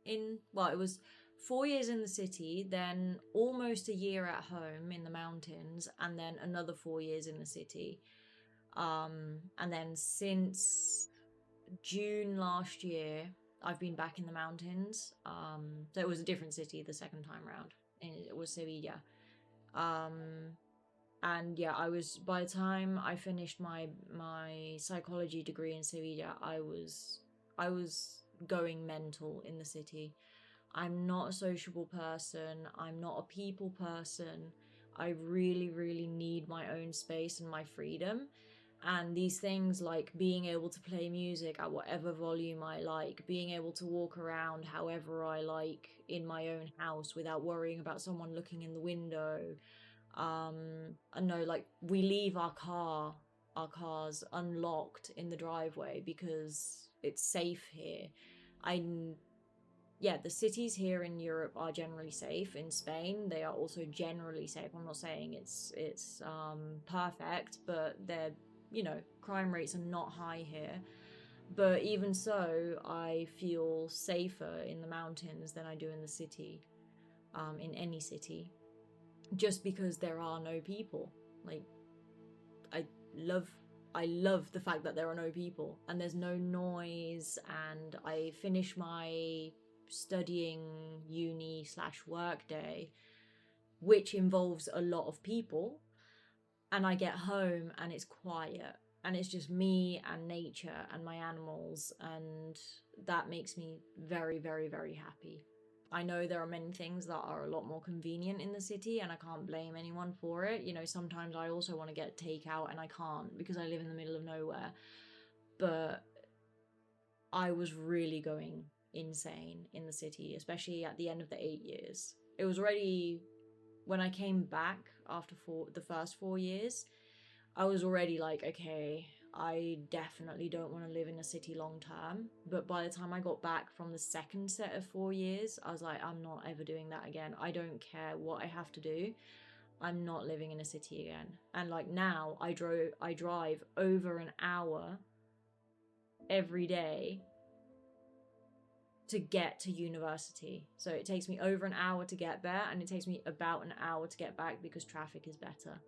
in, well, it was 4 years in the city, then almost a year at home in the mountains, and then another 4 years in the city. And then since June last year, I've been back in the mountains. So it was a different city the second time round. It was Sevilla. And yeah, by the time I finished my psychology degree in Sevilla, I was going mental in the city. I'm not a sociable person. I'm not a people person. I really, really need my own space and my freedom. And these things, like being able to play music at whatever volume I like, being able to walk around however I like in my own house without worrying about someone looking in the window. I know, like, we leave our cars unlocked in the driveway because it's safe here. Yeah, the cities here in Europe are generally safe. In Spain, they are also generally safe. I'm not saying it's perfect, but they're, crime rates are not high here. But even so, I feel safer in the mountains than I do in the city, in any city, just because there are no people. Like, I love the fact that there are no people and there's no noise, and I finish my studying uni/work day, which involves a lot of people, and I get home and it's quiet and it's just me and nature and my animals, and that makes me very, very, very happy. I know there are many things that are a lot more convenient in the city, and I can't blame anyone for it. Sometimes I also want to get takeout and I can't because I live in the middle of nowhere. But I was really going insane in the city, especially at the end of the 8 years. It was already, when I came back after the first 4 years, I was already like, okay, I definitely don't want to live in a city long term. But by the time I got back from the second set of 4 years, I was like, I'm not ever doing that again. I don't care what I have to do. I'm not living in a city again. And like now, I drive over an hour every day to get to university. So it takes me over an hour to get there, and it takes me about an hour to get back because traffic is better.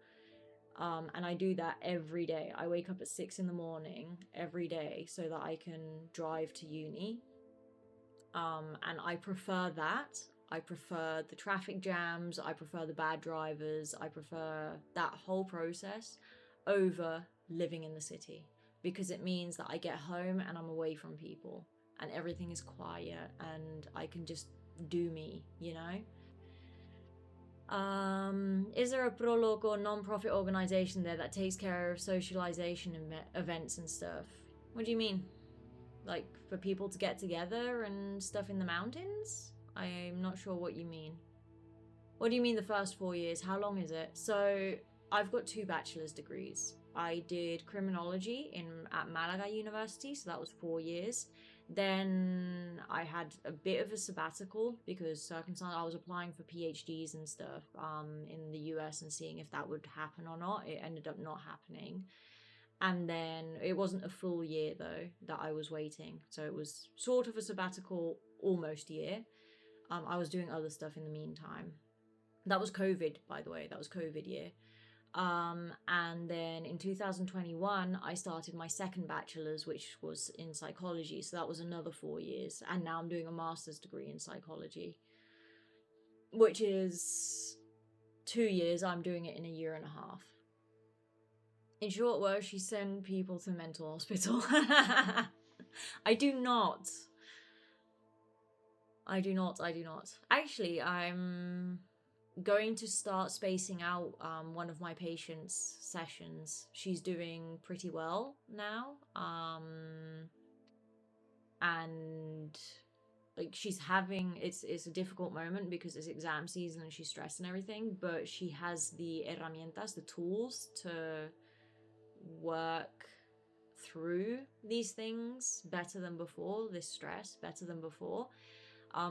And I do that every day. I wake up at 6 in the morning every day so that I can drive to uni. And I prefer that. I prefer the traffic jams. I prefer the bad drivers. I prefer that whole process over living in the city, because it means that I get home and I'm away from people and everything is quiet and I can just do me, Is there a pro-local non-profit organization there that takes care of socialization events and stuff? What do you mean? Like, for people to get together and stuff in the mountains? I'm not sure what you mean. What do you mean the first 4 years? How long is it? So, I've got 2 bachelor's degrees. I did criminology at Malaga University, so that was 4 years. Then I had a bit of a sabbatical because I was applying for PhDs and stuff in the US and seeing if that would happen or not. It ended up not happening. And then it wasn't a full year though that I was waiting. So it was sort of a sabbatical, almost year. I was doing other stuff in the meantime. That was COVID, by the way. That was COVID year. And then in 2021, I started my second bachelor's, which was in psychology. So that was another 4 years. And now I'm doing a master's degree in psychology. which is 2 years. I'm doing it in a year and a half. In short words, she sent people to mental hospital. I do not. Actually, I'm going to start spacing out one of my patients' sessions. She's doing pretty well now. And like she's having it's a difficult moment because it's exam season and she's stressed and everything, but she has the herramientas, the tools to work through these things better than before, this stress better than before.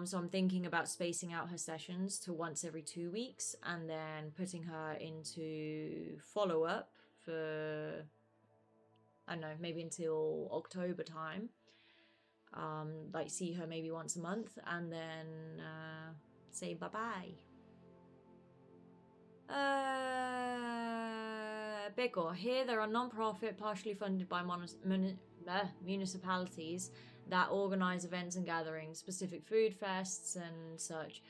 So I'm thinking about spacing out her sessions to once every 2 weeks and then putting her into follow-up for, I don't know, maybe until October time. Like see her maybe once a month and then say bye-bye. Beko, here there are non-profit, partially funded by municipalities that organize events and gatherings, specific food fests and such.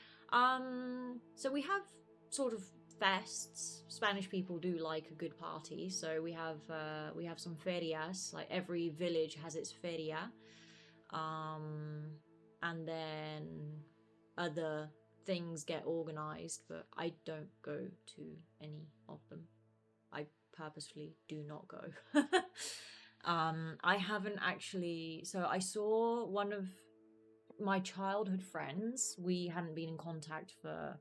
So we have sort of fests. Spanish people do like a good party, so we have some ferias. Like every village has its feria, and then other things get organized, but I don't go to any of them. I purposefully do not go. I haven't actually. So I saw one of my childhood friends. We hadn't been in contact for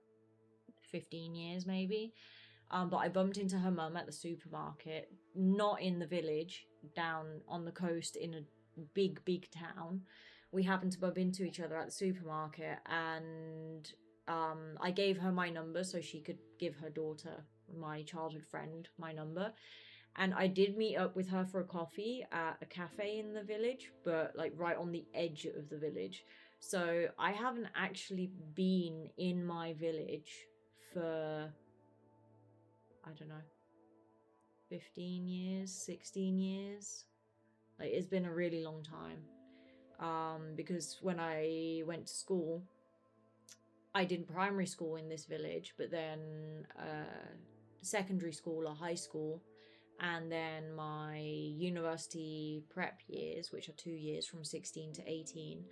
15 years maybe. But I bumped into her mum at the supermarket, not in the village, down on the coast in a big town. We happened to bump into each other at the supermarket, and I gave her my number so she could give her daughter, my childhood friend, my number. And I did meet up with her for a coffee at a cafe in the village, but like right on the edge of the village. So I haven't actually been in my village for, I don't know, 15 years, 16 years. Like it's been a really long time. Because when I went to school, I did primary school in this village, but then secondary school or high school, and then my university prep years, which are 2 years from 16 to 18,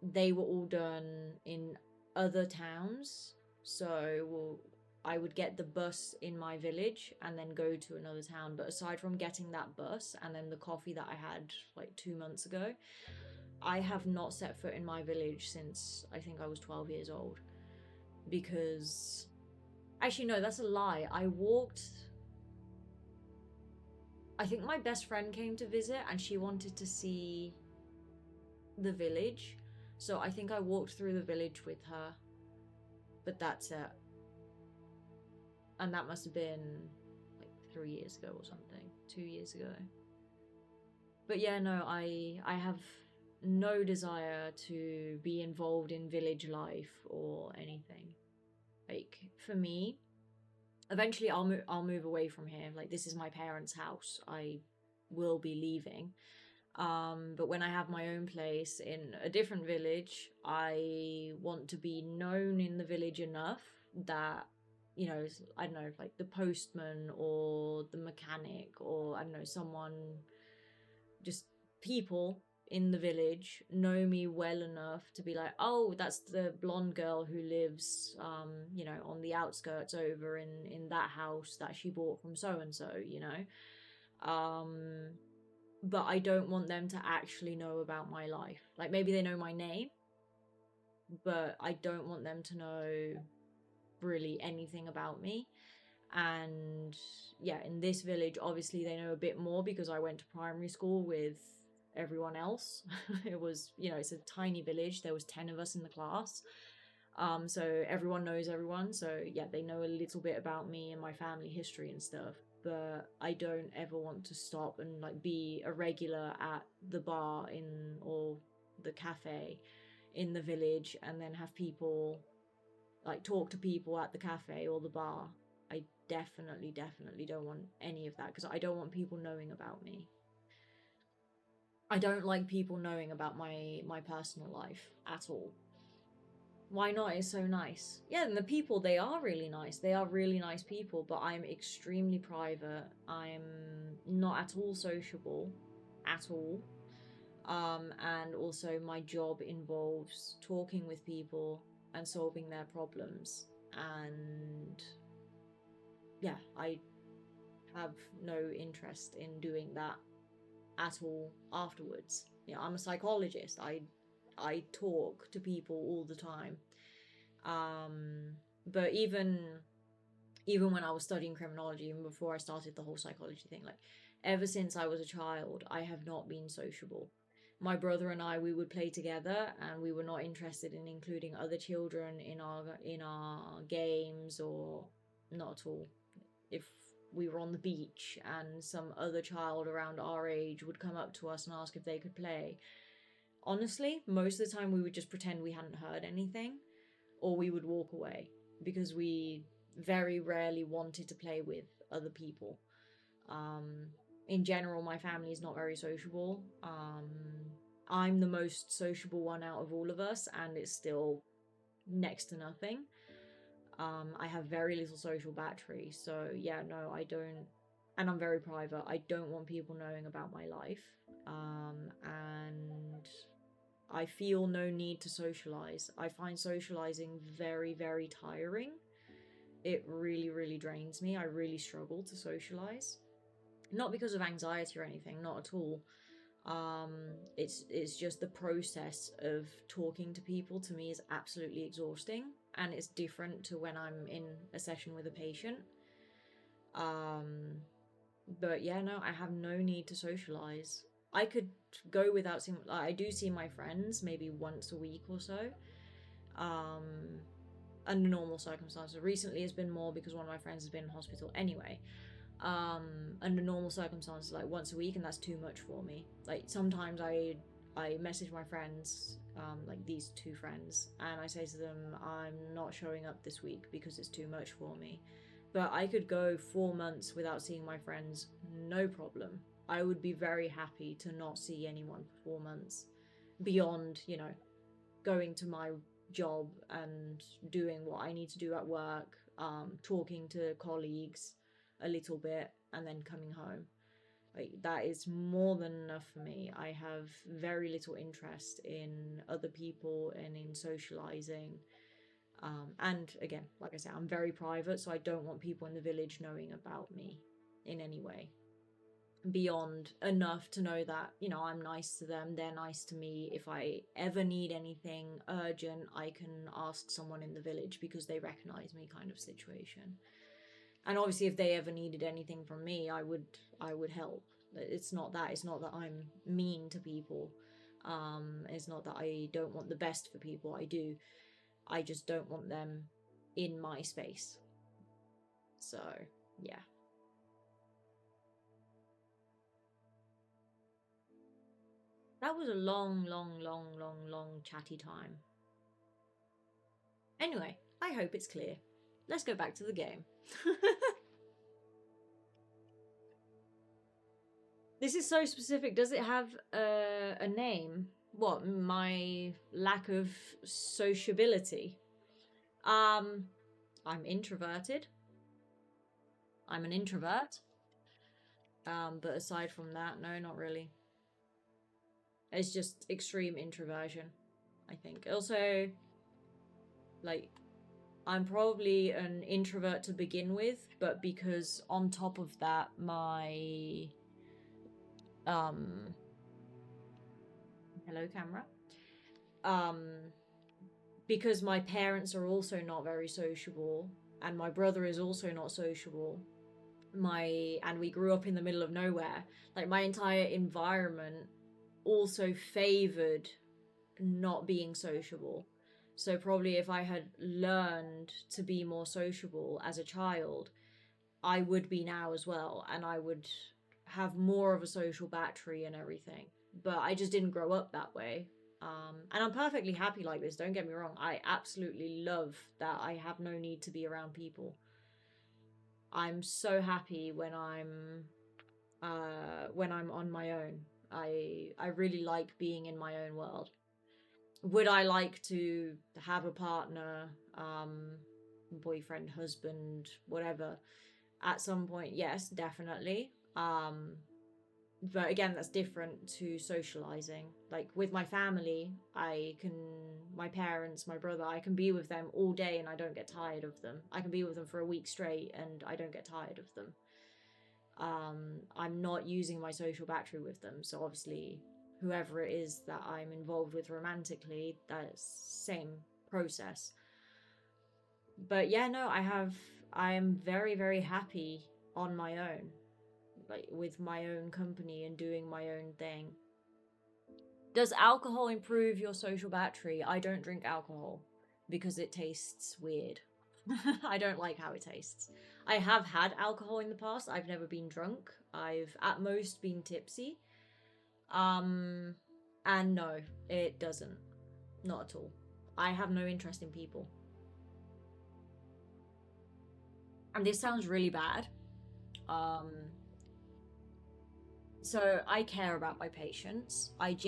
they were all done in other towns. So I would get the bus in my village and then go to another town. But aside from getting that bus and then the coffee that I had like 2 months ago, I have not set foot in my village since I think I was 12 years old. Because, actually no, that's a lie. I think my best friend came to visit and she wanted to see the village. So I think I walked through the village with her. But that's it. And that must have been like 3 years ago or something. 2 years ago. But yeah, no, I have no desire to be involved in village life or anything. Like, for me, eventually I'll move away from here. Like, this is my parents' house. I will be leaving. But when I have my own place in a different village, I want to be known in the village enough that, you know, I don't know, like the postman or the mechanic or, I don't know, someone, just people in the village know me well enough to be like, oh, that's the blonde girl who lives, you know, on the outskirts over in that house that she bought from so-and-so, you know? But I don't want them to actually know about my life. Like, maybe they know my name, but I don't want them to know really anything about me. And yeah, in this village, obviously they know a bit more because I went to primary school with everyone else. It was, you know, it's a tiny village. There was 10 of us in the class. So everyone knows everyone. So yeah, they know a little bit about me and my family history and stuff. But I don't ever want to stop and like be a regular at the bar or the cafe in the village and then have people like talk to people at the cafe or the bar. I definitely don't want any of that because I don't want people knowing about me. I don't like people knowing about my personal life at all. Why not? It's so nice. Yeah, and the people, they are really nice. They are really nice people, but I'm extremely private. I'm not at all sociable. At all. And also my job involves talking with people and solving their problems. And yeah, I have no interest in doing that at all afterwards. Yeah, I'm a psychologist. I talk to people all the time. But even when I was studying criminology, even before I started the whole psychology thing, like ever since I was a child, I have not been sociable. My brother and I, we would play together, and we were not interested in including other children in our games, or not at all. If we were on the beach and some other child around our age would come up to us and ask if they could play, honestly, most of the time we would just pretend we hadn't heard anything, or we would walk away because we very rarely wanted to play with other people. In general, my family is not very sociable. I'm the most sociable one out of all of us, and it's still next to nothing. I have very little social battery, so yeah, no, I don't. And I'm very private. I don't want people knowing about my life. And I feel no need to socialize. I find socializing very, very tiring. It really, really drains me. I really struggle to socialize. Not because of anxiety or anything, not at all. It's just the process of talking to people to me is absolutely exhausting, and it's different to when I'm in a session with a patient. But yeah, no, I have no need to socialize. I could go without seeing. Like, I do see my friends maybe once a week or so. Under normal circumstances. Recently, it's been more because one of my friends has been in hospital anyway. Under normal circumstances, like once a week, and that's too much for me. Like sometimes I message my friends, like these two friends, and I say to them, I'm not showing up this week because it's too much for me. But I could go 4 months without seeing my friends, no problem. I would be very happy to not see anyone for 4 months, beyond, going to my job and doing what I need to do at work, talking to colleagues a little bit, and then coming home. Like, that is more than enough for me. I have very little interest in other people and in socializing. And again, like I said, I'm very private, so I don't want people in the village knowing about me in any way. Beyond enough to know that, I'm nice to them, they're nice to me. If I ever need anything urgent, I can ask someone in the village because they recognize me, kind of situation. And obviously if they ever needed anything from me, I would help. It's not that I'm mean to people. It's not that I don't want the best for people. I do. I just don't want them in my space. So, yeah. That was a long, long, long, long, long chatty time. Anyway, I hope it's clear. Let's go back to the game. This is so specific. Does it have a name? What, my lack of sociability? I'm introverted. I'm an introvert. But aside from that, no, not really. It's just extreme introversion, I think. Also, like, I'm probably an introvert to begin with, but because on top of that, my hello camera, because my parents are also not very sociable, and my brother is also not sociable, and we grew up in the middle of nowhere, like my entire environment also favored not being sociable. So probably if I had learned to be more sociable as a child, I would be now as well, and I would have more of a social battery and everything. But I just didn't grow up that way. And I'm perfectly happy like this, don't get me wrong. I absolutely love that I have no need to be around people. I'm so happy when I'm on my own. I really like being in my own world. would I like to have a partner, boyfriend, husband, whatever, at some point? Yes, definitely. But again, that's different to socializing. Like with my family, my parents, my brother, I can be with them all day and I don't get tired of them. I can be with them for a week straight and I don't get tired of them. I'm not using my social battery with them. So obviously, whoever it is that I'm involved with romantically, that's same process. But yeah, no, I am very, very happy on my own, like with my own company and doing my own thing. Does alcohol improve your social battery? I don't drink alcohol because it tastes weird. I don't like how it tastes. I have had alcohol in the past. I've never been drunk. I've at most been tipsy. And no, it doesn't. Not at all. I have no interest in people. And this sounds really bad. So I care about my patients. I've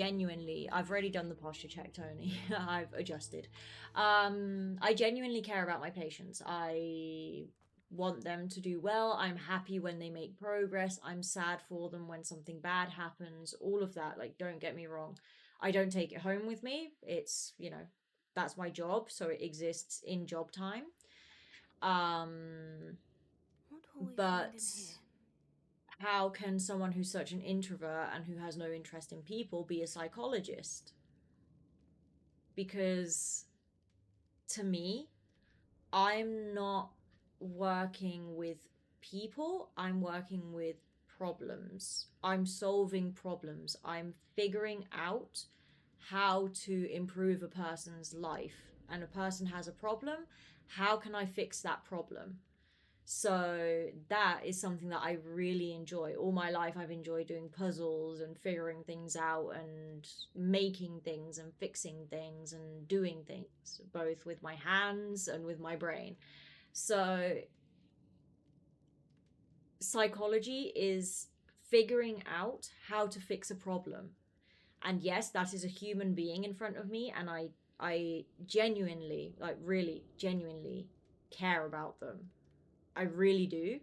already done the posture check, Tony. I've adjusted. I genuinely care about my patients. I want them to do well. I'm happy when they make progress. I'm sad for them when something bad happens. All of that. Like, don't get me wrong. I don't take it home with me. It's, that's my job. So it exists in job time. What will we But find in here? how can someone who's such an introvert and who has no interest in people be a psychologist? Because to me, I'm not working with people, I'm working with problems. I'm solving problems. I'm figuring out how to improve a person's life. And a person has a problem. How can I fix that problem? So that is something that I really enjoy. All my life, I've enjoyed doing puzzles and figuring things out and making things and fixing things and doing things, both with my hands and with my brain. So psychology is figuring out how to fix a problem. And yes, that is a human being in front of me, and I genuinely, like really genuinely care about them. I really do.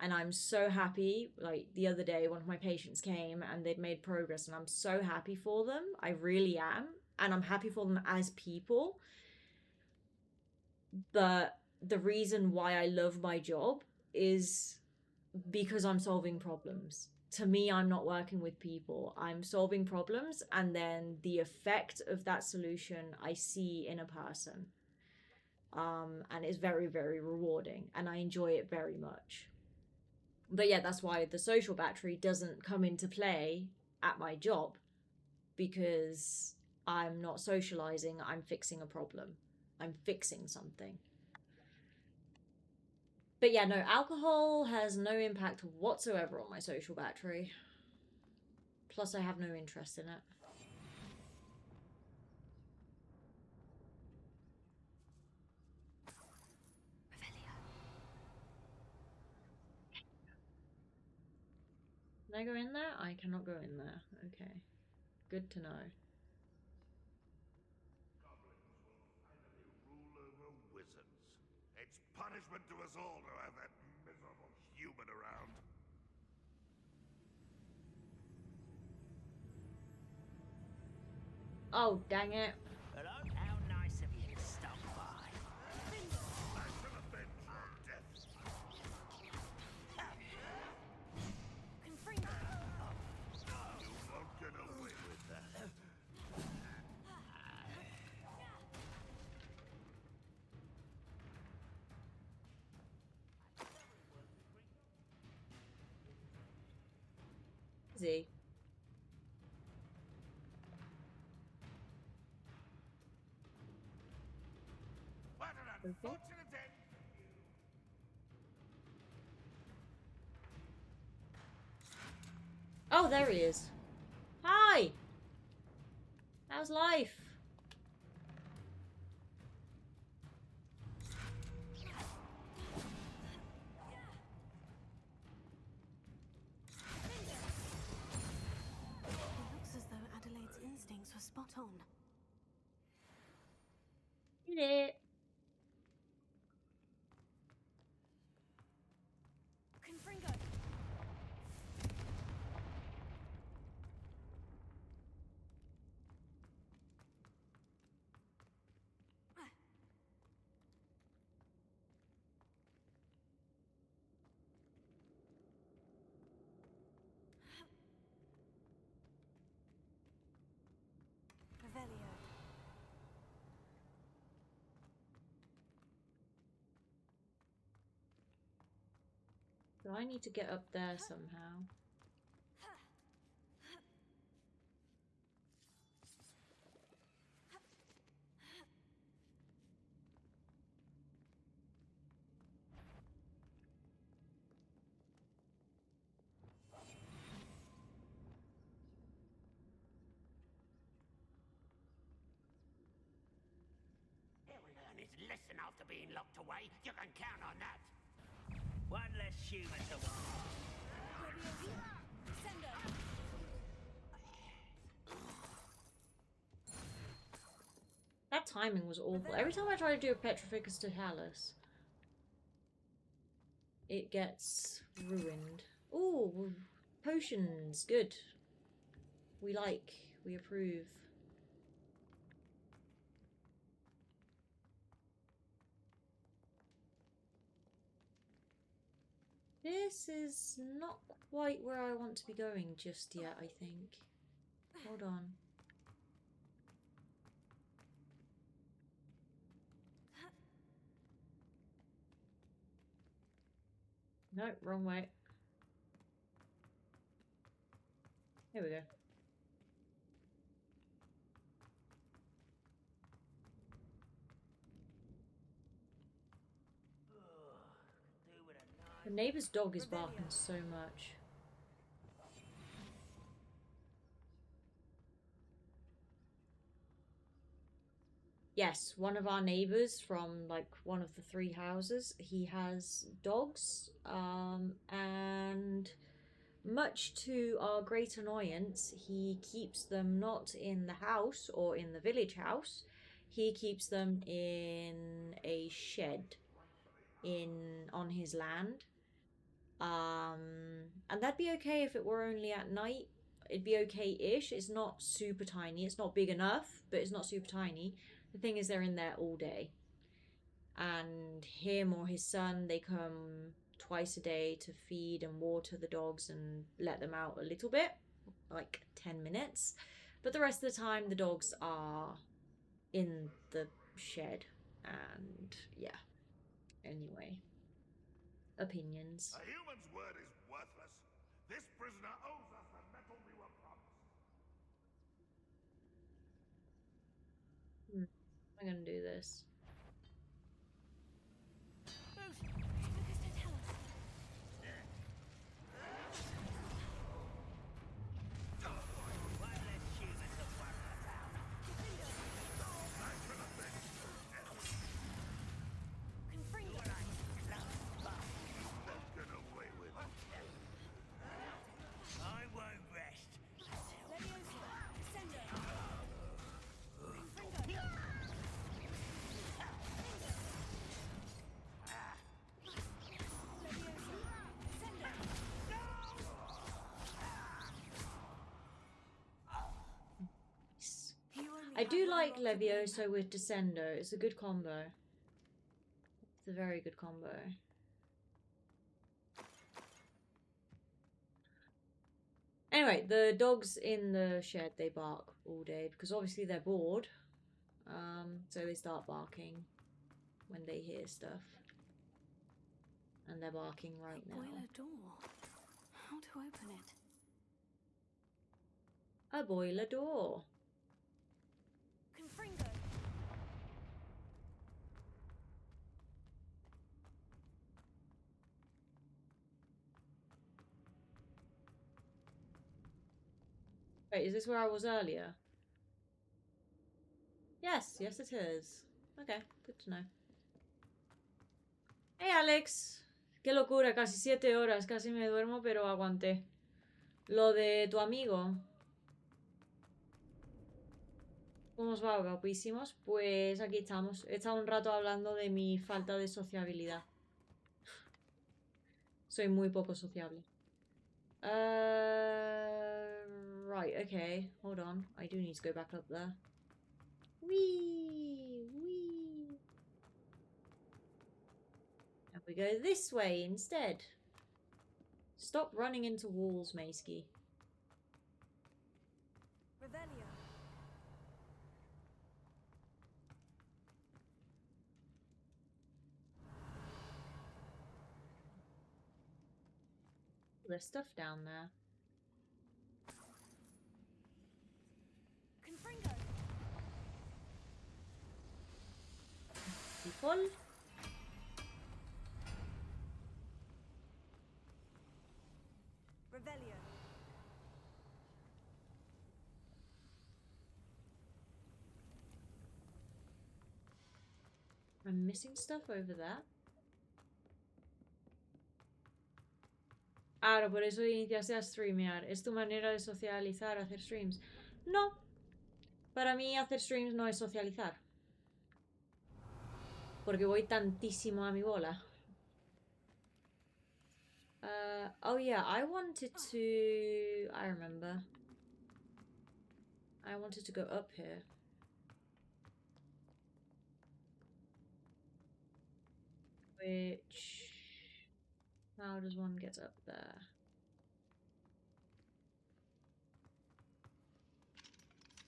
And I'm so happy. Like the other day, one of my patients came and they'd made progress, and I'm so happy for them. I really am. And I'm happy for them as people. But the reason why I love my job is because I'm solving problems. To me, I'm not working with people. I'm solving problems, and then the effect of that solution I see in a person. And it's very, very rewarding, and I enjoy it very much. But yeah, that's why the social battery doesn't come into play at my job, because I'm not socializing, I'm fixing a problem. I'm fixing something. But yeah, no, alcohol has no impact whatsoever on my social battery. Plus, I have no interest in it. Can I go in there? I cannot go in there. Okay. Good to know. Goblins will finally rule over wizards. It's punishment to us all to have that miserable human around. Oh, dang it. Hello? How nice of you to stop by. I shall avenge your death. Confringo! You won't get away with that. Z. What an unfortunate end. Oh, there he is. Hi! How's life? It looks as though Adelaide's instincts were spot on. Did it. Confringo. Revelio. So I need to get up there somehow. He'll learn his lesson after being locked away. You can count on that. One less human to watch. Leviosa. Sendo. That timing was awful. Every time I try to do a Petrificus Totalis, it gets ruined. Ooh, potions. Good. We like. We approve. This is not quite where I want to be going just yet, I think. Hold on. No, wrong way. Here we go. The neighbor's dog is barking so much. Yes, one of our neighbors from like one of the 3 houses, he has dogs, and much to our great annoyance, he keeps them not in the house or in the village house. He keeps them in a shed on his land. And that'd be okay if it were only at night. It'd be okay-ish. It's not super tiny. It's not big enough, but it's not super tiny. The thing is, they're in there all day. And him or his son, they come twice a day to feed and water the dogs and let them out a little bit, like 10 minutes. But the rest of the time, the dogs are in the shed. And yeah. Anyway. Opinions. A human's word is worthless. This prisoner owes us the metal we were promised. I'm gonna do this. One less human to worry about. Confringo. Won't get away with it. I won't rest. Leviosa. Sendo. Confringo. I do like Levioso with Descendo. It's a good combo. It's a very good combo. Anyway, the dogs in the shed, they bark all day because obviously they're bored. So they start barking when they hear stuff. And they're barking right now. Boiler door. How to open it? A boiler door. Confringo. Wait, is this where I was earlier? Yes, yes it is. Okay, good to know. Hey Alex, qué locura, casi 7 horas, casi me duermo, pero aguanté. Lo de tu amigo. ¿Cómo os va, guapísimos? Pues aquí estamos. He estado un rato hablando de mi falta de sociabilidad. Soy muy poco sociable. Right, okay. Hold on. I do need to go back up there. Whee! Whee! And we go this way instead. Stop running into walls, Meiskie. Revelio. There's stuff down there. Confringo. People? Revelio. I'm missing stuff over there. Claro, por eso iniciaste a streamear. ¿Es tu manera de socializar, hacer streams? No. Para mí hacer streams no es socializar. Porque voy tantísimo a mi bola. Oh yeah, I wanted to... I remember. I wanted to go up here. Which... How does one get up there?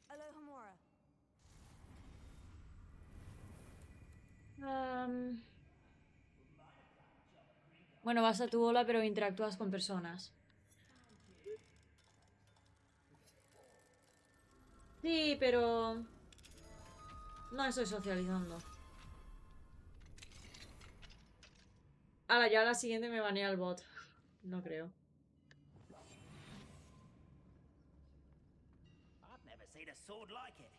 Alohomora. Bueno, vas a tu bola, pero interactúas con personas. Sí, pero... No estoy socializando. Ahora ya la siguiente me banea el bot. No creo. I've never seen a sword like it.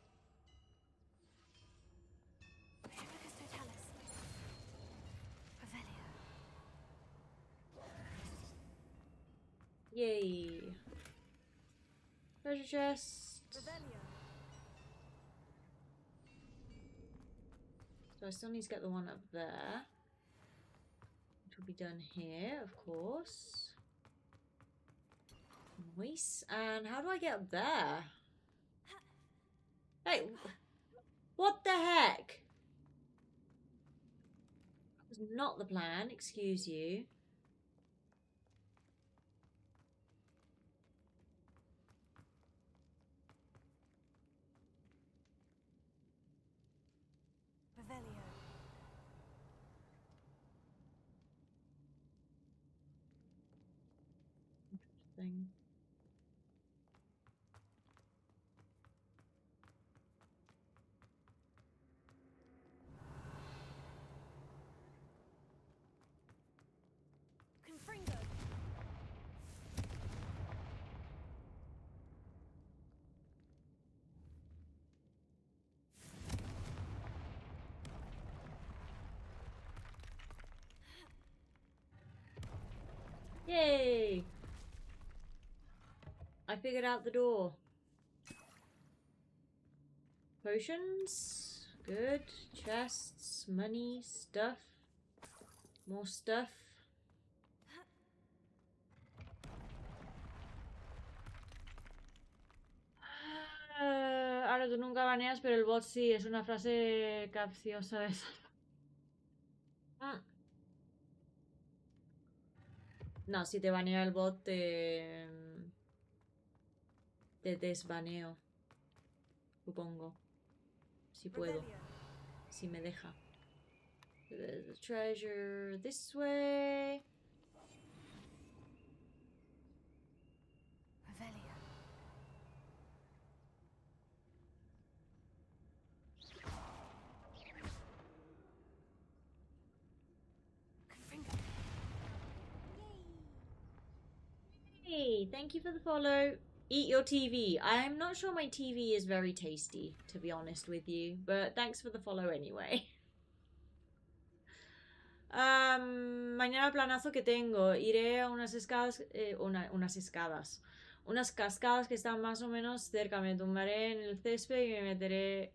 Hibicus totalis. Revelio. Yay. Treasure chest. Revelio. So I still need to get the one up there. Which will be done here, of course. Nice. And how do I get up there? Hey, what the heck? That was not the plan, excuse you. Revelio. Thing. Confringo. Yay! I figured out the door. Potions. Good. Chests. Money. Stuff. More stuff. Ahora tú nunca baneas, pero el bot sí. Es una frase capciosa esa. No, si te banea el bot, te desbaneo. Supongo. Si puedo. Revelio. Si me deja. There's a treasure this way. Revelio. Confringo. Hey, thank you for the follow. Eat your TV. I'm not sure my TV is very tasty, to be honest with you, but thanks for the follow anyway. Mañana planazo que tengo. Iré a unas escadas, Unas cascadas que están más o menos cerca. Me tumbaré en el césped y me meteré...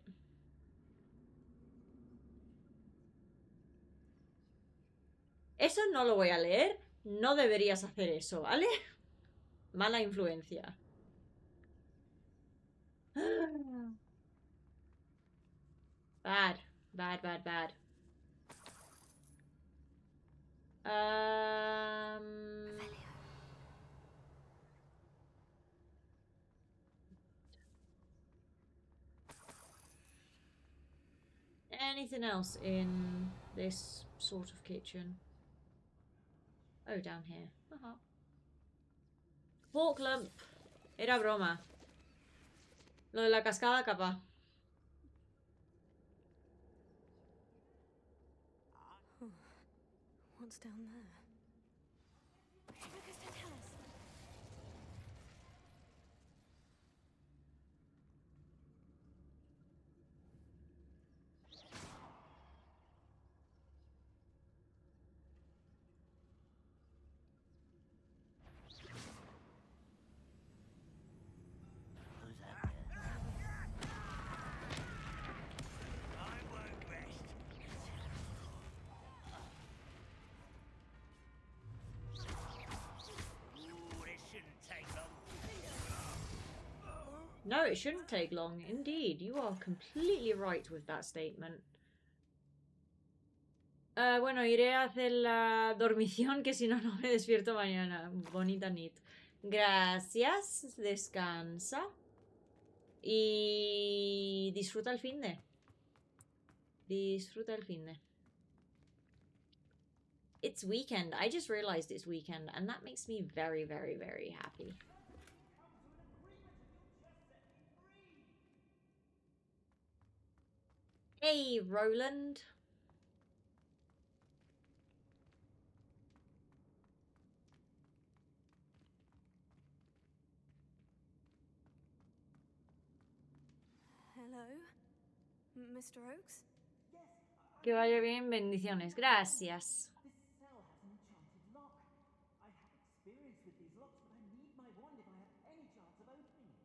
Eso no lo voy a leer. No deberías hacer eso, ¿vale? Mala influencia. Bad. Bad, bad, bad. Anything else in this sort of kitchen? Oh, down here. Pork lump. Era broma. Lo de la cascada, capaz. What's down there? Focus to tell us. Who's that there? I won't rest. Ooh, this shouldn't take long. No, it shouldn't take long. Indeed, you are completely right with that statement. Bueno, iré a hacer la dormición, que si no, no me despierto mañana. Bonita nit. Gracias, descansa. Y disfruta el finde. Disfruta el finde. It's weekend. I just realized it's weekend, and that makes me very, very, very happy. Hey, Roland. Hello? Mr. Oakes? Que vaya bien, bendiciones. Gracias. This cell has an enchanted lock. I have experience with these locks, but I need my wand if I have any chance of opening it.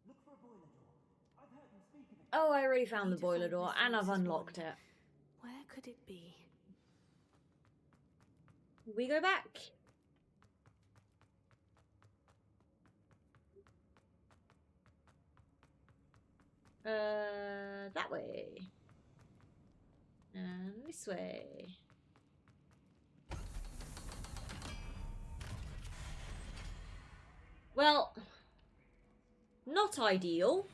Look for a boiler door. I've heard them speak of it. Oh, I already found the Need to boiler find door, Mr. and I've Oakes' unlocked wand. it. Where could it be? We go back. That way. And this way. Well, not ideal,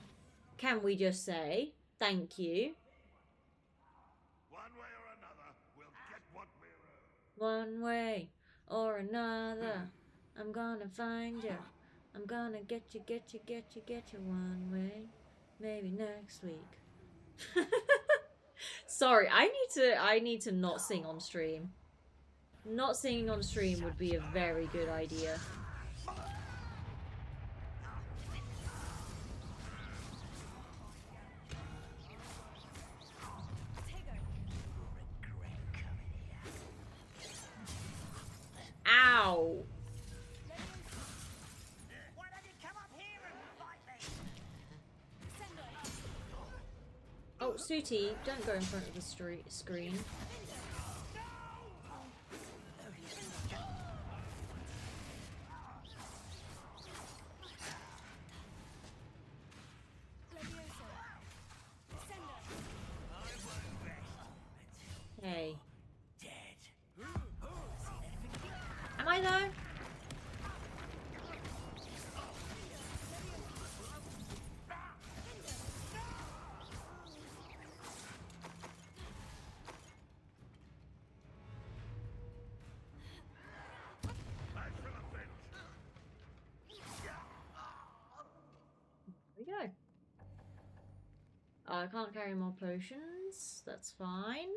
can we just say? Thank you. One way or another, we'll get what we're owed. One way or another, I'm gonna find you. I'm gonna get you one way. Maybe next week. Sorry, I need to not sing on stream. Not singing on stream would be a very good idea. Ow! Why don't you come up here and fight me? Oh, Sooty, don't go in front of the screen. Hey. Dead. Am I though? There we go. I can't carry more potions. That's fine.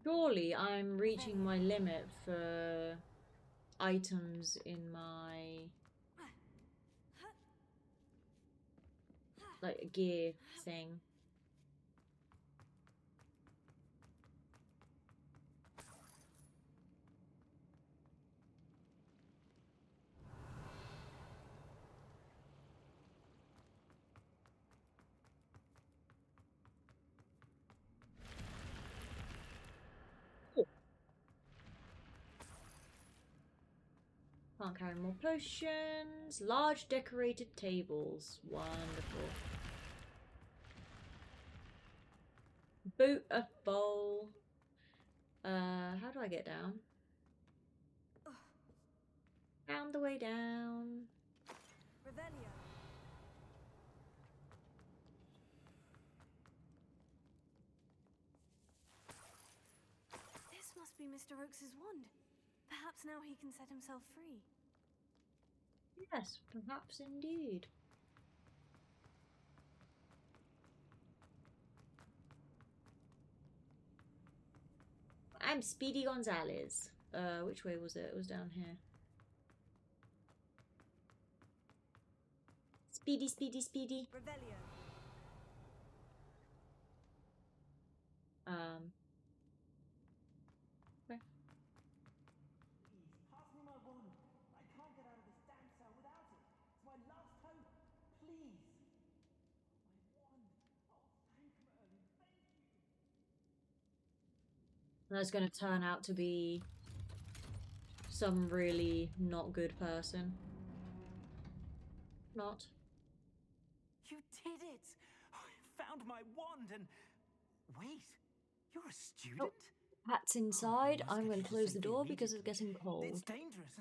Surely I'm reaching my limit for items in my like a gear thing. Can't carry more potions. Large decorated tables. Wonderful. Beautiful. How do I get down? Found the way down. Revelio. This must be Mr. Oakes's wand. Perhaps now he can set himself free. Yes, perhaps indeed. I'm Speedy Gonzalez. Which way was it? It was down here. Speedy, speedy, speedy. Revelio. Okay. Please, pass me my wand. I can't get out of this damn cell without it. It's my last hope. Please. My wand. Oh, thank Merlin. Thank you. That's going to turn out to be some really not good person. Not. You did it! I found my wand and... Wait, you're a student? Cat's inside. I must I'm get going you to to close the safety door because it's immediately. getting cold. It's dangerous.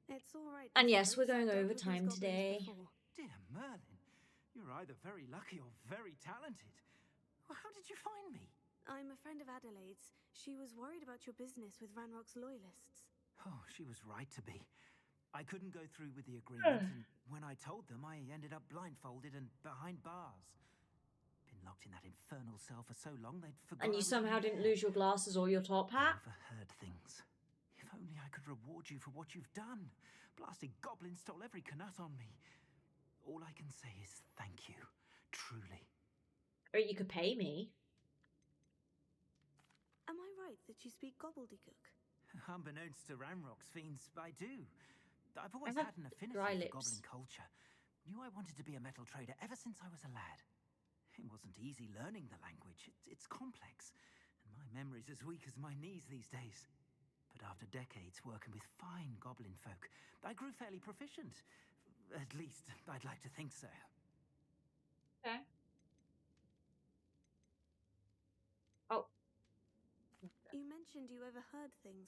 It's all right. And Mr. yes, we're Oakes. going I've dealt over with these time goblins today. before. Dear Merlin, you're either very lucky or very talented. Well, how did you find me? I'm a friend of Adelaide's. She was worried about your business with Ranrock's loyalists. Oh, she was right to be. I couldn't go through with the agreement, and when I told them, I ended up blindfolded and behind bars. Been locked in that infernal cell for so long, they'd forgotten. And you somehow didn't lose your glasses or your top hat? I overheard things. If only I could reward you for what you've done. Blasted goblin stole every canut on me. All I can say is thank you, truly. Or you could pay me. Am I right that you speak gobbledygook? Unbeknownst to Ranrock's fiends, I do. I've always have had an affinity dry for lips. goblin culture. Knew I wanted to be a metal trader ever since I was a lad. It wasn't easy learning the language. It's complex, and my memory's as weak as my knees these days. But after decades working with fine goblin folk, I grew fairly proficient. At least, I'd like to think so. Okay. Oh. You mentioned you overheard things.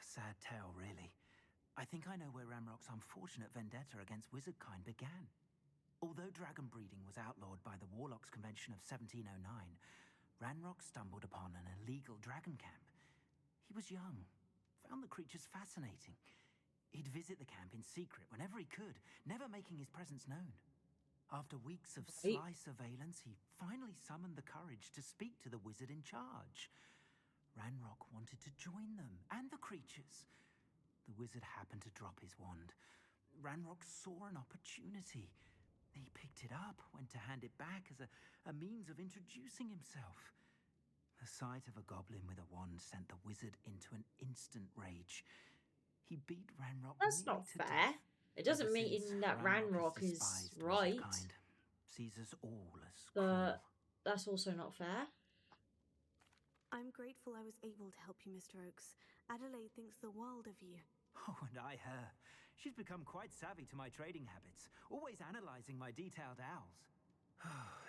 Sad tale, really. I think I know where Ranrock's unfortunate vendetta against wizardkind began. Although dragon breeding was outlawed by the Warlocks Convention of 1709, Ranrock stumbled upon an illegal dragon camp. He was young, found the creatures fascinating. He'd visit the camp in secret whenever he could, never making his presence known. After weeks of sly surveillance, he finally summoned the courage to speak to the wizard in charge. Ranrock wanted to join them and the creatures. The wizard happened to drop his wand. Ranrock saw an opportunity. He picked it up, went to hand it back as a means of introducing himself. The sight of a goblin with a wand sent the wizard into an instant rage. He beat Ranrock. That's nearly not to fair. death. It doesn't Ever mean since, that Ranrock is despised right, wizardkind, sees us all as but cruel. that's also not fair. I'm grateful I was able to help you, Mr. Oakes. Adelaide thinks the world of you. Oh, and I her. She's become quite savvy to my trading habits, always analyzing my detailed owls.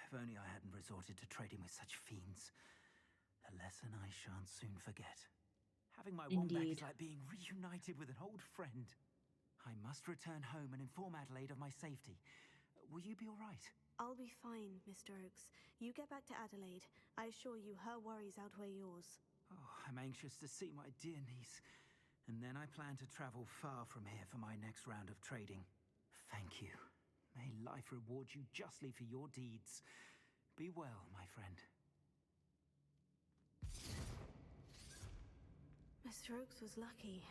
If only I hadn't resorted to trading with such fiends. A lesson I shan't soon forget. Having my wand back Indeed. is like being reunited with an old friend. I must return home and inform Adelaide of my safety. Will you be all right? I'll be fine, Mr. Oakes. You get back to Adelaide. I assure you her worries outweigh yours. Oh, I'm anxious to see my dear niece. And then I plan to travel far from here for my next round of trading. Thank you. May life reward you justly for your deeds. Be well, my friend. Mr. Oakes was lucky.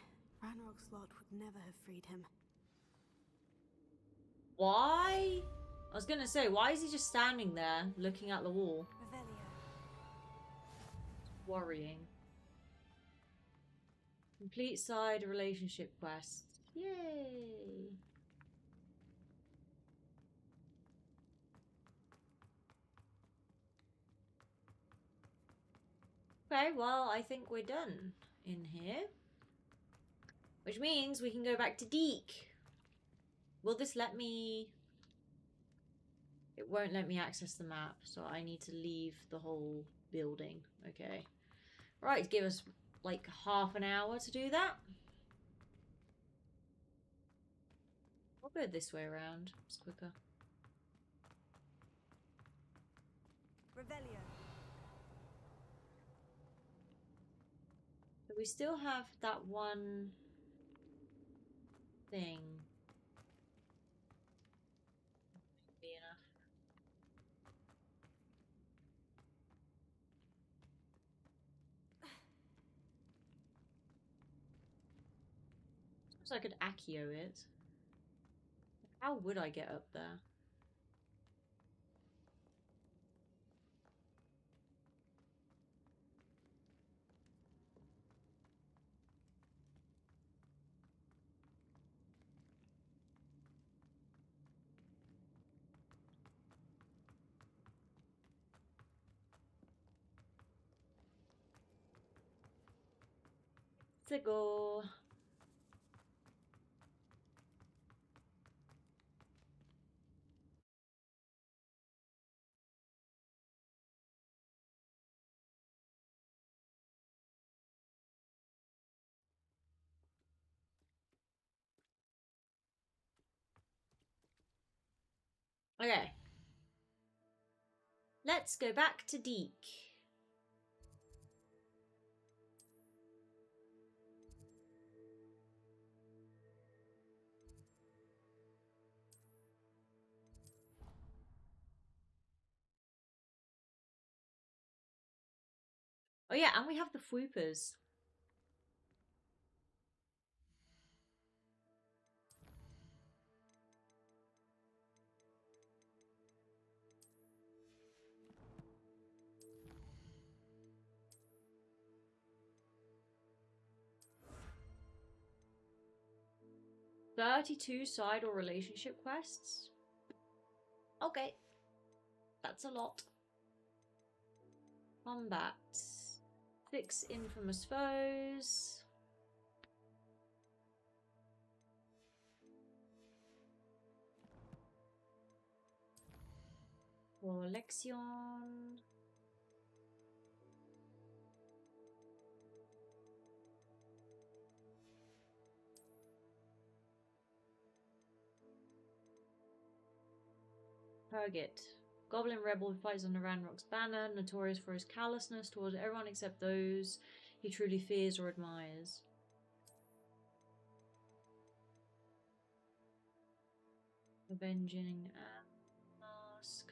Ranrock's lot would never have freed him. Why? I was gonna say, why is he just standing there looking at the wall? Revelio. Worrying. Complete side relationship quest. Yay! Okay, well, I think we're done in here. Which means we can go back to Deke. Will this let me... It won't let me access the map, so I need to leave the whole building. Okay. Right, give us like half an hour to do that. I'll go this way around. It's quicker. Revelio. So we still have that one thing. Be enough. Suppose I could Accio it. How would I get up there? Let's go. Okay. Let's go back to Deke. Oh yeah, and we have the Fwoopers. $32 side or relationship quests? Okay. That's a lot. Combat. 6 infamous foes. Collection. Target. Goblin rebel who fights under Ranrock's banner, notorious for his callousness towards everyone except those he truly fears or admires. Avenging and mask.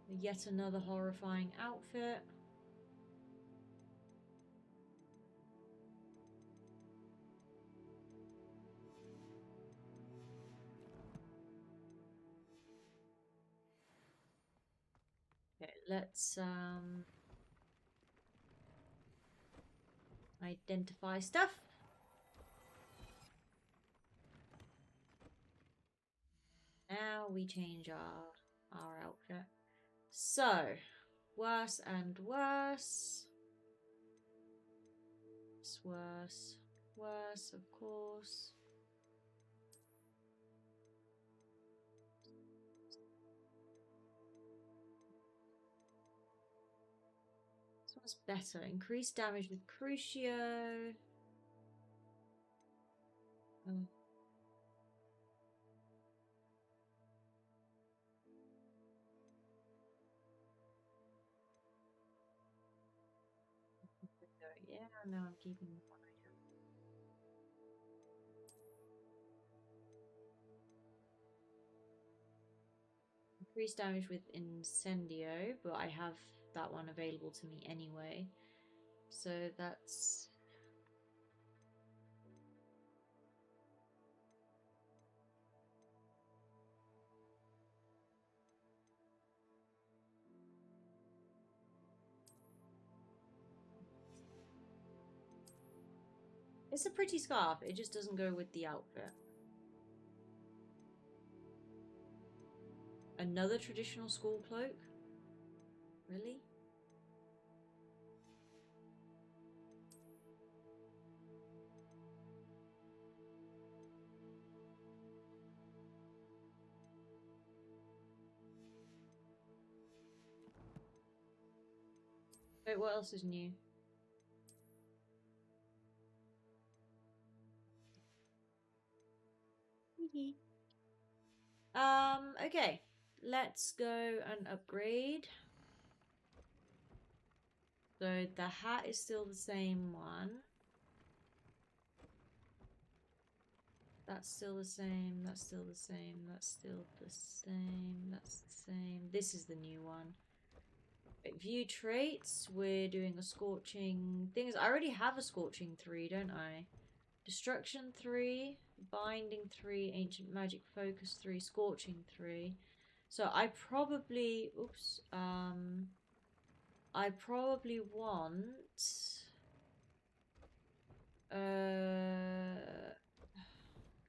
Yet another horrifying outfit. Okay, let's identify stuff. Now we change our outfit. So, worse and worse. It's worse. Worse, of course. This one's better. Increased damage with Crucio. Yeah, no, I'm keeping the one I have. Increased damage with Incendio, but I have that one available to me anyway. So that's... It's a pretty scarf. It just doesn't go with the outfit. Another traditional school cloak? Really? Wait, what else is new? Okay. Let's go and upgrade. So the hat is still the same one. That's still the same, that's still the same, that's still the same, that's the same. This is the new one. Right, view traits, we're doing a scorching things. I already have a scorching 3, don't I? Destruction 3, binding 3, ancient magic focus 3, scorching 3. So I probably I probably want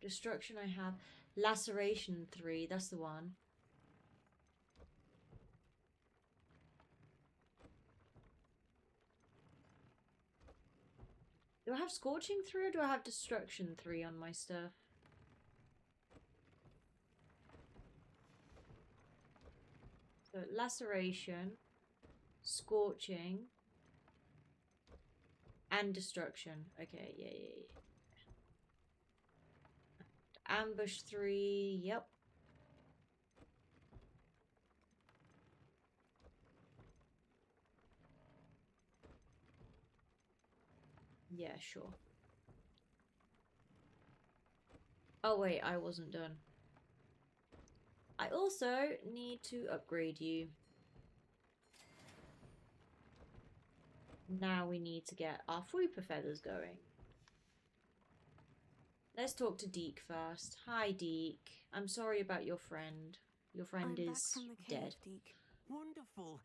destruction. I have laceration 3, that's the one. Do I have scorching 3 or do I have destruction 3 on my stuff? So laceration, scorching, and destruction. Okay, yeah. Ambush 3, yep. Yeah, sure. Oh wait, I wasn't done. I also need to upgrade you. Now we need to get our Fuipa feathers going. Let's talk to Deke first. Hi, Deke. I'm sorry about your friend. Your friend I'm back is from the cave, dead. Deke. Wonderful.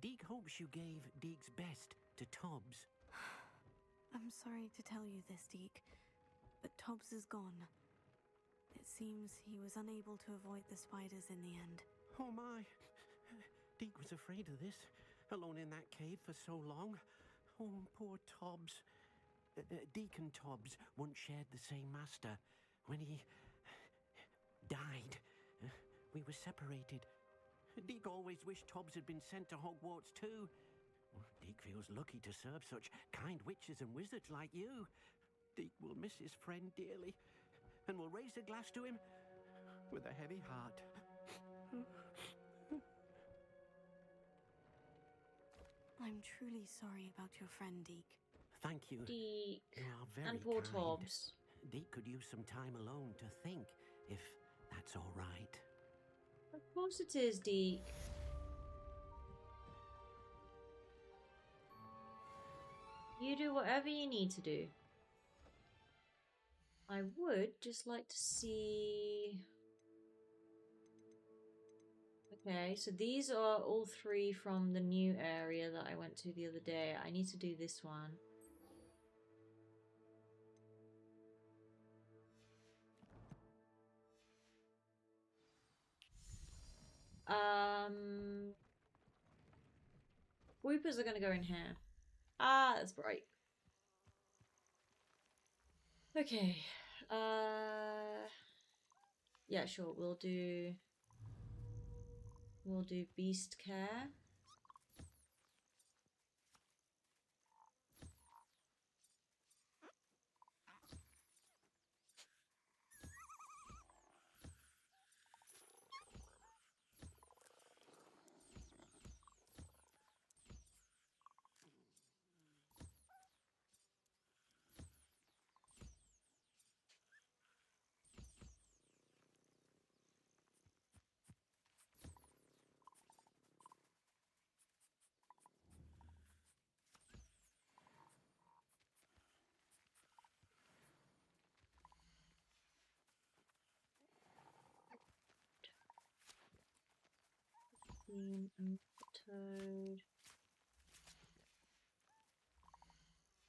Deke hopes you gave Deke's best to Tobbs. I'm sorry to tell you this, Deke, but Tobbs is gone. It seems he was unable to avoid the spiders in the end. Oh my. Deke was afraid of this, alone in that cave for so long. Oh, poor Tobbs. Deke and Tobbs once shared the same master. When he died, we were separated. Deke always wished Tobbs had been sent to Hogwarts too. Deke feels lucky to serve such kind witches and wizards like you. Deke will miss his friend dearly, and will raise a glass to him with a heavy heart. I'm truly sorry about your friend, Deke. Thank you. Deke. You are very And poor kind. Tobbs. Deke could use some time alone to think, if that's all right. Of course it is, Deke. You do whatever you need to do. I would just like to see... Okay, so these are all 3 from the new area that I went to the other day. I need to do this one. Whoopers are gonna go in here. Ah, that's bright. Okay. Yeah, sure. We'll do beast care. And Toad.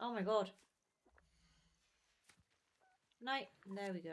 Oh my god. Night. There we go.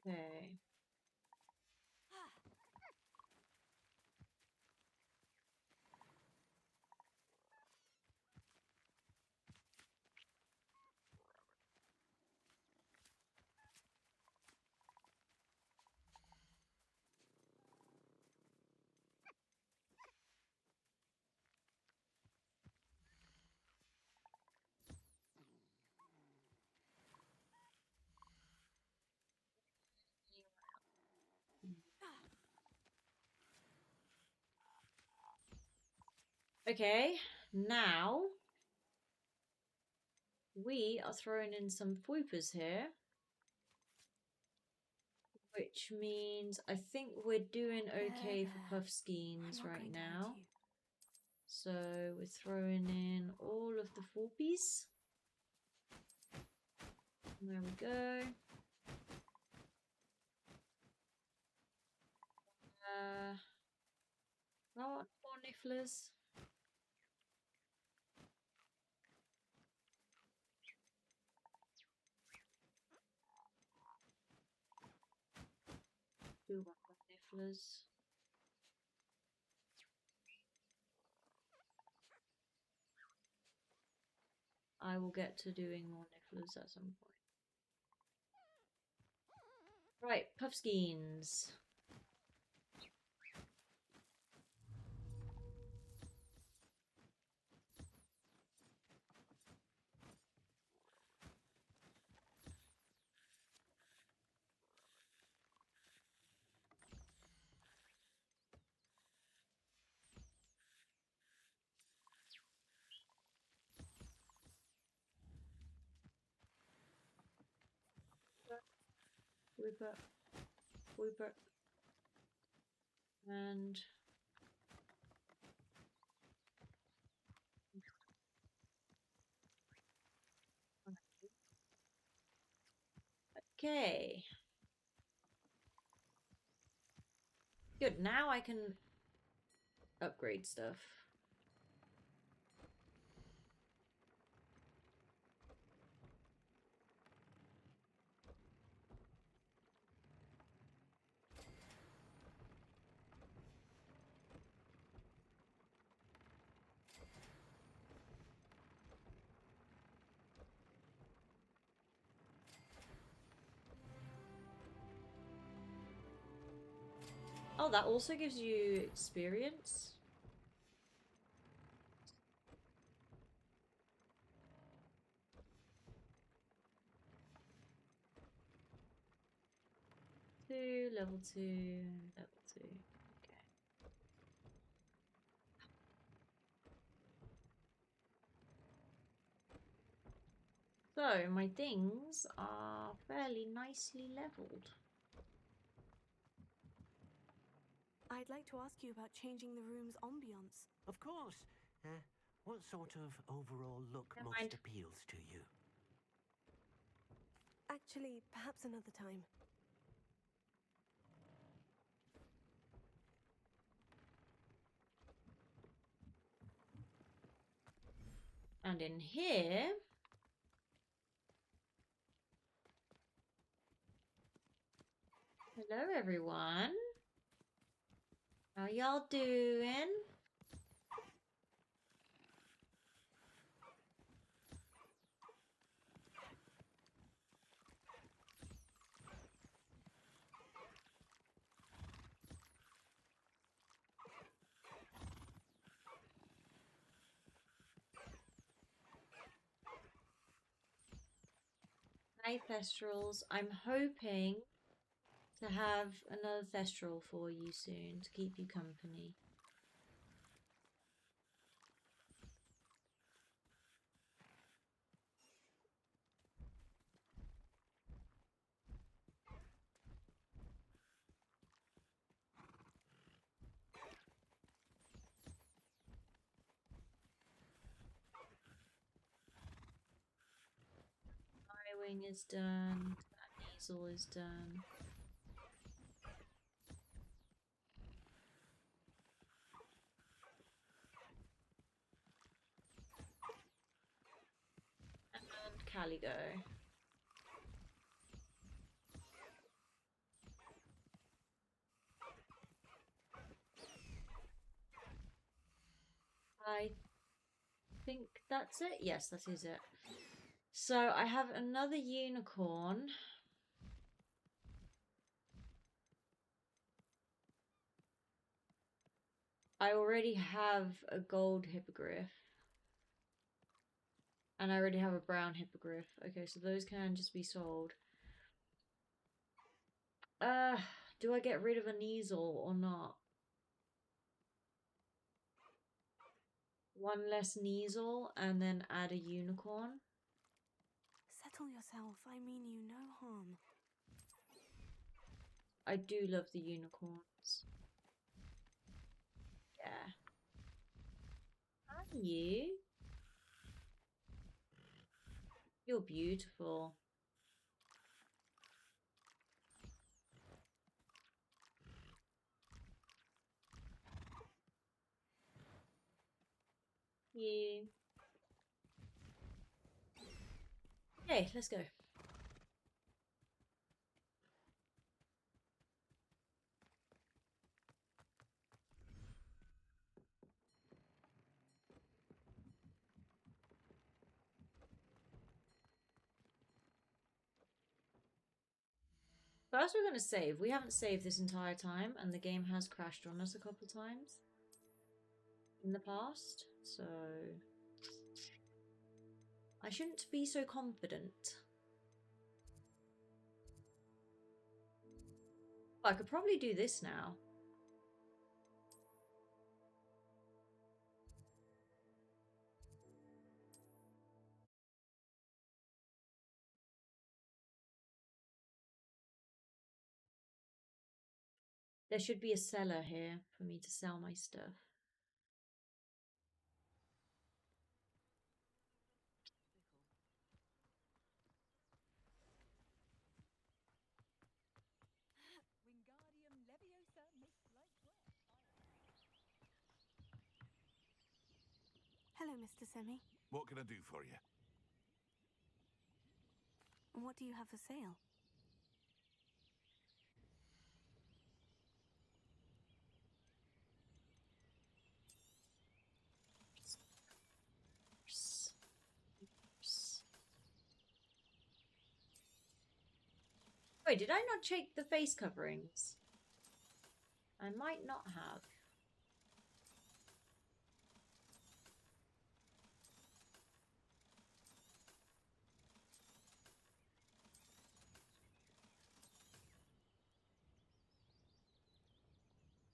Okay. Okay, now we are throwing in some foopers here, which means I think we're doing okay for puff skeins right now. So we're throwing in all of the foopies. There we go. I want more nifflers. Do want more nifflers. I will get to doing more nifflers at some point. Right, puff skeins. Whipper, whipper, and okay. Good, now I can upgrade stuff. Oh, that also gives you experience. Level 2, level 2. Okay. So, my things are fairly nicely leveled. I'd like to ask you about changing the room's ambiance. Of course. What sort of overall look Never most mind. appeals to you? Actually, perhaps another time. And in here, hello everyone. How y'all doing? Hi Thestrals. I'm hoping to have another Thestral for you soon to keep you company. Wing is done. That Easel is done. And Caligo. I think that's it. Yes, that is it. So I have another unicorn. I already have a gold hippogriff. And I already have a brown hippogriff. Okay, so those can just be sold. Do I get rid of an easel or not? One less Neasel and then add a unicorn. Settle yourself. I mean you no harm. I do love the unicorns. Yeah. Hi, you. You're beautiful. You. Okay, let's go. First, we're going to save. We haven't saved this entire time, and the game has crashed on us a couple times in the past, so I shouldn't be so confident. I could probably do this now. There should be a seller here for me to sell my stuff. Hello, Mr. Semi. What can I do for you? What do you have for sale? Wait, did I not check the face coverings? I might not have.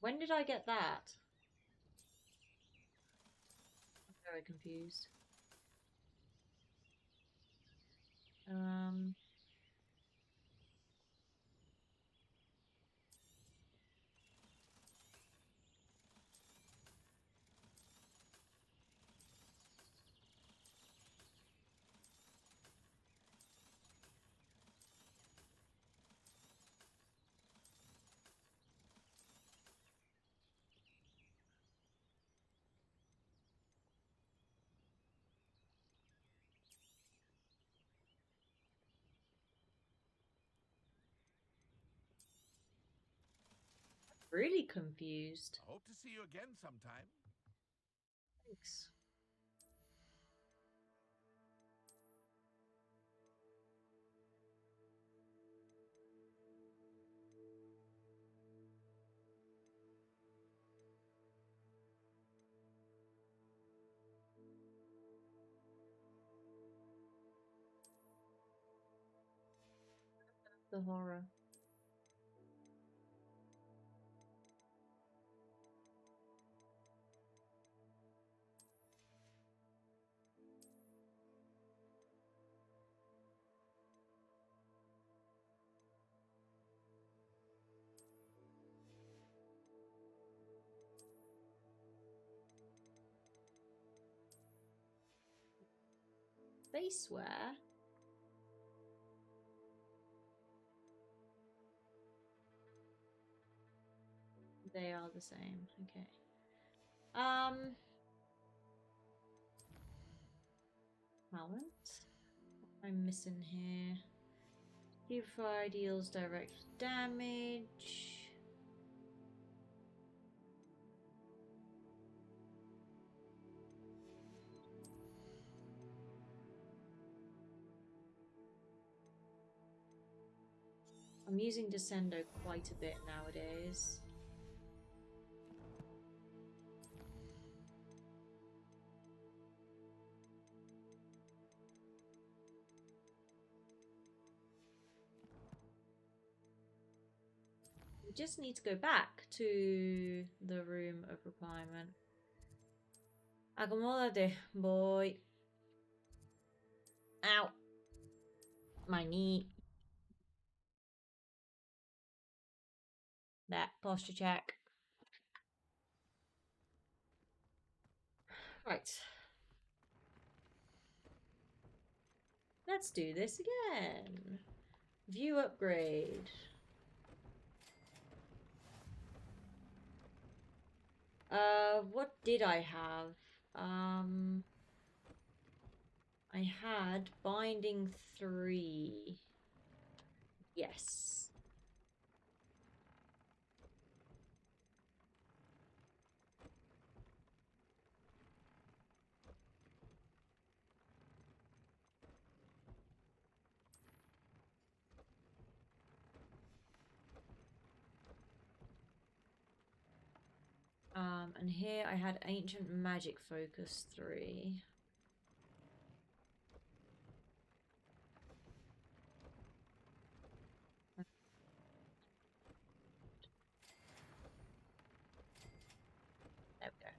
When did I get that? I'm very confused. Really confused. I hope to see you again sometime. Thanks. The horror. Face wear? They are the same. Okay. Talent. What am I missing here? Friyay deals direct damage. I'm using Descendo quite a bit nowadays. We just need to go back to the room of requirement. Acomódate, boy. Ow. My knee. That posture check. Right. Let's do this again. View upgrade. What did I have? I had binding 3. Yes. And here I had Ancient Magic Focus 3. There we go.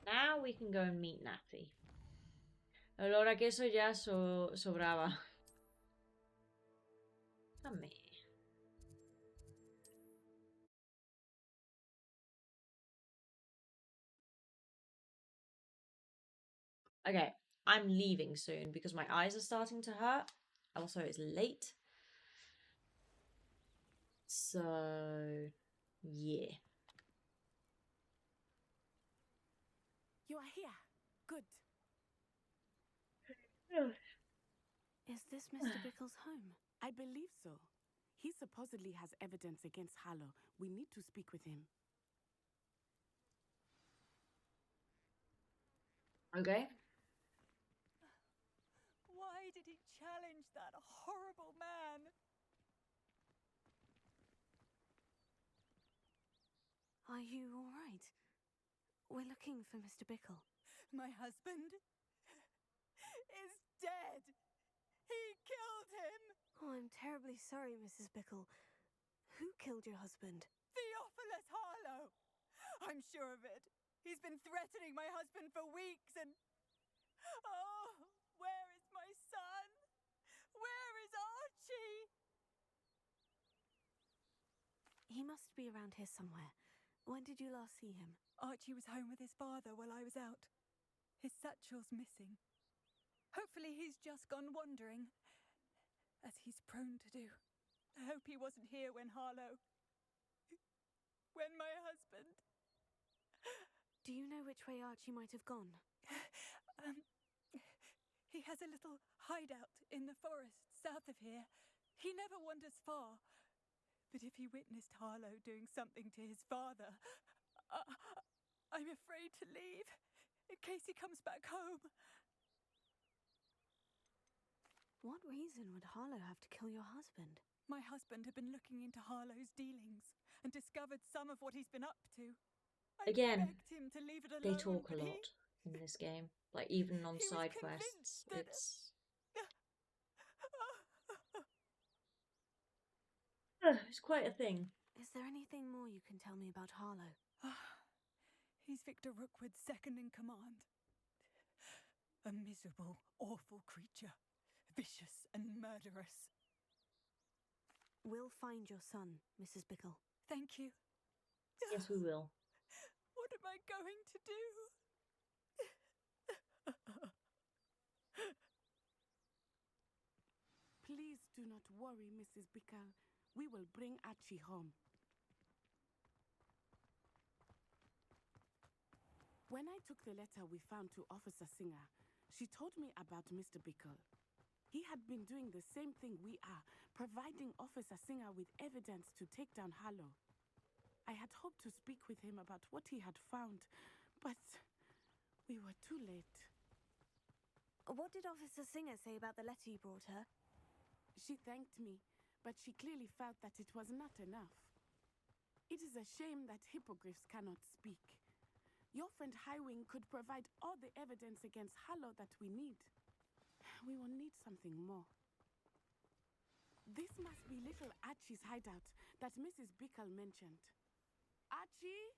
Now we can go and meet Natty. Allora que eso ya sobraba. Come here. Okay, I'm leaving soon because my eyes are starting to hurt. Also, it's late. So, yeah. You are here. Good. Is this Mr. Bickle's home? I believe so. He supposedly has evidence against Harlow. We need to speak with him. Okay. Why did he challenge that horrible man? Are you all right? We're looking for Mr. Bickle. My husband is dead. He killed him. Oh, I'm terribly sorry, Mrs. Bickle. Who killed your husband? Theophilus Harlow. I'm sure of it. He's been threatening my husband for weeks and... Oh, where is my son? Where is Archie? He must be around here somewhere. When did you last see him? Archie was home with his father while I was out. His satchel's missing. Hopefully he's just gone wandering, as he's prone to do. I hope he wasn't here when Harlow... when my husband... Do you know which way Archie might have gone? He has a little hideout in the forest south of here. He never wanders far. But if he witnessed Harlow doing something to his father, I'm afraid to leave, in case he comes back home. What reason would Harlow have to kill your husband? My husband had been looking into Harlow's dealings and discovered some of what he's been up to. I Again, begged him to leave it alone, they talk a but lot in this game. Like, even on he was side convinced quests. that- It's quite a thing. Is there anything more you can tell me about Harlow? He's Victor Rookwood's second in command. A miserable, awful creature. Vicious and murderous. We'll find your son, Mrs. Bickle. Thank you. Yes, we will. What am I going to do? do not worry, Mrs. Bickle. We will bring Archie home. When I took the letter we found to Officer Singer, she told me about Mr. Bickle. He had been doing the same thing we are, providing Officer Singer with evidence to take down Harlow. I had hoped to speak with him about what he had found, but we were too late. What did Officer Singer say about the letter you brought her? She thanked me, but she clearly felt that it was not enough. It is a shame that hippogriffs cannot speak. Your friend Highwing could provide all the evidence against Harlow that we need. We will need something more. This must be little Archie's hideout that Mrs. Bickle mentioned. Archie?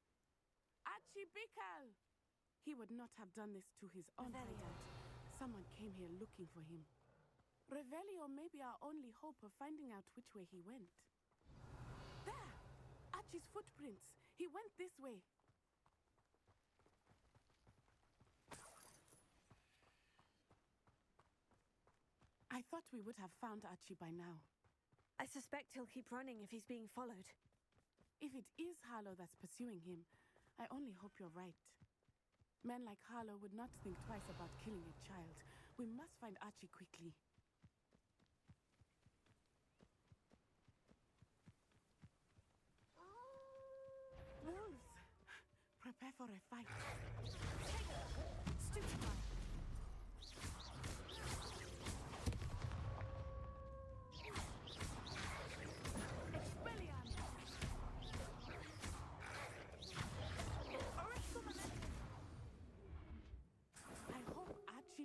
Archie Bickle! He would not have done this to his own hideout. Someone came here looking for him. Revelio may be our only hope of finding out which way he went. There! Archie's footprints. He went this way. I thought we would have found Archie by now. I suspect he'll keep running if he's being followed. If it is Harlow that's pursuing him, I only hope you're right. Men like Harlow would not think twice about killing a child. We must find Archie quickly. Wolves! Prepare for a fight. Stupefy!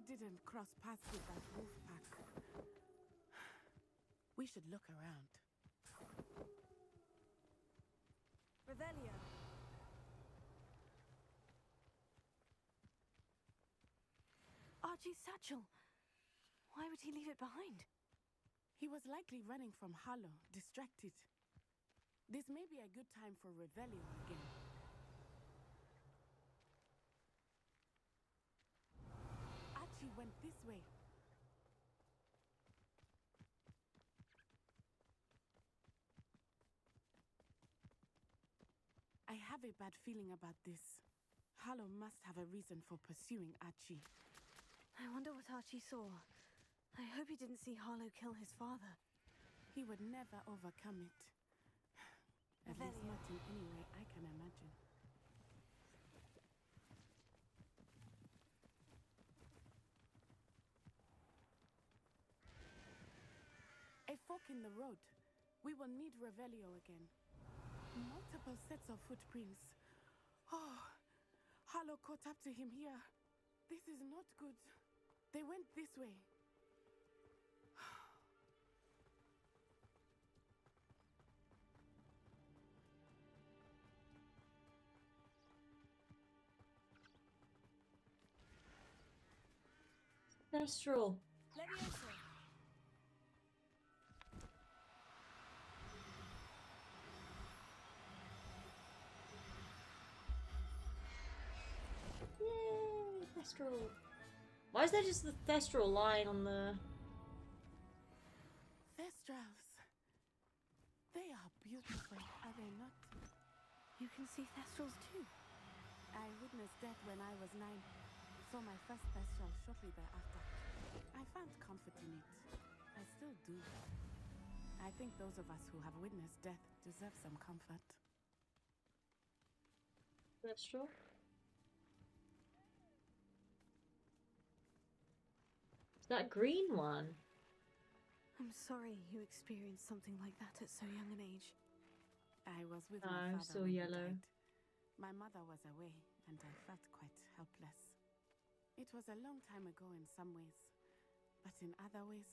Didn't cross paths with that wolf pack. We should look around. Revelio. Archie's satchel. Why would he leave it behind? He was likely running from Harlow, distracted. This may be a good time for Revelio again. Archie went this way. I have a bad feeling about this. Harlow must have a reason for pursuing Archie. I wonder what Archie saw. I hope he didn't see Harlow kill his father. He would never overcome it. At least not in any way I can imagine. A fork in the road. We will need Revelio again. Multiple sets of footprints. Oh, Harlow caught up to him here. This is not good. They went this way. Kestrel. Leviosa. Yay, Kestrel. Why is there just the Kestrel lying on the... Thestrals. They are beautiful, are they not? You can see Thestrals too. I witnessed death when I was 9. Saw my first Thestral shortly thereafter. I found comfort in it. I still do. I think those of us who have witnessed death deserve some comfort. Kestrel? That green one. I'm sorry you experienced something like that at so young an age. I was with Oh, my father so when he yellow. died. My mother was away, and I felt quite helpless. It was a long time ago in some ways, but in other ways,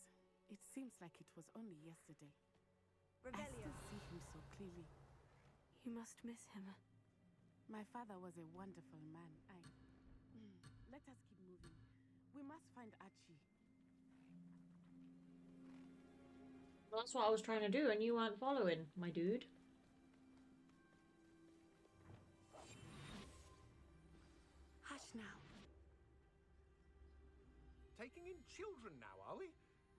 it seems like it was only yesterday. I Revelio. still see him so clearly. You must miss him. My father was a wonderful man. Let us keep moving. We must find Archie. Well, that's what I was trying to do, and you weren't following, my dude. Hush now. Taking in children now, are we?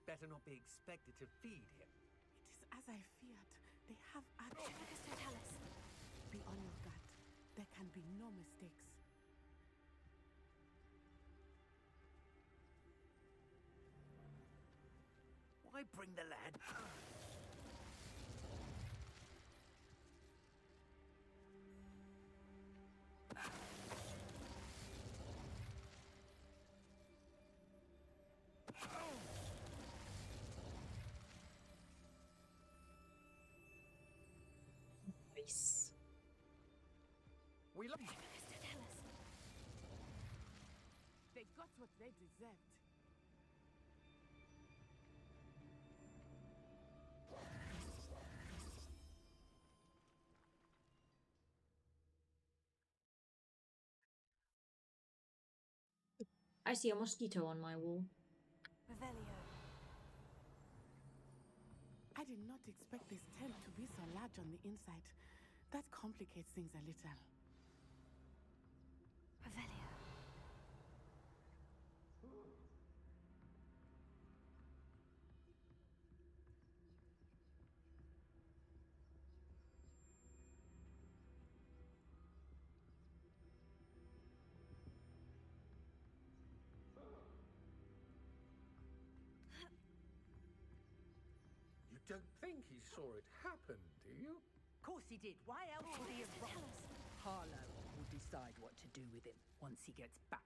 better not be expected to feed him. It is as I feared. They have access. Mr. Tellus. Be on your guard. There can be no mistakes. Why bring the lad? Nice. We look. Mr. Tellus. They got what they deserved. I see a mosquito on my wall. Revelio. I did not expect this tent to be so large on the inside. That complicates things a little. Revelio. You don't think he saw it happen, do you? Of course he did. Why else would he have run? Harlow will decide what to do with him once he gets back.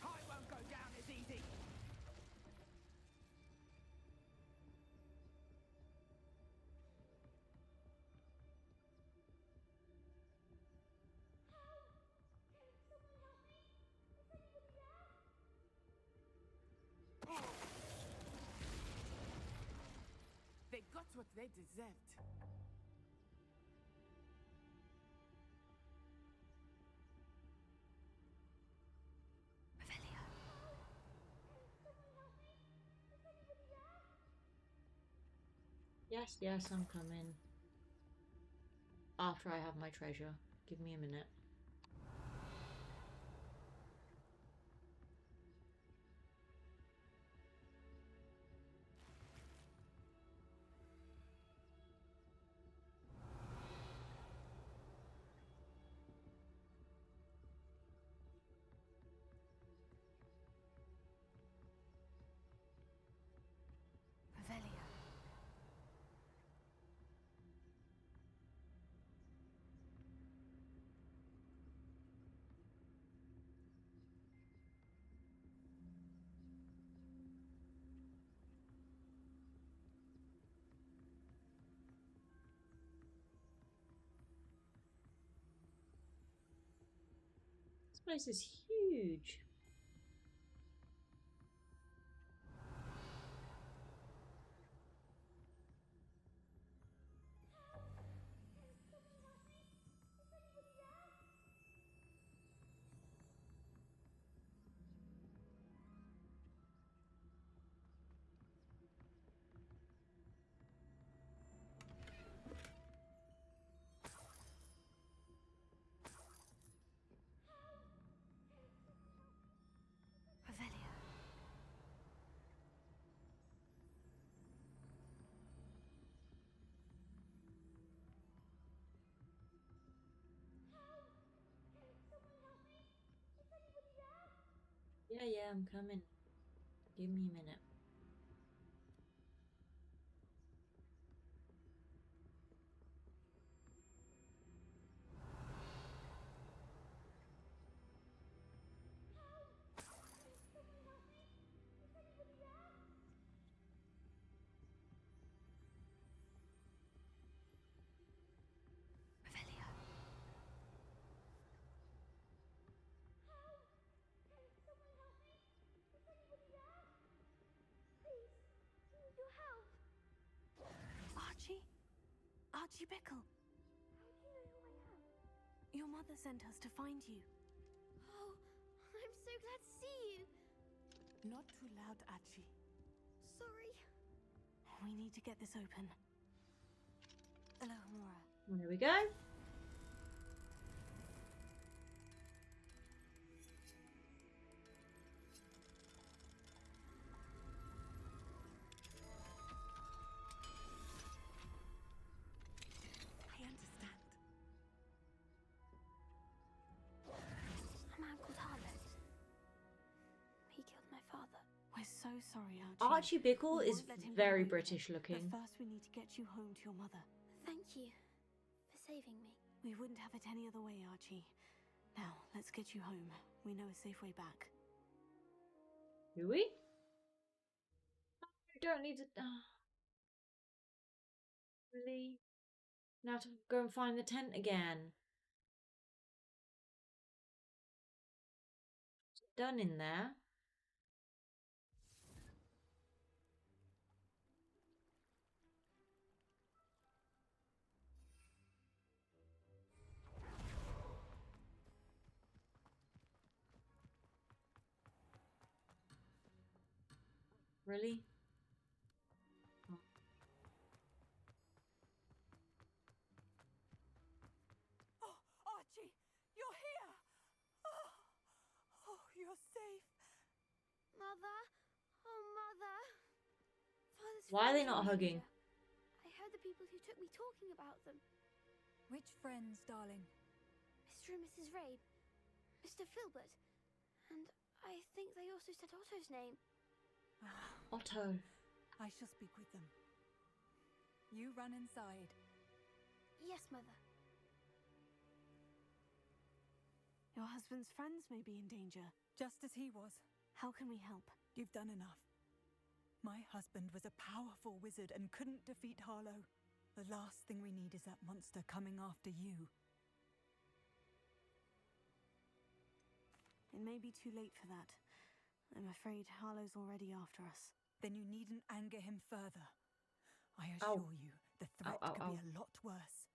I won't go down as easy. They got what they deserved. Revelio. Yes, yes, I'm coming. After I have my treasure. Give me a minute. Revelio. This place is huge. Revelio. Yeah, I'm coming. Give me a minute. Archie Bickle. How do you know who I am? Your mother sent us to find you. Oh, I'm so glad to see you. Not too loud, Archie. Sorry. We need to get this open. Alohomora. There we go. I understand. A man called Harlow. He killed my father. We're so sorry, Archie. Archie Bickle We is won't let him get very away with British it, looking. But first we need to get you home to your mother. Thank you for saving me. We wouldn't have it any other way, Archie. Now, let's get you home. We know a safe way back. Do we? We don't need to. Really? Now to go and find the tent again. It's done in there. Really? Oh, Archie, you're here! Oh, you're safe. Mother? Oh, Mother. Father's Why are they friends not in hugging? danger. I heard the people who took me talking about them. Which friends, darling? Mr. and Mrs. Rabe, Mr. Filbert, and I think they also said Otto's name. Otto. I shall speak with them. You run inside. Yes, Mother. Your husband's friends may be in danger. Just as he was. How can we help? You've done enough. My husband was a powerful wizard and couldn't defeat Harlow. The last thing we need is that monster coming after you. It may be too late for that. I'm afraid Harlow's already after us. Then you needn't anger him further. I assure you, the threat could be a lot worse.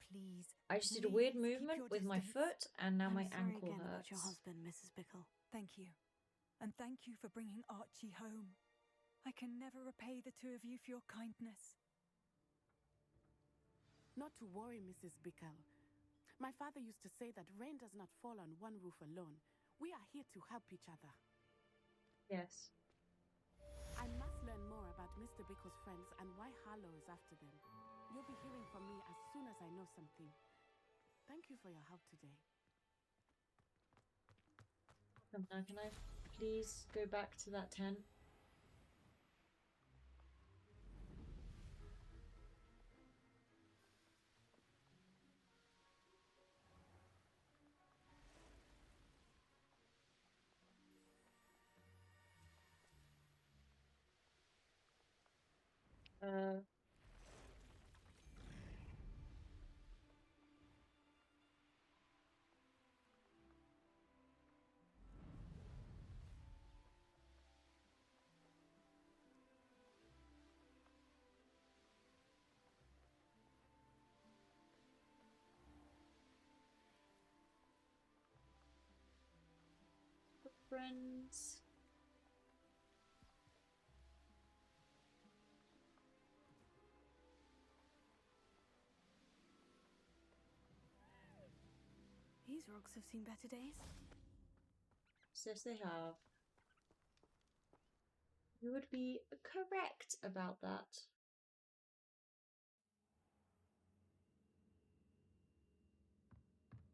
Please. I just did a weird please keep movement your with my distance. foot, and now my I'm sorry ankle again hurts. about your husband, Mrs. Bickle. Thank you. And thank you for bringing Archie home. I can never repay the two of you for your kindness. Not to worry, Mrs. Bickle. My father used to say that rain does not fall on one roof alone. We are here to help each other. Yes. I must learn more about Mr. Bickle's friends and why Harlow is after them. You'll be hearing from me as soon as I know something. Thank you for your help today. Now, can I please go back to that tent? Friends. These rocks have seen better days. Yes, they have. You would be correct about that.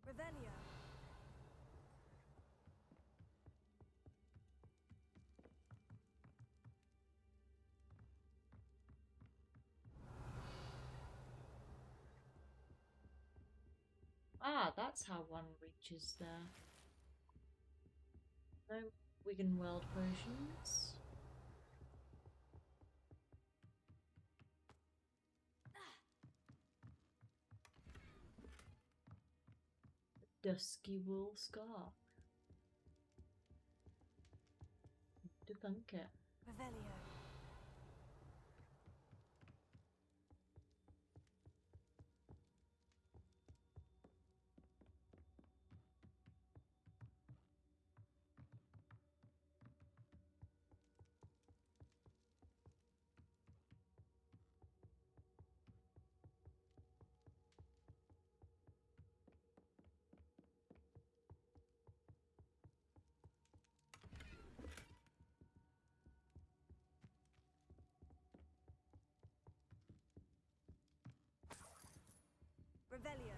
Revelio. Ah, that's how one reaches there. No Wigan World potions. Dusky wool scarf. To thunk it. Revelio. Revelio.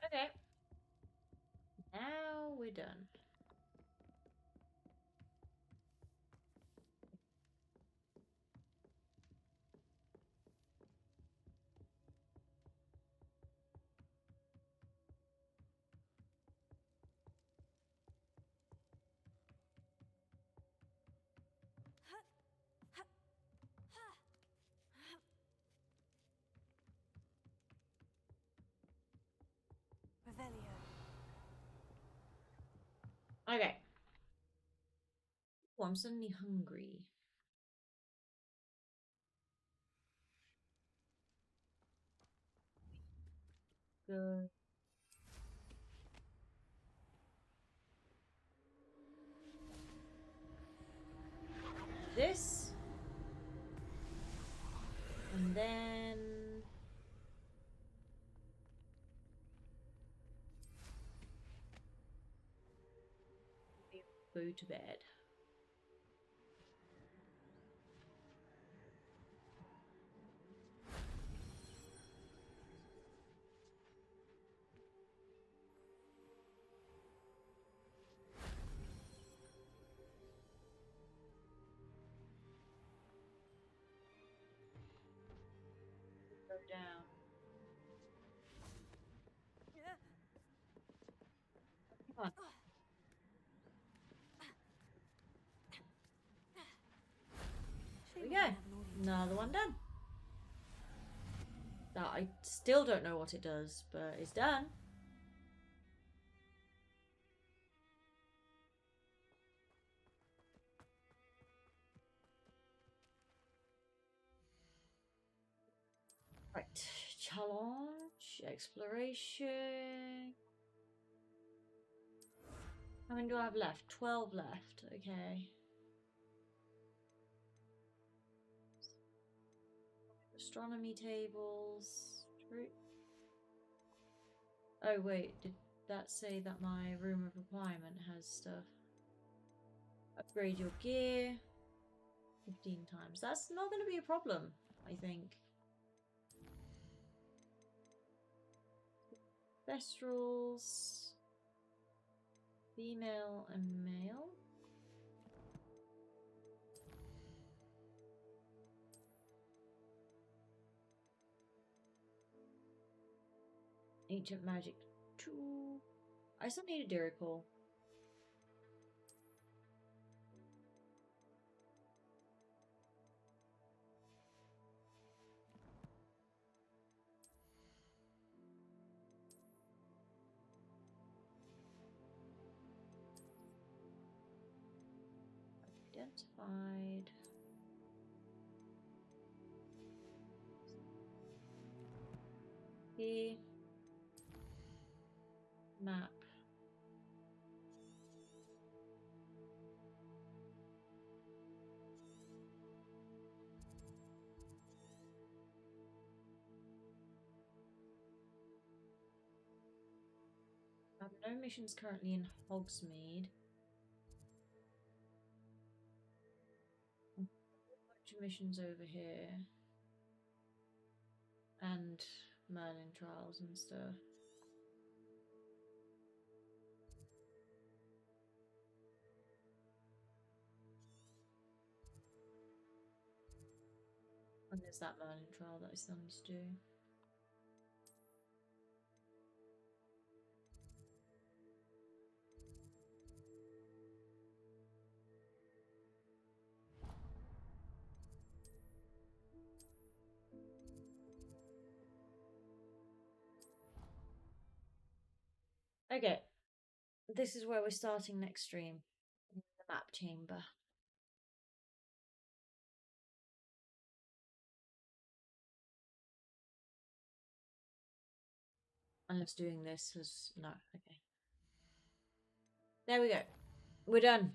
Okay. Now we're done. Revelio. Okay. Oh, I'm suddenly hungry. Good. This. And then... go to bed. Go down. Come on. There we go. Another one done. That I still don't know what it does, but it's done. Right. Challenge. Exploration. How many do I have left? 12 left. Okay. Astronomy tables. Oh wait, did that say that my room of requirement has stuff? Upgrade your gear 15 times. That's not going to be a problem, I think. Thestrals. Female and male. Ancient magic 2. I still need a Dirical. Identified. Here. Map. I have no missions currently in Hogsmeade. A bunch of missions over here. And Merlin trials and stuff. And there's that Merlin trial that I still need to do. Okay, this is where we're starting next stream. In the map chamber. Unless doing this is... no, okay. There we go. We're done.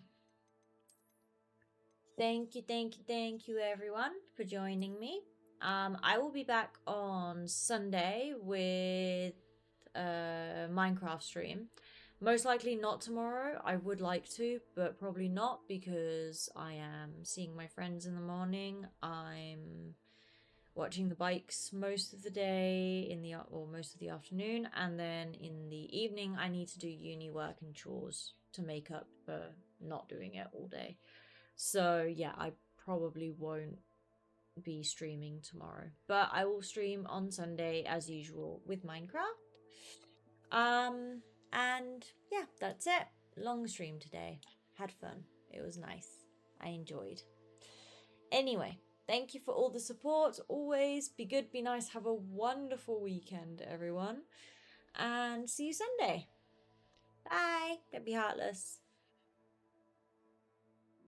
Thank you everyone for joining me. I will be back on Sunday with Minecraft stream. Most likely not tomorrow. I would like to, but probably not, because I am seeing my friends in the morning. I'm watching the bikes most of the day or most of the afternoon, and then in the evening I need to do uni work and chores to make up for not doing it all day. So yeah, I probably won't be streaming tomorrow, but I will stream on Sunday as usual with Minecraft. And yeah, that's it. Long stream today. Had fun. It was nice. I enjoyed. Anyway, thank you for all the support. Always be good, be nice. Have a wonderful weekend, everyone. And see you Sunday. Bye. Don't be heartless.